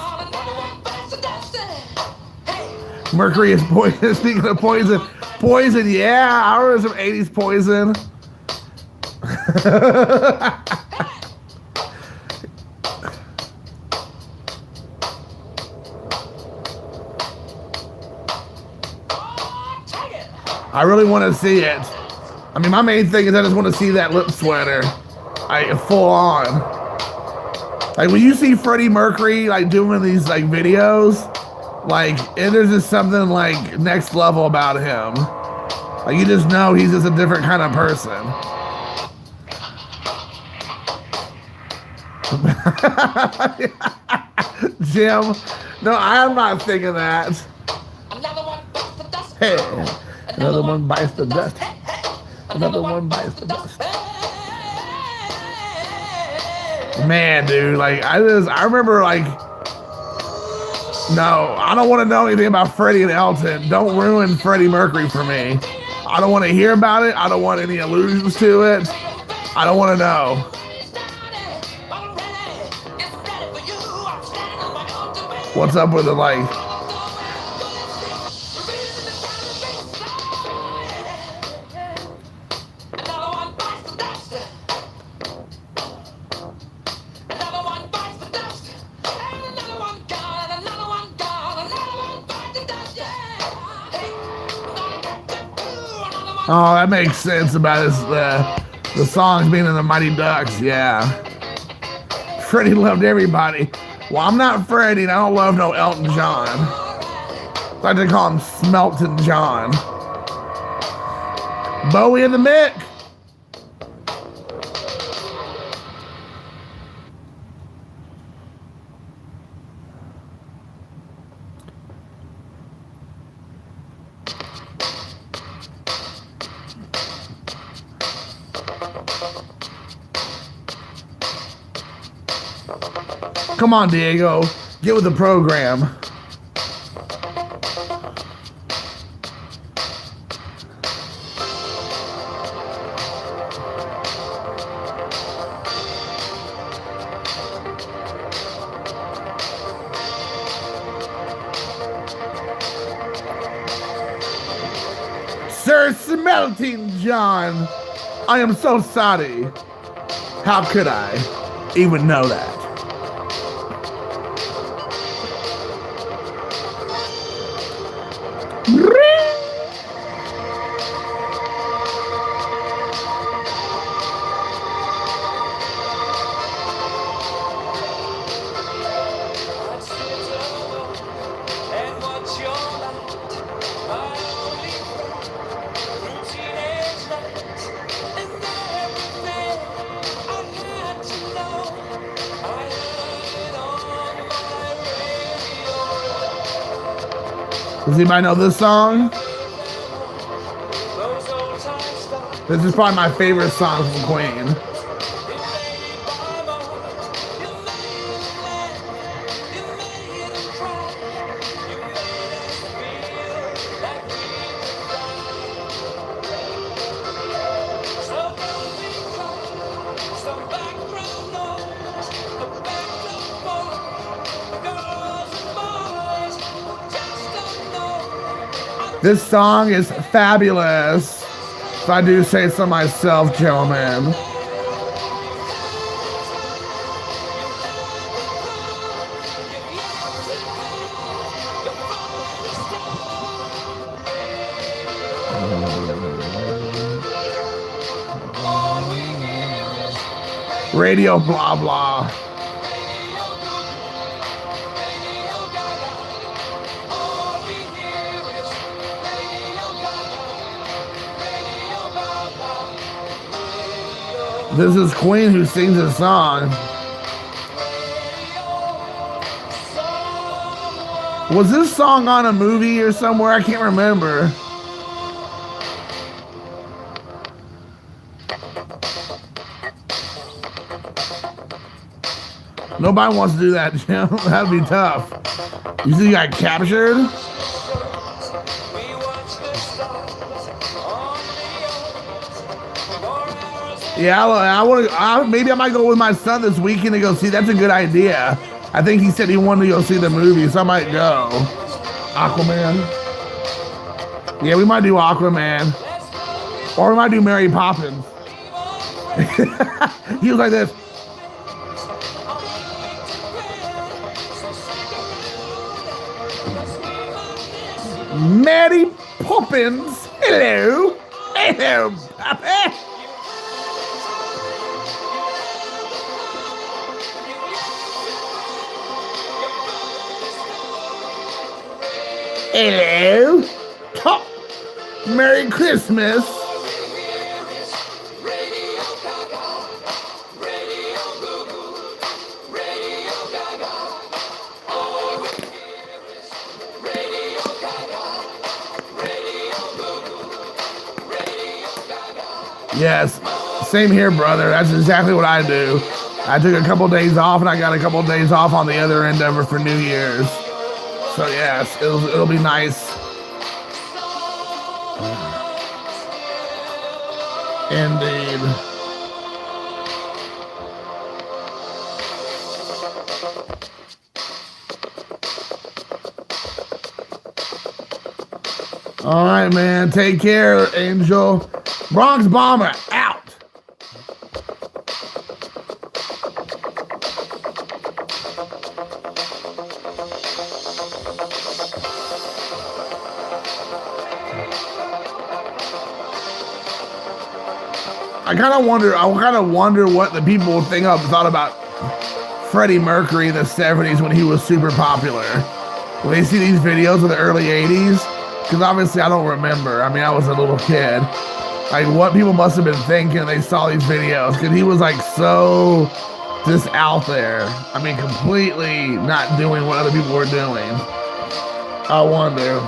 Mercury is poison. Speaking of poison, yeah, I remember some 80s Poison. I really want to see it. I mean, my main thing is I just want to see that lip sweater. Full on. Like when you see Freddie Mercury like doing these like videos, like and there's just something like next level about him. Like you just know he's just a different kind of person. Jim, no, I'm not thinking that. Hey, another one bites the dust. Another one bites the dust. Man, dude, like I remember like, no, I don't want to know anything about Freddie and Elton. Don't ruin Freddie Mercury for me. I don't want to hear about it. I don't want any allusions to it. I don't want to know. What's up with it, like? Oh, that makes sense about the songs being in the Mighty Ducks, yeah. Freddie loved everybody. Well, I'm not Freddie, and I don't love no Elton John. I like to call him Smelton John. Bowie in the Mick. Come on, Diego. Get with the program. Sir Smelting John, I am so sorry. How could I even know that? Does anybody know this song? This is probably my favorite song from Queen. This song is fabulous, if I do say so myself, gentlemen. Radio blah blah. This is Queen who sings this song. Was this song on a movie or somewhere? I can't remember. Nobody wants to do that, Jim. That'd be tough. You see, you got captured? Yeah, I want to. Maybe I might go with my son this weekend to go see. That's a good idea. I think he said he wanted to go see the movie, so I might go. Aquaman. Yeah, we might do Aquaman, or we might do Mary Poppins. He was like this. Mary Poppins. Hello. Hello, Papa. Hello. Top. Merry Christmas. Yes, same here, brother. That's exactly what I do. I took a couple days off, and I got a couple days off on the other end of it for New Year's. So yes, it'll be nice. Indeed. All right, man. Take care, Angel. Bronx Bomber out. I kind of wonder what the people thought about Freddie Mercury in the 70s when he was super popular. When they see these videos of the early 80s, because obviously I don't remember. I mean, I was a little kid. Like, what people must have been thinking they saw these videos, because he was like so just out there. I mean, completely not doing what other people were doing. I wonder.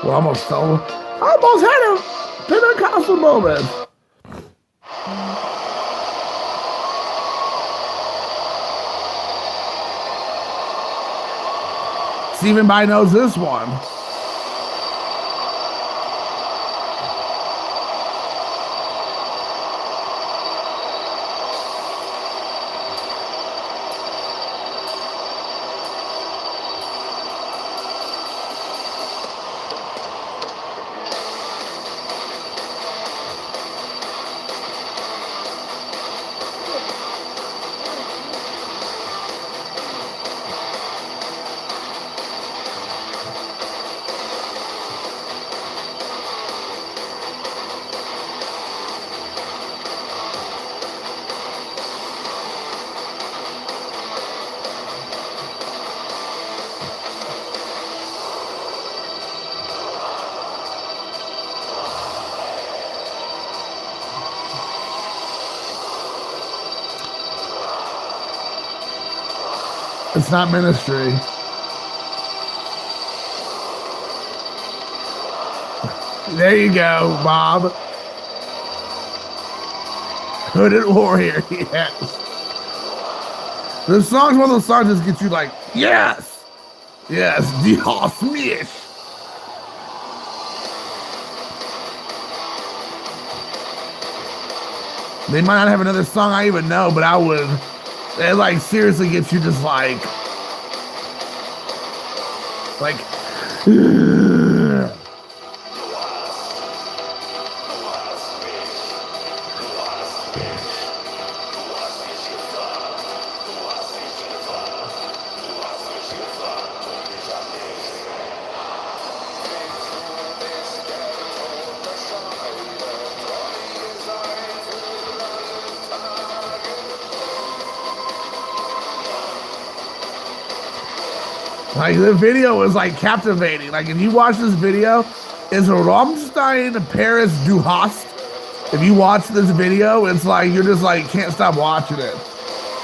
Almost had a Pentecostal moment. Stephen By knows this one. It's not ministry. There you go, Bob. Hooded Warrior, yes. This song's one of those songs that gets you like, yes! Yes, Dios mío. They might not have another song I even know, but I would. It like seriously gets you just like the video is like captivating. Like if you watch this video, it's Rammstein Paris Du Hast. If you watch this video, it's like you're just like can't stop watching it.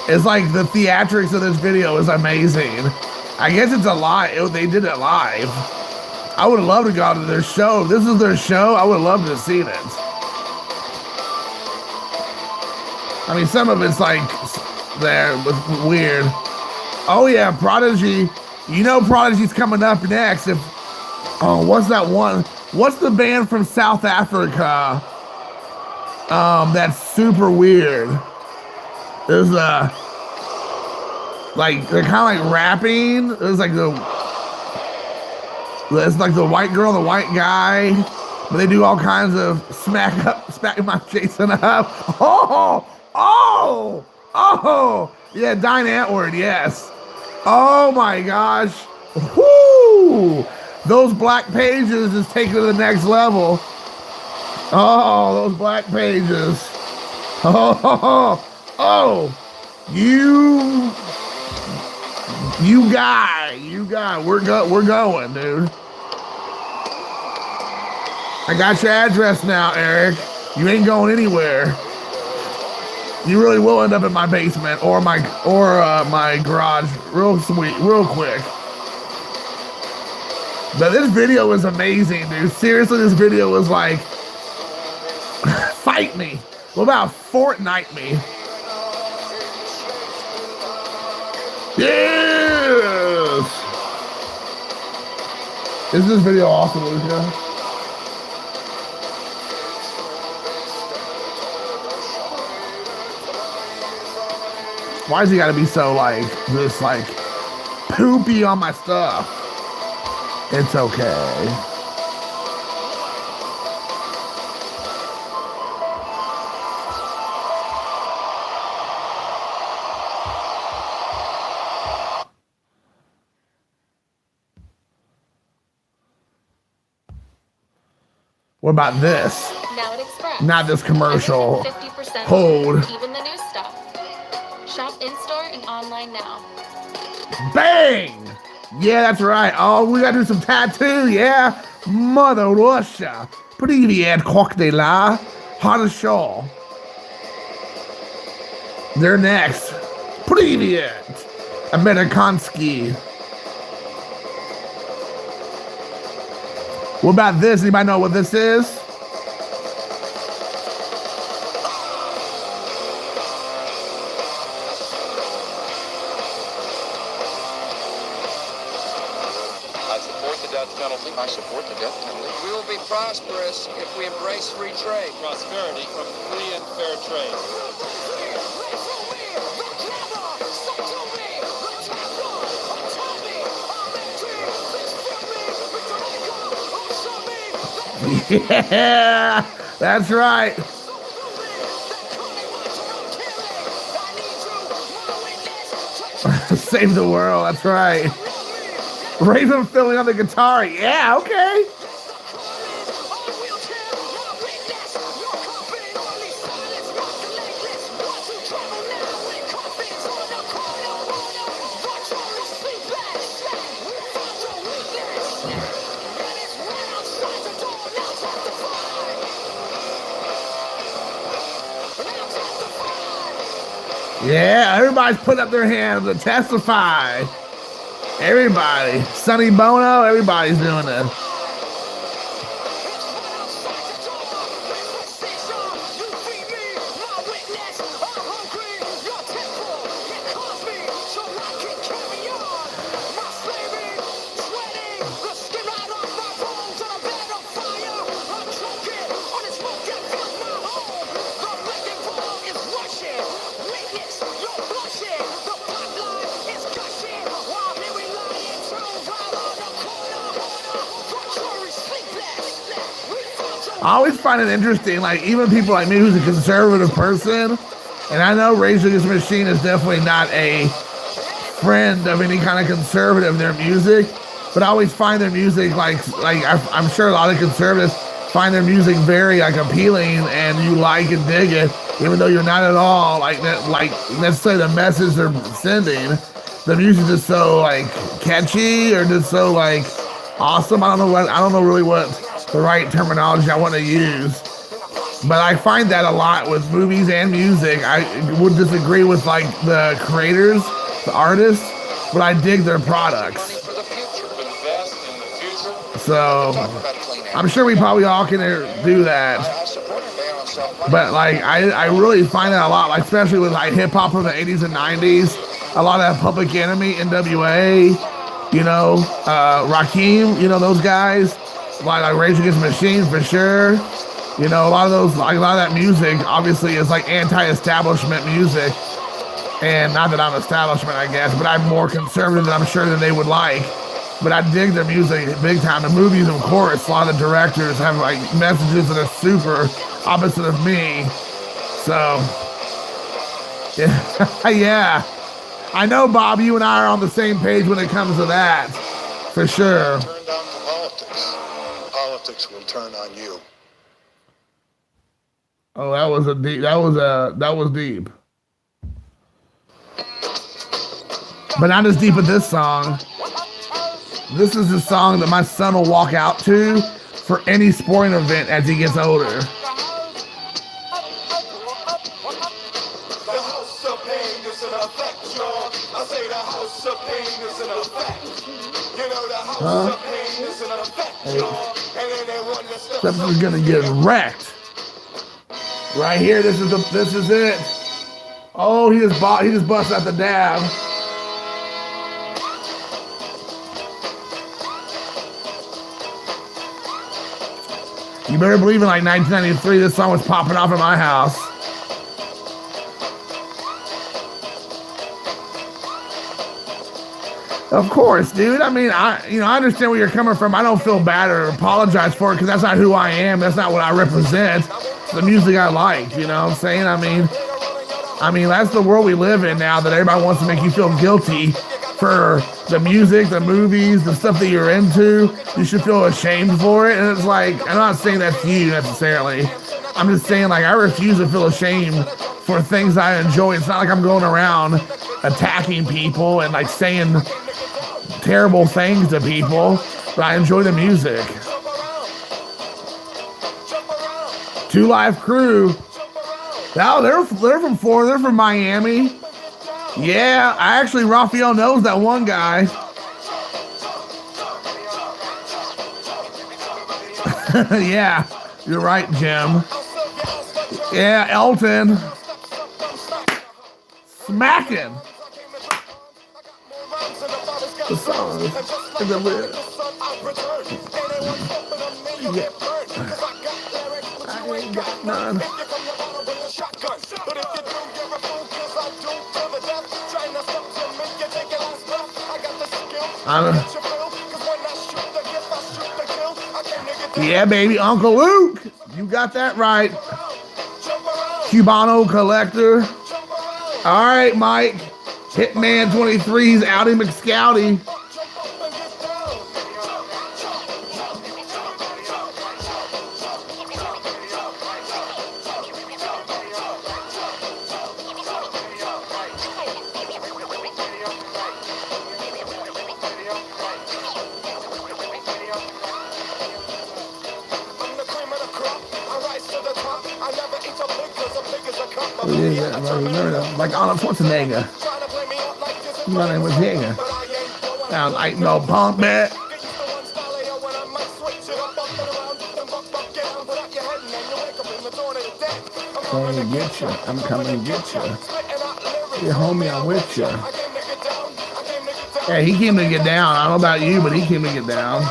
It's like the theatrics of this video is amazing. I guess it's a live. They did it live. I would love to go to their show. If this is their show, I would love to have seen it. I mean, some of it's like there was weird. Oh yeah, Prodigy. You know Prodigy's coming up next. What's that one? What's the band from South Africa? That's super weird. There's like they're kind of like rapping. It's like the white girl, the white guy, but they do all kinds of smack my Jason up. Oh, yeah, Dine Antwoord, yes. Oh my gosh. Whoo! Those Black Pages is taking to the next level. Oh, those Black Pages. Oh. You guy. We're going, dude. I got your address now, Eric. You ain't going anywhere. You really will end up in my basement or my garage real quick. But this video is amazing, dude. Seriously, this video was like, fight me. What about Fortnite me? Yes! Is this video awesome, Lucia? Why does he gotta be so like this like poopy on my stuff? It's okay. What about this? Now at Express. Not this commercial. 50% Hold. even the new stuff. Shop in-store and online now. Bang! Yeah, that's right. Oh, we gotta do some tattoo, yeah? Mother Russia. Привет, как дела? Хорошо. They're next. Привет. Amerikanski. What about this? Anybody know what this is? I support the death penalty. I support the death penalty. We will be prosperous if we embrace free trade. Prosperity from free and fair trade. Yeah, that's right. Save the world, that's right. Raven filling on the guitar, yeah, okay. Yeah, everybody's putting up their hands to testify. Everybody. Sonny Bono, everybody's doing it. I always find it interesting, like even people like me who's a conservative person, and I know Rage Against the Machine is definitely not a friend of any kind of conservative in their music, but I always find their music I'm sure a lot of conservatives find their music very like appealing and you like and dig it, even though you're not at all like necessarily the message they're sending. The music is so like catchy or just so like awesome. I don't know really what the right terminology I want to use, but I find that a lot with movies and music. I would disagree with like the creators, the artists, but I dig their products. So I'm sure we probably all can do that, but like I really find that a lot, like especially with like hip hop from the 80s and 90s, a lot of Public Enemy, NWA, you know, Rakim, you know, those guys. Like Rage Against the Machine for sure. You know, a lot of that music obviously is like anti-establishment music. And not that I'm establishment, I guess, but I'm more conservative than I'm sure that they would like. But I dig their music big time. The movies, of course, a lot of the directors have like messages that are super opposite of me. So, yeah. Yeah. I know, Bob, you and I are on the same page when it comes to that. For sure. Turn down to politics. Politics will turn on you. Oh, that was deep. But not as deep as this song. This is the song that my son will walk out to for any sporting event as he gets older. The house of pain is in effect, y'all. I say the house of pain is in effect. You know the house of pain is in effect, y'all. And then they want to step. This is gonna get wrecked. Right here, this is it. Oh, he just bust out the dab. You better believe in like 1993, this song was popping off in my house. Of course, dude. I mean, I understand where you're coming from. I don't feel bad or apologize for it because that's not who I am. That's not what I represent. It's the music I like. You know what I'm saying? I mean, that's the world we live in now, that everybody wants to make you feel guilty for the music, the movies, the stuff that you're into. You should feel ashamed for it. And it's like, I'm not saying that's you necessarily. I'm just saying, like, I refuse to feel ashamed for things I enjoy. It's not like I'm going around attacking people and like saying terrible things to people, but I enjoy the music. Two Live Crew. Oh, they're from Florida. They're from Miami. Yeah, Raphael knows that one guy. Yeah, you're right, Jim. Yeah, Elton. Smacking. The songs in the list. Yeah. I ain't got none. Yeah, baby, Uncle Luke. You got that right. Cubano Collector. All right, Mike. Hitman 23's Outie McScouty. Like Arnold Schwarzenegger. My name was Jäger. Sound like no punk man. Coming to get you. I'm coming to get you. Yeah, homie, I'm with you. Yeah, he came to get down. I don't know about you, but he came to get down.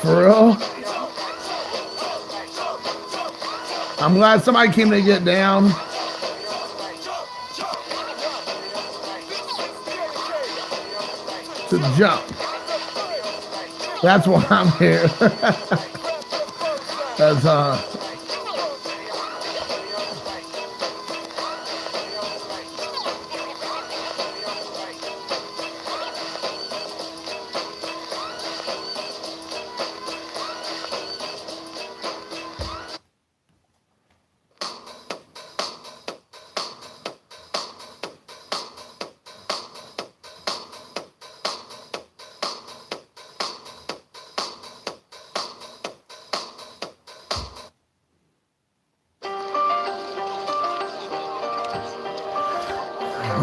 For real? I'm glad somebody came to get down. To jump. That's why I'm here. That's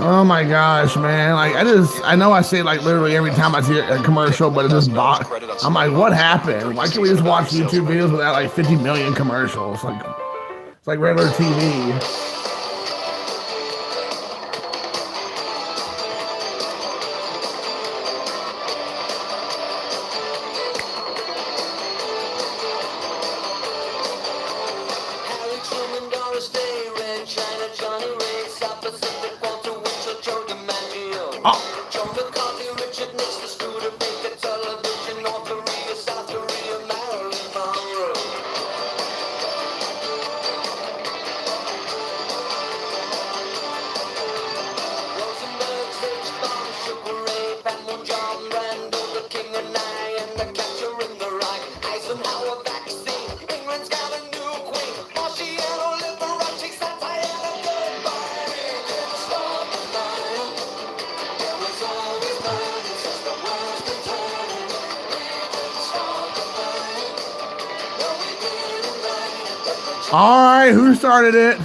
oh my gosh, man. Like, I know I say like literally every time I see a commercial, but it just bought. I'm like, what happened? Why can't we just watch YouTube videos without like 50 million commercials? Like, it's like regular TV. All right, who started it?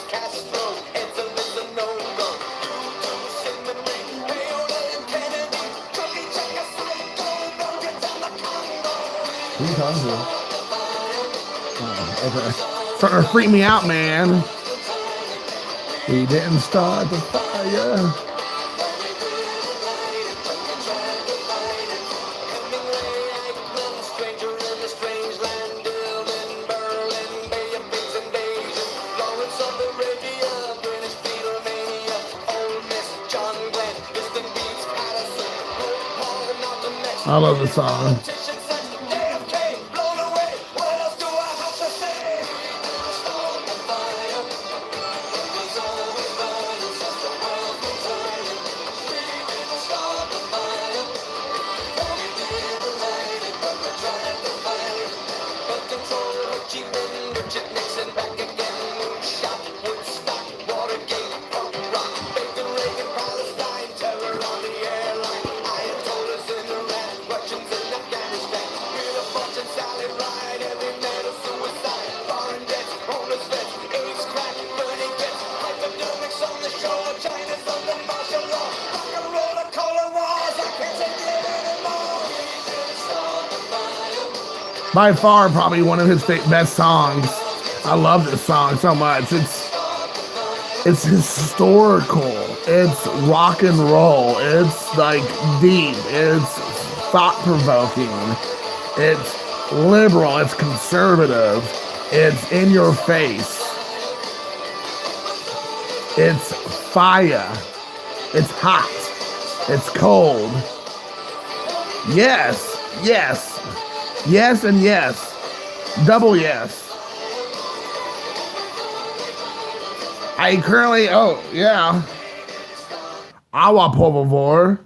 Castro. Okay. Starting to freak me out, man. He didn't start the fire. I love the song. By far, probably one of his best songs. I love this song so much. It's historical. It's rock and roll. It's like deep. It's thought-provoking. It's liberal. It's conservative. It's in your face. It's fire. It's hot. It's cold. Yes. Yes. Yes and yes. Double yes. I currently, oh, yeah. Agua, por favor.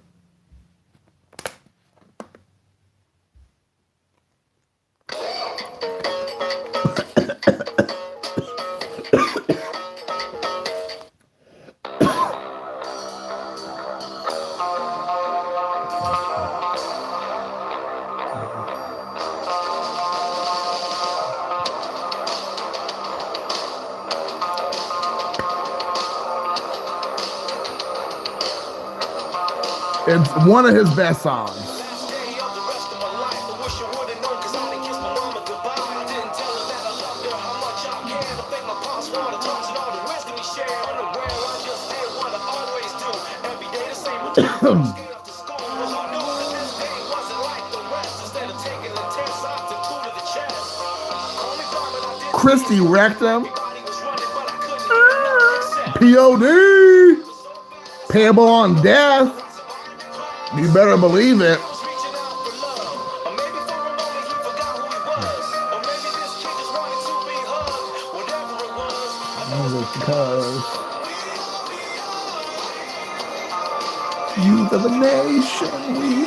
It's one of his best songs. Christy Rectum. POD. Payable on death. You better believe it. Because youth of the nation, we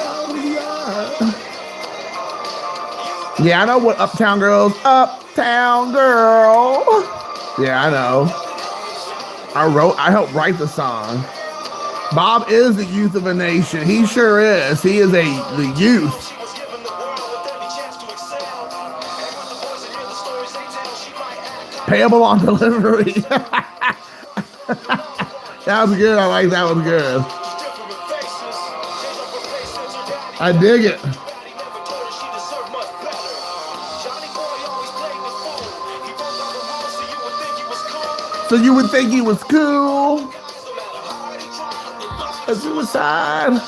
are. Yeah, I know what Uptown Girls. Uptown Girl. Yeah, I know. I helped write the song. Bob is the youth of a nation. He sure is. He is the youth. Payable on delivery. That was good. I like that one good. I dig it. So you would think he was cool. A suicide.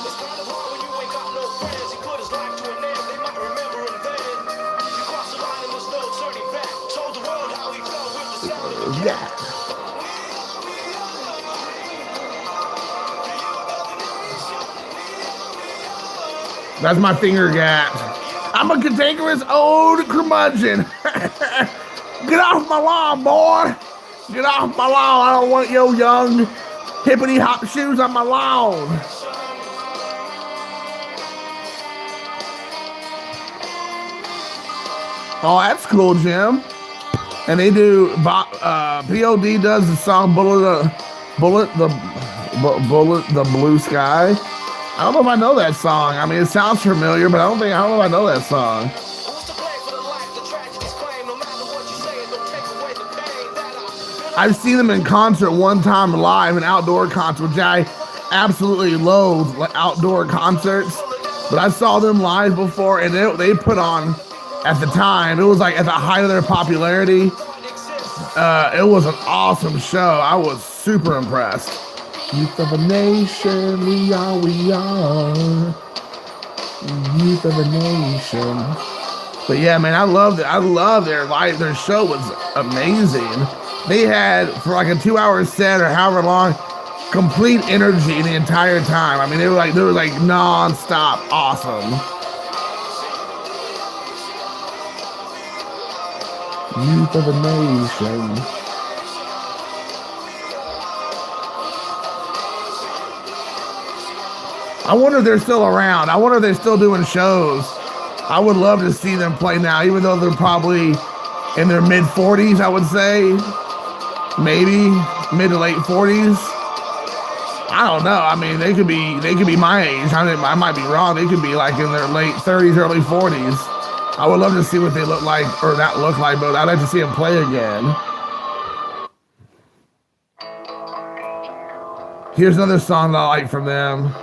Yeah. That's my finger gap. I'm a cantankerous old curmudgeon. Get off my lawn, boy. Get off my lawn. I don't want your young hippity hop shoes on my lawn. Oh, that's cool, Jim. And they do. POD does the song "Bullet the Blue Sky." I don't know if I know that song. I mean, it sounds familiar, but I don't know if I know that song. I've seen them in concert one time live, an outdoor concert, which I absolutely loathe outdoor concerts. But I saw them live before, and they put on at the time. It was like at the height of their popularity. It was an awesome show. I was super impressed. Youth of a nation, we are, we are. Youth of a nation. But yeah, man, I loved it. I love their show was amazing. They had, for like a 2-hour set or however long, complete energy the entire time. I mean, they were like non-stop awesome. Youth of a nation. I wonder if they're still around. I wonder if they're still doing shows. I would love to see them play now, even though they're probably in their mid-40s, I would say. Maybe mid to late 40s. I don't know. I mean, they could be my age. I might be wrong. They could be like in their late 30s, early 40s. I would love to see what they look like, or not look like, but I'd like to see them play again. Here's another song that I like from them.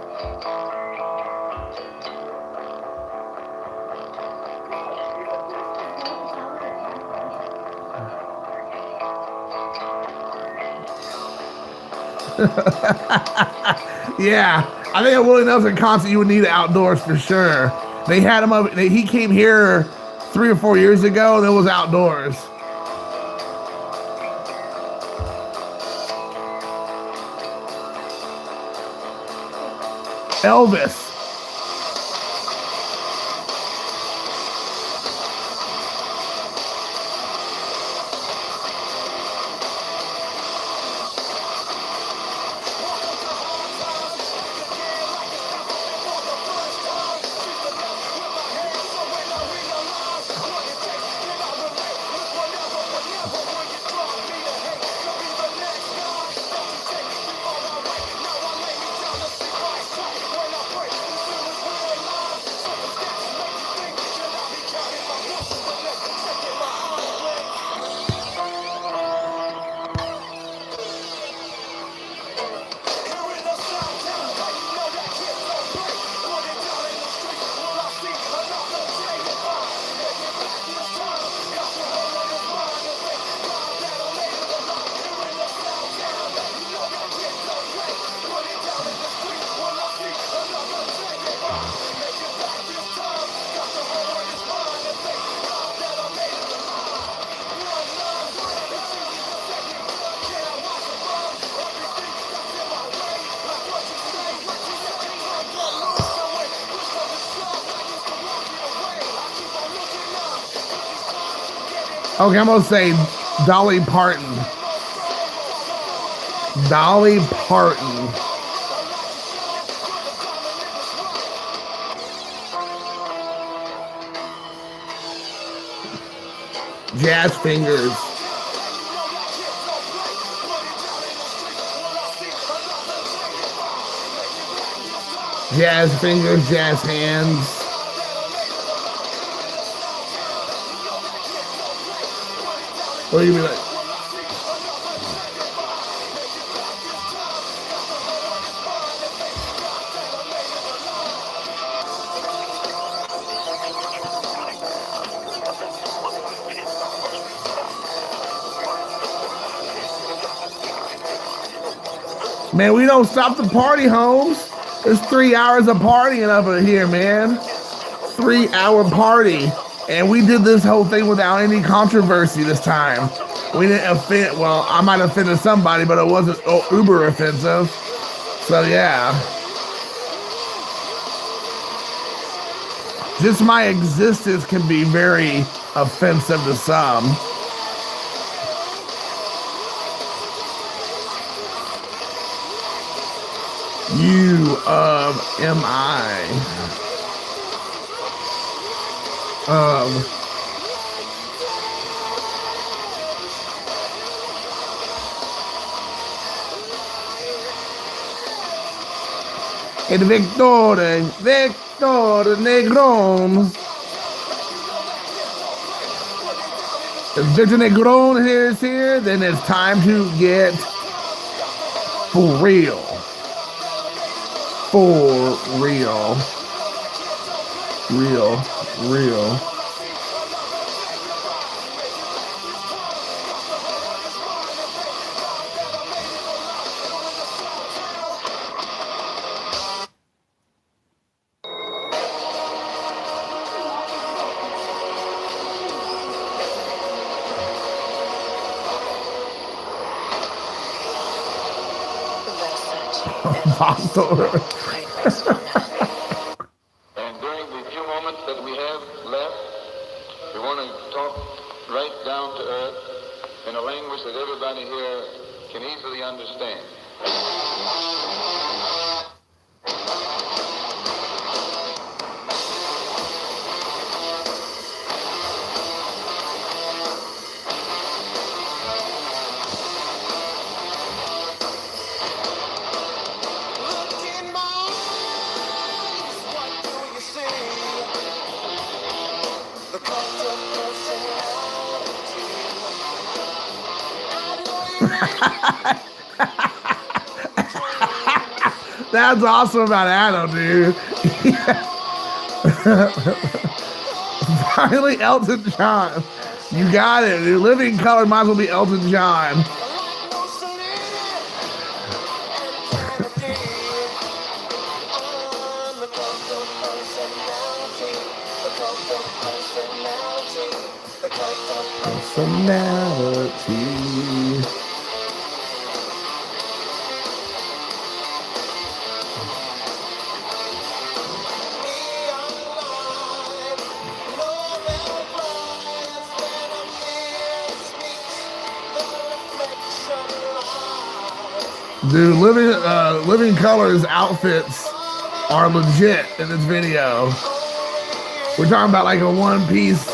Yeah, I think a Willie Nelson concert you would need it outdoors for sure. They had him up. He came here 3 or 4 years ago, and it was outdoors. Elvis. Okay, I'm gonna say Dolly Parton. Dolly Parton. Jazz Fingers. Jazz Fingers, Jazz Hands. What do you mean like? Man, we don't stop the party, Holmes. There's 3 hours of partying over here, man. 3-hour party. And we did this whole thing without any controversy this time. We didn't offend, well, I might have offended somebody, but it wasn't uber offensive. So yeah. Just my existence can be very offensive to some. You of M.I. El Victor Negron. If Victor Negron is here, then it's time to get for real. For real. Real. Apostle. And during the few moments that we have left, we want to talk right down to earth in a language that everybody here can easily understand. That's awesome about Adam, dude. Finally, Elton John. You got it, dude. Living Color might as well be Elton John. Personality. Dude, Living Color's outfits are legit in this video. We're talking about like a one piece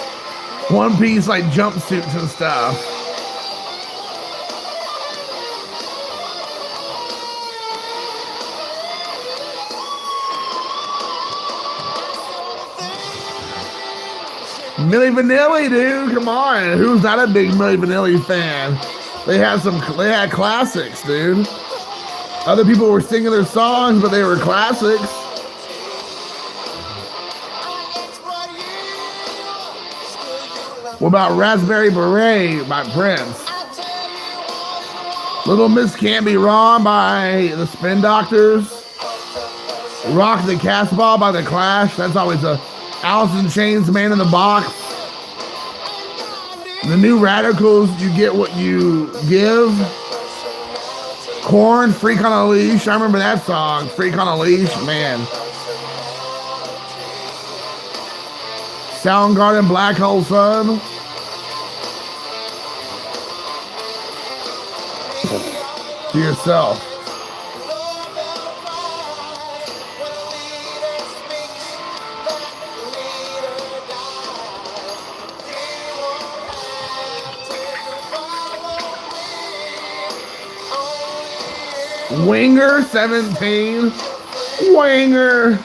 like jumpsuits and stuff. Milli Vanilli, dude, come on. Who's not a big Milli Vanilli fan? They had classics, dude. Other people were singing their songs, but they were classics. What about Raspberry Beret by Prince? Little Miss Can't Be Wrong by the Spin Doctors. Rock the Casbah by The Clash. That's always a Alice in Chains, Man in the Box. The New Radicals, You Get What You Give. Korn, Freak on a Leash. I remember that song, Freak on a Leash, man. Soundgarden, Black Hole Sun. To yourself. Winger 17. Winger.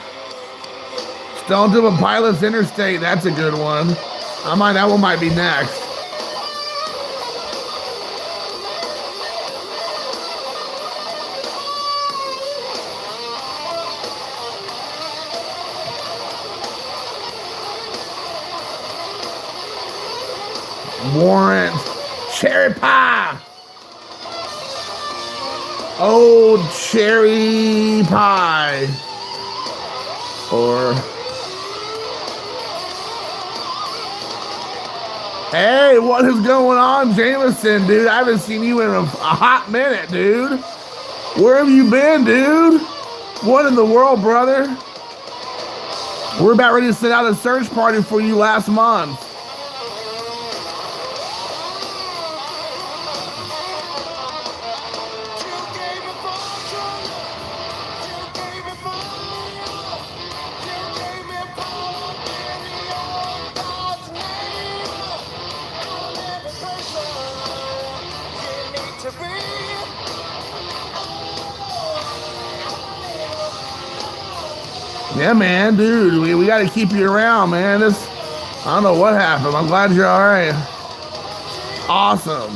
Stone Temple Pilots Interstate. That's a good one. That one might be next. Warrant. Cherry Pie. Old Cherry Pie. Or... Hey, what is going on, Jameson, dude? I haven't seen you in a hot minute, dude. Where have you been, dude? What in the world, brother? We're about ready to send out a search party for you last month. Yeah, man, dude, we got to keep you around, man. I don't know what happened. I'm glad you're all right. Awesome.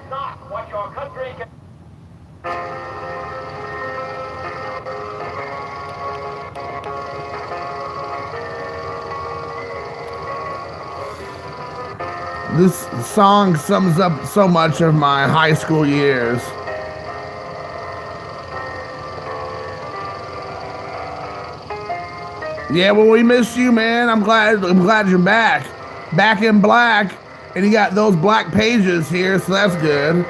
Not what your country can. This song sums up so much of my high school years. Yeah, well, we missed you, man. I'm glad you're back. Back in black. And you got those black pages here, so that's good.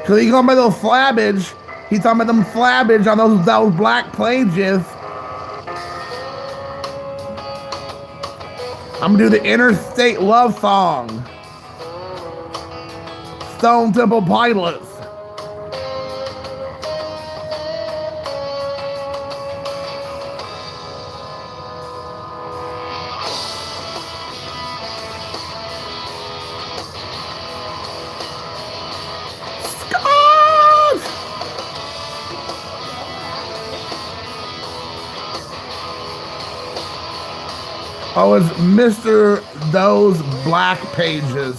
So he going by those flabbage. He's talking about them flabbage on those black pages. I'm gonna do the Interstate Love Song. Stone Temple Pilots. Oh, it's Mr. Those Black Pages.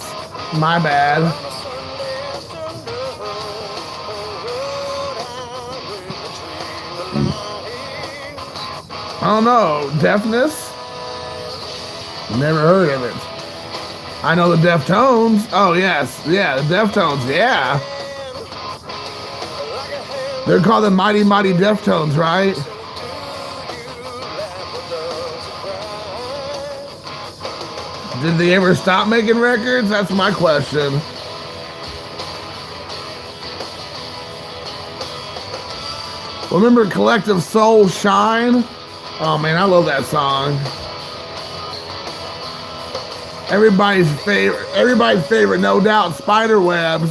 My bad. I don't know. Deafness? Never heard of it. I know the Deftones. Oh, yes. Yeah, the Deftones. Yeah. They're called the Mighty Mighty Deftones, right? Did they ever stop making records? That's my question. Remember Collective Soul Shine? Oh man, I love that song. Everybody's favorite, no doubt, Spiderwebs.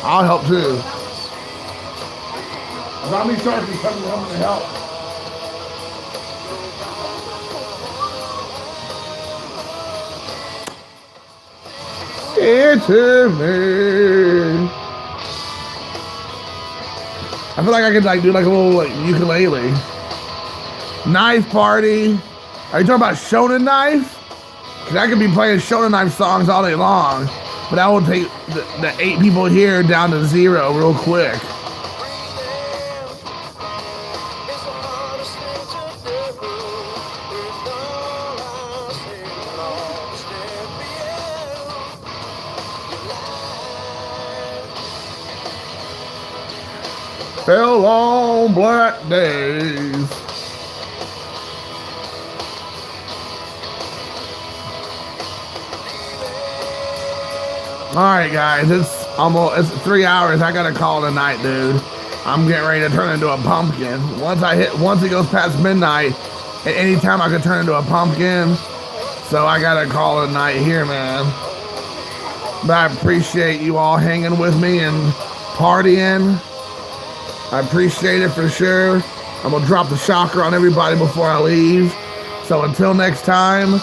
I'll help too. Zombie Shark is coming to help. It's me. I feel like I could do a little ukulele. Knife Party. Are you talking about Shonen Knife? Cause I could be playing Shonen Knife songs all day long, but I will take the 8 people here down to 0 real quick. Fell on black days. All right, guys, it's 3 hours. I gotta call it a night, dude. I'm getting ready to turn into a pumpkin. Once it goes past midnight, at any time I could turn into a pumpkin. So I gotta call it a night here, man. But I appreciate you all hanging with me and partying. I appreciate it for sure. I'm gonna drop the shocker on everybody before I leave. So until next time,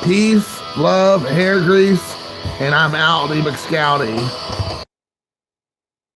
peace, love, hair grease, and I'm out, Lee McScouty.